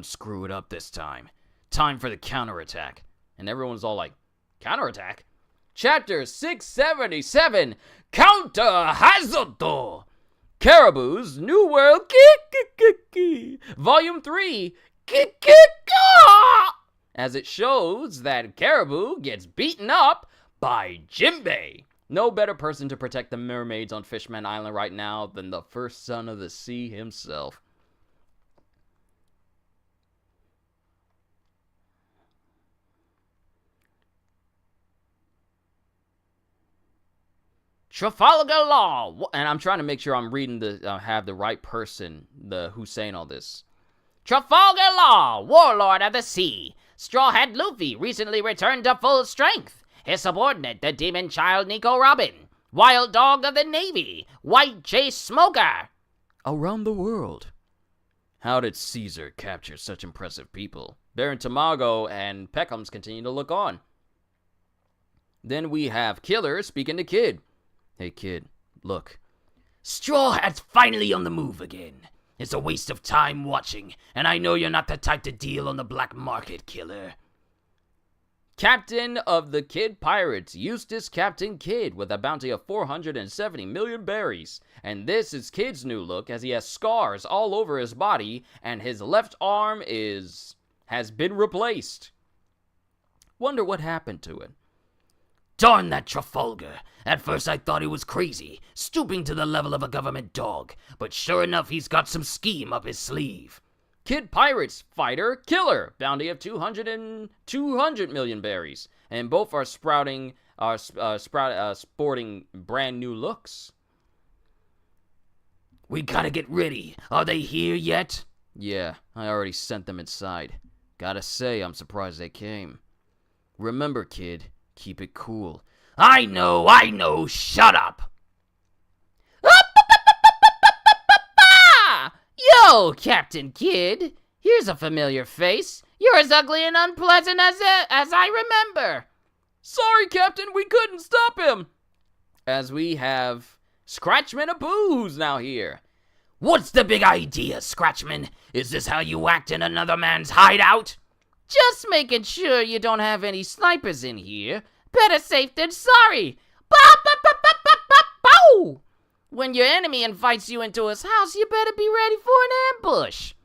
screw it up this time. Time for the counterattack.
And everyone's all like, counterattack? Chapter 677, Counter Hazoto! Caribou's New World Volume 3, as it shows that Caribou gets beaten up by Jinbei. No better person to protect the mermaids on Fishman Island right now than the first son of the sea himself. Trafalgar Law, and I'm trying to make sure I'm reading have the right person, who's saying all this.
Trafalgar Law, warlord of the sea. Straw Hat Luffy recently returned to full strength. His subordinate, the demon child Nico Robin. Wild dog of the Navy, White Chase Smoker.
Around the world.
How did Caesar capture such impressive people? Baron Tamago and Peckham's continue to look on. Then we have Killer speaking to Kid. Hey, Kid, look.
Straw Hat's finally on the move again. It's a waste of time watching, and I know you're not the type to deal on the black market, Killer.
Captain of the Kid Pirates, Eustace Captain Kidd, with a bounty of 470 million berries. And this is Kid's new look, as he has scars all over his body, and his left arm has been replaced. Wonder what happened to it.
Darn that Trafalgar. At first I thought he was crazy, stooping to the level of a government dog, but sure enough he's got some scheme up his sleeve.
Kid Pirates Fighter Killer, bounty of 200 million berries, and both are sporting brand new looks.
We gotta get ready. Are they here yet?
Yeah, I already sent them inside. Gotta say, I'm surprised they came. Remember, Kid, keep it cool.
I know, shut up!
Yo, Captain Kidd, here's a familiar face. You're as ugly and unpleasant as I remember.
Sorry, Captain, we couldn't stop him. As we have Scratchman Apu, who's now here.
What's the big idea, Scratchman? Is this how you act in another man's hideout?
Just making sure you don't have any snipers in here. Better safe than sorry. Bow! When your enemy invites you into his house, you better be ready for an ambush.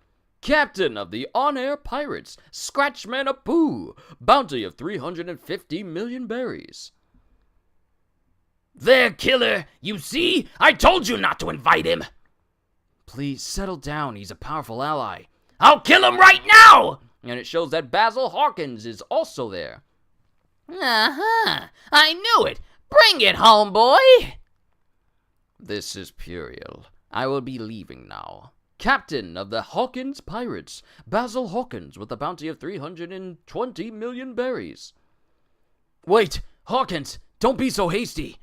Captain of the On-Air Pirates, Scratchman Apu, bounty of 350 million berries.
There, Killer, you see? I told you not to invite him.
Please, settle down, he's a powerful ally.
I'll kill him right now!
And it shows that Basil Hawkins is also there.
Uh-huh, I knew it. Bring it, homeboy.
This is Puriel. I will be leaving now.
Captain of the Hawkins Pirates, Basil Hawkins, with a bounty of 320 million berries.
Wait, Hawkins, don't be so hasty.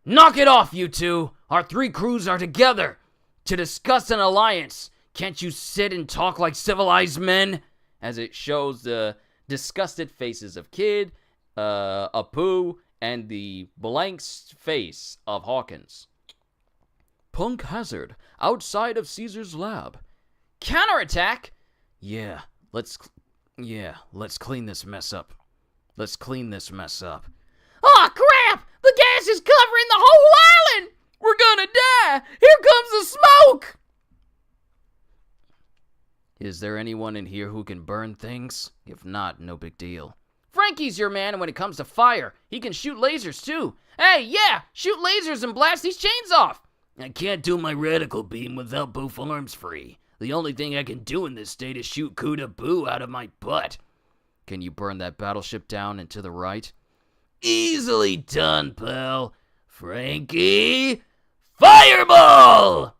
Knock it off, you two. Our 3 crews are together to discuss an alliance. Can't you sit and talk like civilized men?
As it shows the disgusted faces of Kid, Apu, and the blank face of Hawkins. Punk Hazard, outside of Caesar's lab.
Counterattack?
Yeah, let's clean this mess up. Let's clean this mess up.
Aw, crap! The gas is covering the whole island! We're gonna die! Here comes the smoke!
Is there anyone in here who can burn things? If not, no big deal.
Frankie's your man when it comes to fire. He can shoot lasers, too. Hey, yeah, shoot lasers and blast these chains off.
I can't do my radical beam without both arms free. The only thing I can do in this state is shoot Kuda Boo out of my butt.
Can you burn that battleship down and to the right?
Easily done, pal. Frankie, fireball!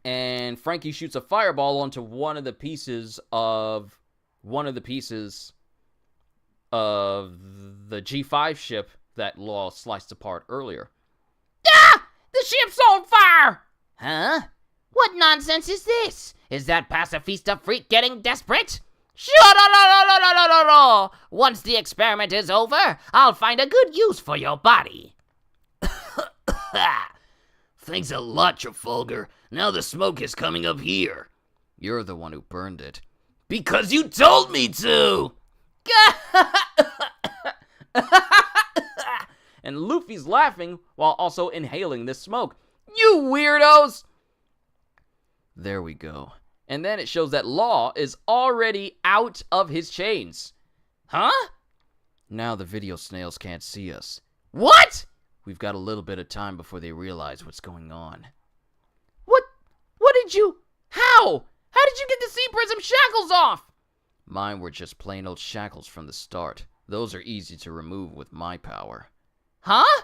And Frankie shoots a fireball onto one of the pieces of the G5 ship that Law sliced apart earlier.
Ah! The ship's on fire!
Huh? What nonsense is this? Is that pacifista freak getting desperate? Shut. Once the experiment is over, I'll find a good use for your body.
Thanks a lot, Trafalgar. Now the smoke is coming up here.
You're the one who burned it.
Because you told me to!
And Luffy's laughing while also inhaling this smoke. You weirdos!
There we go.
And then it shows that Law is already out of his chains. Huh?
Now the video snails can't see us.
What?
We've got a little bit of time before they realize what's going on.
What did you... How? How did you get the Sea Prism shackles off?
Mine were just plain old shackles from the start. Those are easy to remove with my power.
Huh?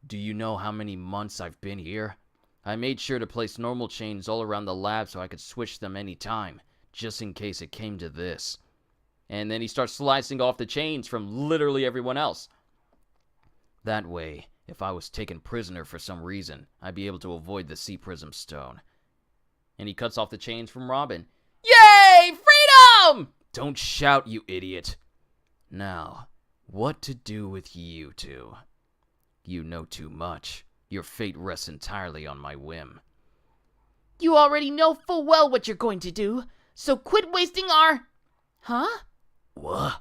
Do you know how many months I've been here? I made sure to place normal chains all around the lab so I could switch them anytime, just in case it came to this.
And then he starts slicing off the chains from literally everyone else.
That way, if I was taken prisoner for some reason, I'd be able to avoid the Sea Prism Stone.
And he cuts off the chains from Robin. Yay! Freedom!
Don't shout, you idiot. Now, what to do with you two? You know too much. Your fate rests entirely on my whim.
You already know full well what you're going to do, so quit wasting our... Huh?
What?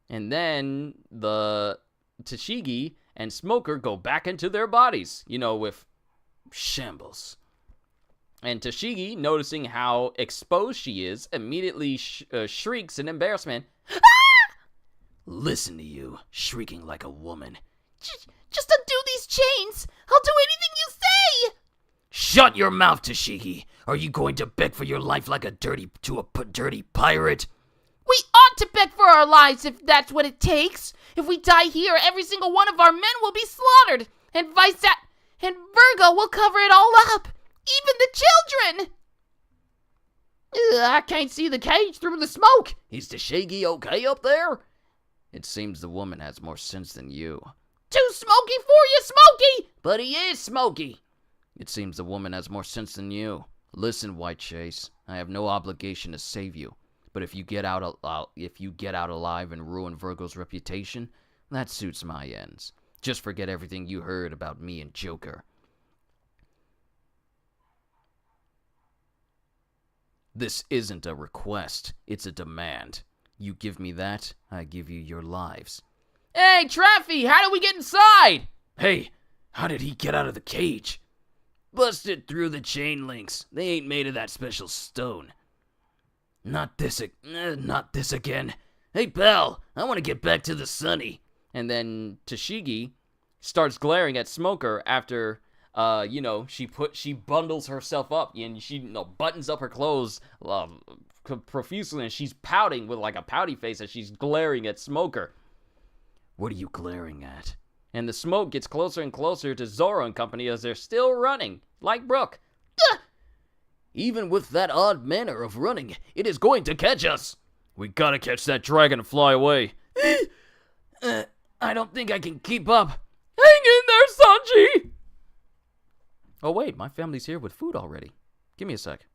And then the Tashigi and Smoker go back into their bodies, with
Shambles.
And Tashigi, noticing how exposed she is, immediately shrieks in embarrassment. Ah!
Listen to you, shrieking like a woman.
Just undo these chains. I'll do anything you say.
Shut your mouth, Tashigi. Are you going to beg for your life like a dirty pirate?
We ought to beg for our lives if that's what it takes. If we die here, every single one of our men will be slaughtered, and and Virgo will cover it all up. Even the children! I can't see the cage through the smoke.
Is Tashigi okay up there?
It seems the woman has more sense than you.
Too smoky for you, Smokey!
But he is smoky.
It seems the woman has more sense than you. Listen, White Chase, I have no obligation to save you. But if you get out alive and ruin Virgo's reputation, that suits my ends. Just forget everything you heard about me and Joker. This isn't a request, it's a demand. You give me that, I give you your lives.
Hey, Traffy, how do we get inside?
Hey, how did he get out of the cage? Busted through the chain links. They ain't made of that special stone. Not this again. Hey, pal, I want to get back to the sunny.
And then Tashigi starts glaring at Smoker after... she bundles herself up and she buttons up her clothes profusely, and she's pouting with like a pouty face as she's glaring at Smoker.
What are you glaring at?
And the smoke gets closer and closer to Zoro and company as they're still running, like Brooke.
Even with that odd manner of running, it is going to catch us.
We gotta catch that dragon and fly away.
I don't think I can keep up.
Hang in there, Sanji! Oh wait, my family's here with food already. Give me a sec.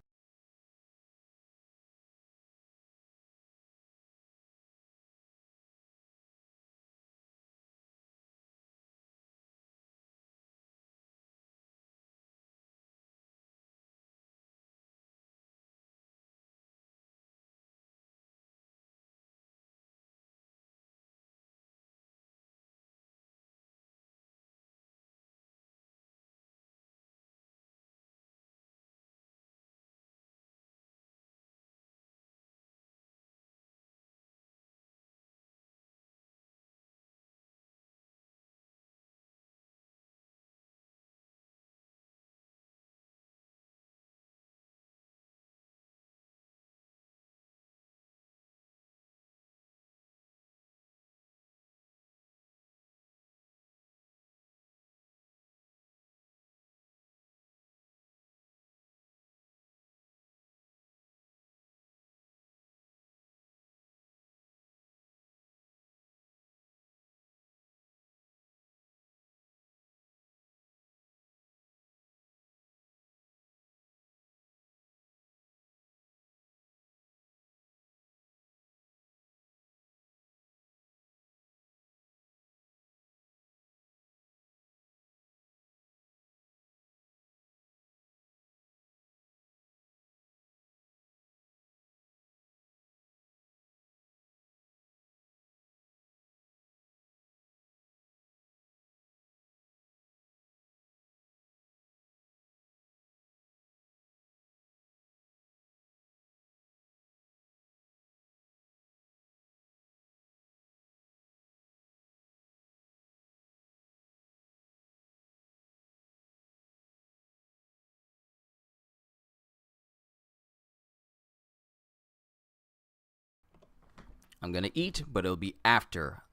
I'm gonna eat, but it'll be after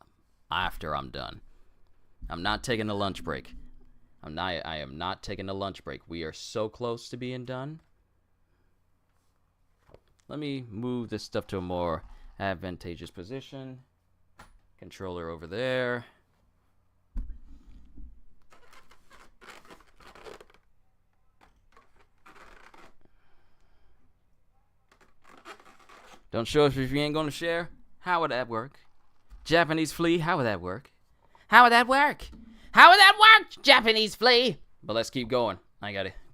I'm done. I'm not taking a lunch break. I am not taking a lunch break. We are so close to being done. Let me move this stuff to a more advantageous position. Controller over there. Don't show us if you ain't gonna share. How would that work? Japanese flea, how would that work?
How would that work? How would that work, Japanese flea?
But let's keep going.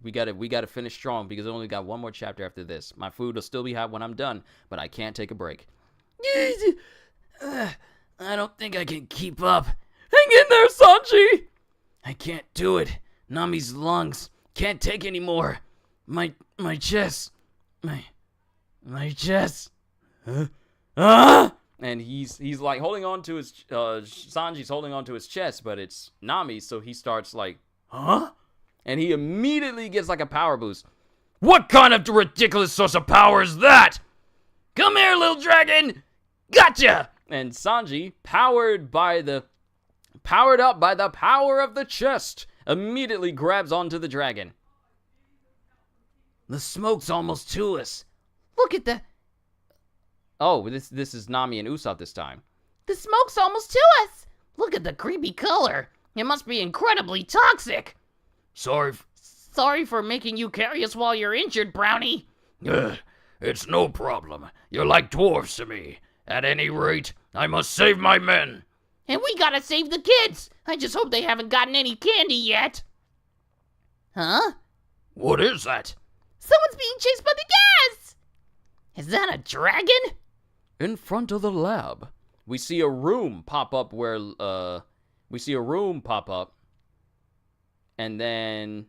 We gotta finish strong because I only got one more chapter after this. My food will still be hot when I'm done, but I can't take a break.
I don't think I can keep up.
Hang in there, Sanji!
I can't do it. Nami's lungs can't take anymore. My chest. My chest.
And he's like holding on to his Sanji's holding on to his chest, but it's Nami, so he starts like, huh? And he immediately gets like a power boost.
What kind of ridiculous source of power is that?
Come here, little dragon! Gotcha!
And Sanji, powered up by the power of the chest, immediately grabs onto the dragon.
The smoke's almost to us.
Look at the...
Oh, this is Nami and Usopp this time.
The smoke's almost to us. Look at the creepy color. It must be incredibly toxic. Sorry for making you carry us while you're injured, Brownie.
It's no problem. You're like dwarves to me. At any rate, I must save my men.
And we gotta save the kids. I just hope they haven't gotten any candy yet. Huh?
What is that?
Someone's being chased by the gas!
Is that a dragon?
In front of the lab, we see a room pop up and then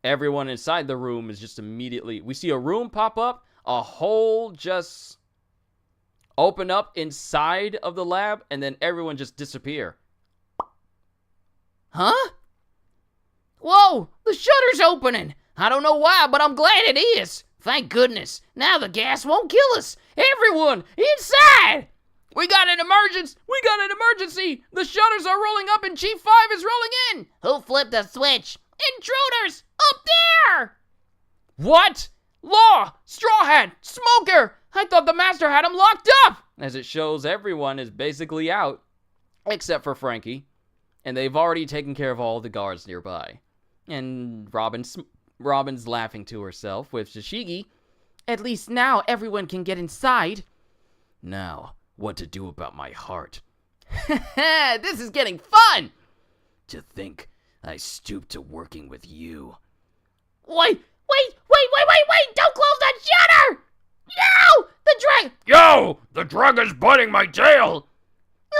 everyone inside the room is just immediately, we see a room pop up, a hole just open up inside of the lab, and then everyone just disappear.
Huh? Whoa, the shutter's opening. I don't know why, but I'm glad it is. Thank goodness. Now the gas won't kill us. Everyone, inside! We got an emergency! The shutters are rolling up and Chief 5 is rolling in!
Who flipped the switch?
Intruders! Up there!
What? Law! Straw Hat! Smoker! I thought the master had him locked up! As it shows, everyone is basically out, except for Frankie. And they've already taken care of all the guards nearby. And Robin's laughing to herself with Shishigi. At least now everyone can get inside.
Now, what to do about my heart?
This is getting fun!
To think I stooped to working with you.
Wait! Don't close that shutter! No! The dragon!
Yo! The dragon's biting my tail!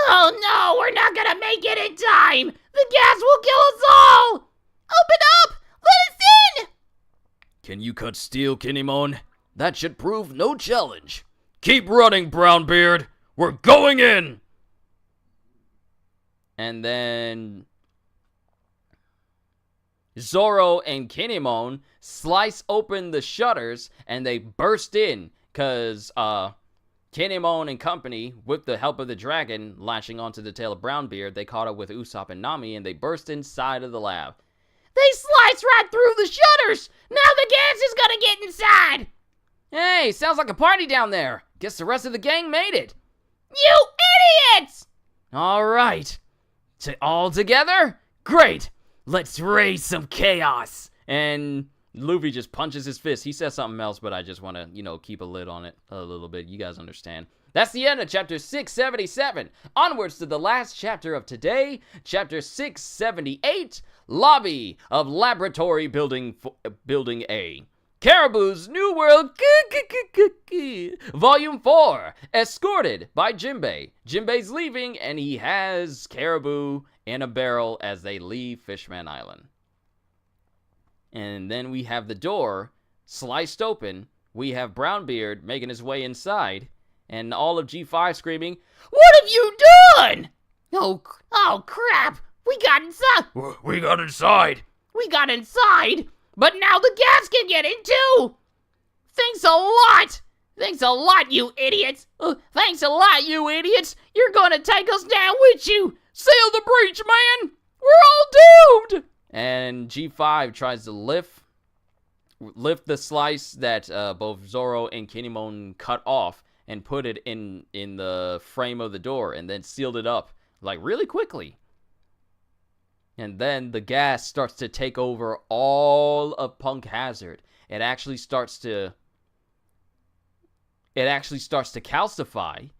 Oh no, we're not gonna make it in time! The gas will kill us all!
Open up! Let us in!
Can you cut steel, Kinemon? That should prove no challenge.
Keep running, Brownbeard! We're going in!
And then Zoro and Kinemon slice open the shutters and they burst in because Kinemon and company, with the help of the dragon lashing onto the tail of Brownbeard, they caught up with Usopp and Nami and they burst inside of the lab.
They sliced right through the shutters! Now the gas is gonna get inside!
Hey, sounds like a party down there. Guess the rest of the gang made it.
You idiots!
All right. All together? Great. Let's raise some chaos. And Luffy just punches his fist. He says something else, but I just want to, keep a lid on it a little bit. You guys understand. That's the end of chapter 677. Onwards to the last chapter of today, chapter 678, Lobby of Laboratory Building A. Caribou's New World, Volume 4, escorted by Jinbei. Jinbei's leaving, and he has Caribou in a barrel as they leave Fishman Island. And then we have the door sliced open. We have Brownbeard making his way inside, and all of G5 screaming,
What have you done? Oh crap! We got inside!
We got inside!
We got inside! But now the gas can get in too! Thanks a lot! Thanks a lot, you idiots! Thanks a lot, you idiots! You're gonna take us down with you! Sail the breach, man! We're all doomed!
And G5 tries to lift the slice that both Zoro and Kinemon cut off and put it in the frame of the door and then sealed it up, like, really quickly. And then the gas starts to take over all of Punk Hazard. It actually starts to calcify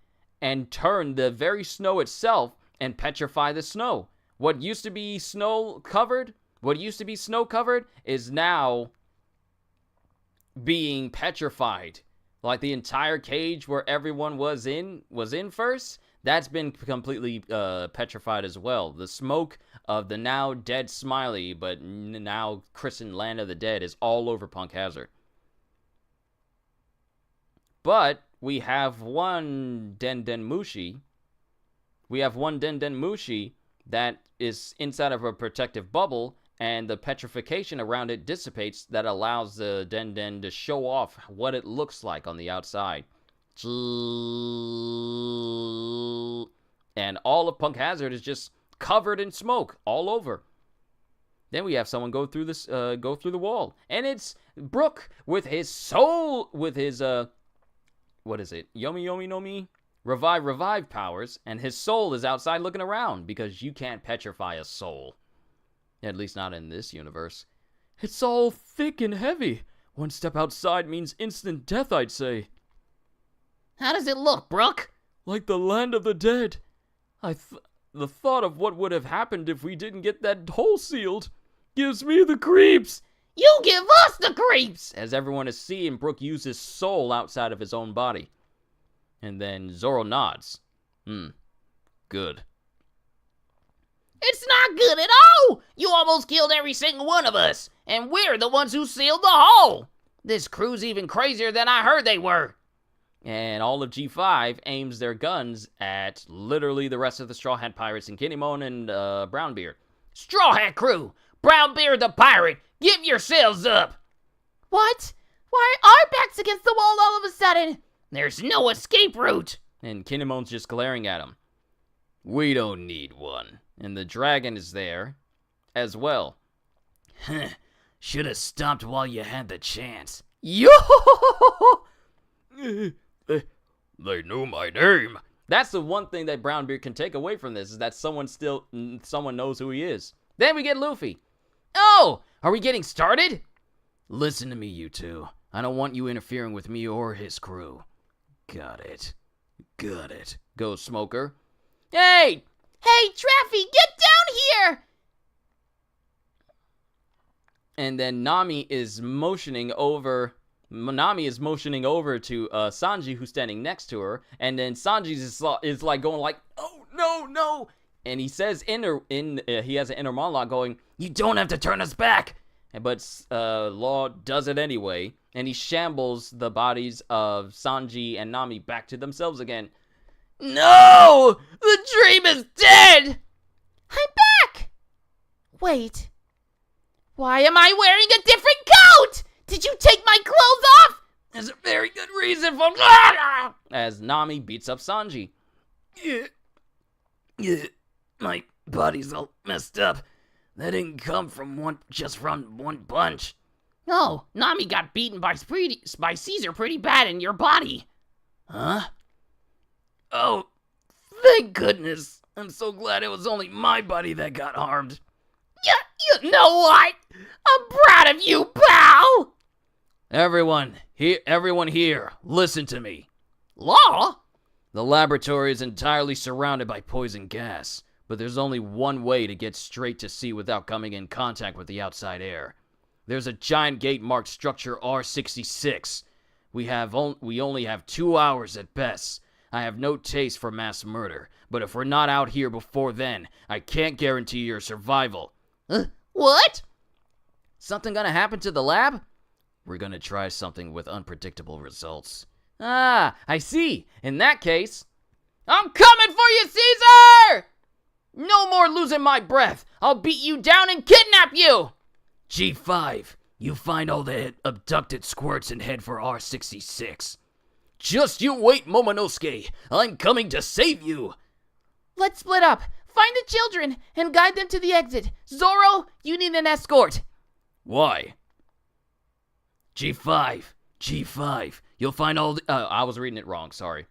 and turn the very snow itself and petrify the snow. What used to be snow covered is now being petrified. Like the entire cage where everyone was in first, that's been completely petrified as well. The smoke of the now dead Smiley, but now christened Land of the Dead, is all over Punk Hazard. But we have one Den Mushi. That is inside of a protective bubble, and the petrification around it dissipates that allows the Den to show off what it looks like on the outside. And all of Punk Hazard is just covered in smoke all over. Then we have someone go through the wall, and it's Brook with his soul, with his what is it? Yomi no Mi? Revive powers, and his soul is outside looking around because you can't petrify a soul. At least not in this universe. It's all thick and heavy. One step outside means instant death, I'd say.
How does it look, Brook?
Like the Land of the Dead. The thought of what would have happened if we didn't get that hole sealed gives me the creeps.
You give us the creeps!
As everyone is seeing Brook use his soul outside of his own body. And then Zoro nods. Good.
It's not good at all! You almost killed every single one of us, and we're the ones who sealed the hole! This crew's even crazier than I heard they were.
And all of G5 aims their guns at literally the rest of the Straw Hat Pirates and Kinemon and Brownbeard.
Straw Hat crew! Brownbeard the pirate! Give yourselves up!
What? Why are our backs against the wall all of a sudden?
There's no escape route!
And Kinemon's just glaring at him. We don't need one. And the dragon is there as well.
Should have stopped while you had the chance.
Yo!
They knew my name.
That's the one thing that Brownbeard can take away from this, is that someone knows who he is. Then we get Luffy. Oh, are we getting started?
Listen to me, you two. I don't want you interfering with me or his crew. Got it. Got it.
Goes Smoker. Hey!
Hey, Traffy, get down here!
And then Nami is motioning over to Sanji, who's standing next to her. And then Sanji is like going like, oh, no. And he says he has an inner monologue going,
You don't have to turn us back!
but Law does it anyway. And he shambles the bodies of Sanji and Nami back to themselves again.
No! The dream is dead!
I'm back! Wait. Why am I wearing a different coat? Did you take my clothes off?
There's a very good reason for...
As Nami beats up Sanji.
Yeah, my body's all messed up. That didn't come from just from one punch.
Oh, Nami got beaten by Caesar pretty bad in your body.
Huh? Oh, thank goodness. I'm so glad it was only my body that got harmed.
You know what? I'm proud of you, pal!
Everyone here, listen to me.
Law?
The laboratory is entirely surrounded by poison gas, but there's only one way to get straight to sea without coming in contact with the outside air. There's a giant gate marked Structure R66. We only have 2 hours at best. I have no taste for mass murder, but if we're not out here before then, I can't guarantee your survival.
What?
Something gonna happen to the lab? We're gonna try something with unpredictable results. Ah, I see. In that case,
I'm coming for you, Caesar! No more losing my breath. I'll beat you down and kidnap you!
G5, you find all the abducted squirts and head for R66.
just you wait, Momonosuke. I'm coming to save you.
Let's split up. Find the children and guide them to the exit. Zoro, you need an escort.
Why?
G5, you'll find all the...
I was reading it wrong, sorry.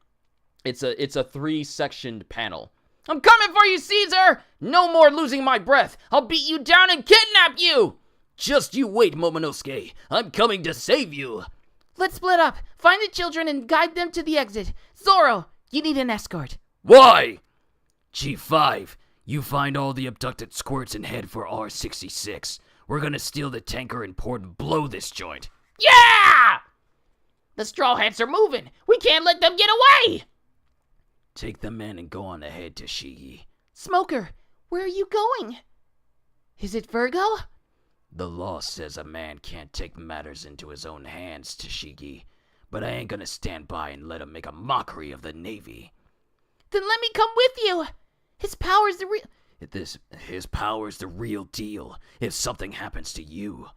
It's a 3-sectioned panel.
I'm coming for you, Caesar! No more losing my breath. I'll beat you down and kidnap you!
Just you wait, Momonosuke. I'm coming to save you.
Let's split up. Find the children and guide them to the exit. Zoro, you need an escort.
Why?
G5, you find all the abducted squirts and head for R66. We're gonna steal the tanker and port and blow this joint.
Yeah! The Straw Hats are moving. We can't let them get away!
Take the men and go on ahead to Shigi.
Smoker, where are you going? Is it Virgo?
The law says a man can't take matters into his own hands, Tashigi, but I ain't gonna stand by and let him make a mockery of the Navy.
Then let me come with you. His power's the real...
His power's the real deal. If something happens to you,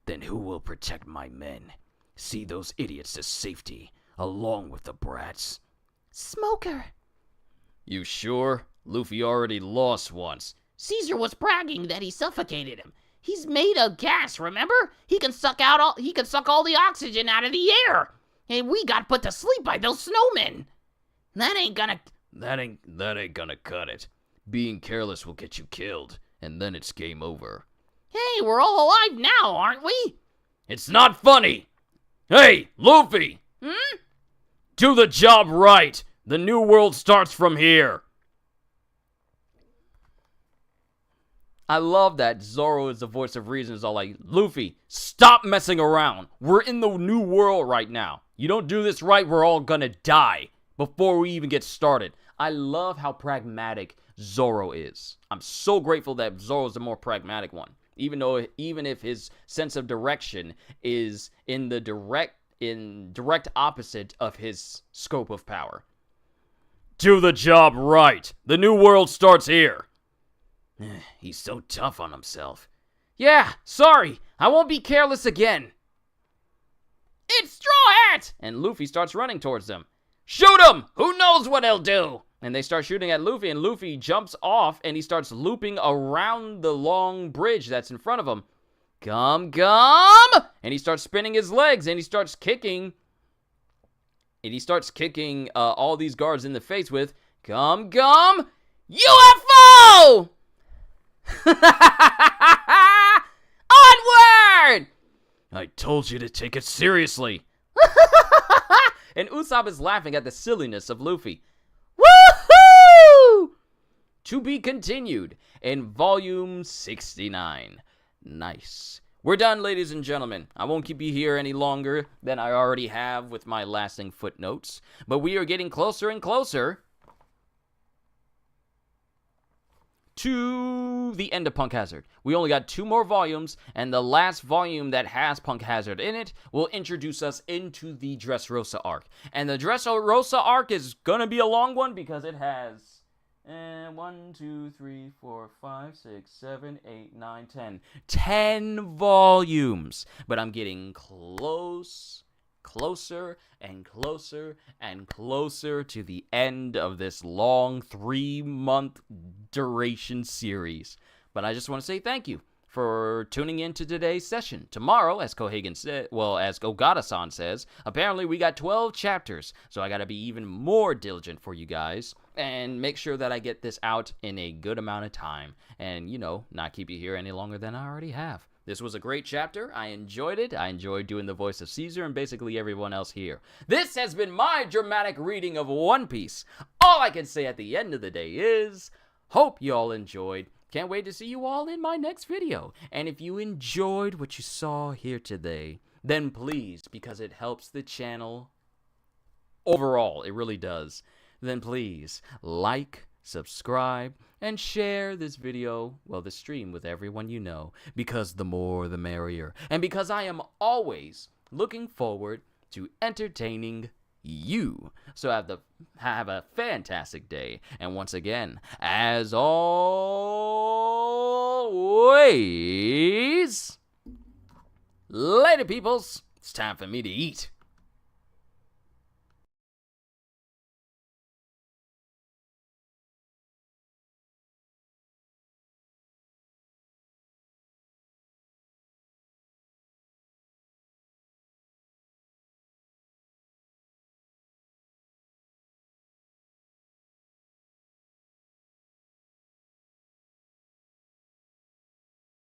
then who will protect my men? See those idiots to safety, along with the brats.
Smoker.
You sure? Luffy already lost once.
Caesar was bragging that he suffocated him. He's made of gas, remember? He can suck all the oxygen out of the air. And we got put to sleep by those snowmen. That ain't gonna
cut it. Being careless will get you killed, and then it's game over.
Hey, we're all alive now, aren't we?
It's not funny! Hey, Luffy! Do the job right! The new world starts from here! I love that Zoro is the voice of reason. Is all like, Luffy, stop messing around. We're in the new world right now. You don't do this right, we're all gonna die before we even get started. I love how pragmatic Zoro is. I'm so grateful that Zoro is the more pragmatic one. Even if his sense of direction is in direct opposite of his scope of power. Do the job right. The new world starts here.
He's so tough on himself.
Yeah, sorry. I won't be careless again.
It's Straw Hat!
And Luffy starts running towards them. Shoot him! Who knows what he'll do? And they start shooting at Luffy, and Luffy jumps off, and he starts looping around the long bridge that's in front of him. Gum Gum! And he starts spinning his legs, and he starts kicking. And he starts kicking all these guards in the face with Gum Gum UFO! Onward!
I told you to take it seriously.
And Usopp is laughing at the silliness of Luffy. Woohoo! To be continued in volume 69. Nice. We're done, ladies and gentlemen. I won't keep you here any longer than I already have with my lasting footnotes, but we are getting closer and closer to the end of Punk Hazard. We only got 2 more volumes, and the last volume that has Punk Hazard in it will introduce us into the Dressrosa arc. And the Dressrosa arc is gonna be a long one because it has 1, 2, 3, 4, 5, 6, 7, 8, 9, 10. 10 volumes. But I'm getting closer and closer and closer to the end of this long 3-month duration series. But I just want to say thank you for tuning in to today's session. Tomorrow, as Kohagen said, as Ogata-san says, apparently we got 12 chapters, so I gotta be even more diligent for you guys and make sure that I get this out in a good amount of time and, not keep you here any longer than I already have. This was a great chapter. I enjoyed it. I enjoyed doing the voice of Caesar and basically everyone else here. This has been my dramatic reading of One Piece. All I can say at the end of the day is, hope you all enjoyed. Can't wait to see you all in my next video. And if you enjoyed what you saw here today, then please, because it helps the channel overall, it really does, then please like, subscribe, and share this video, this stream with everyone you know, because the more the merrier. And because I am always looking forward to entertaining you. So have a fantastic day. And once again, as always, later peoples, it's time for me to eat.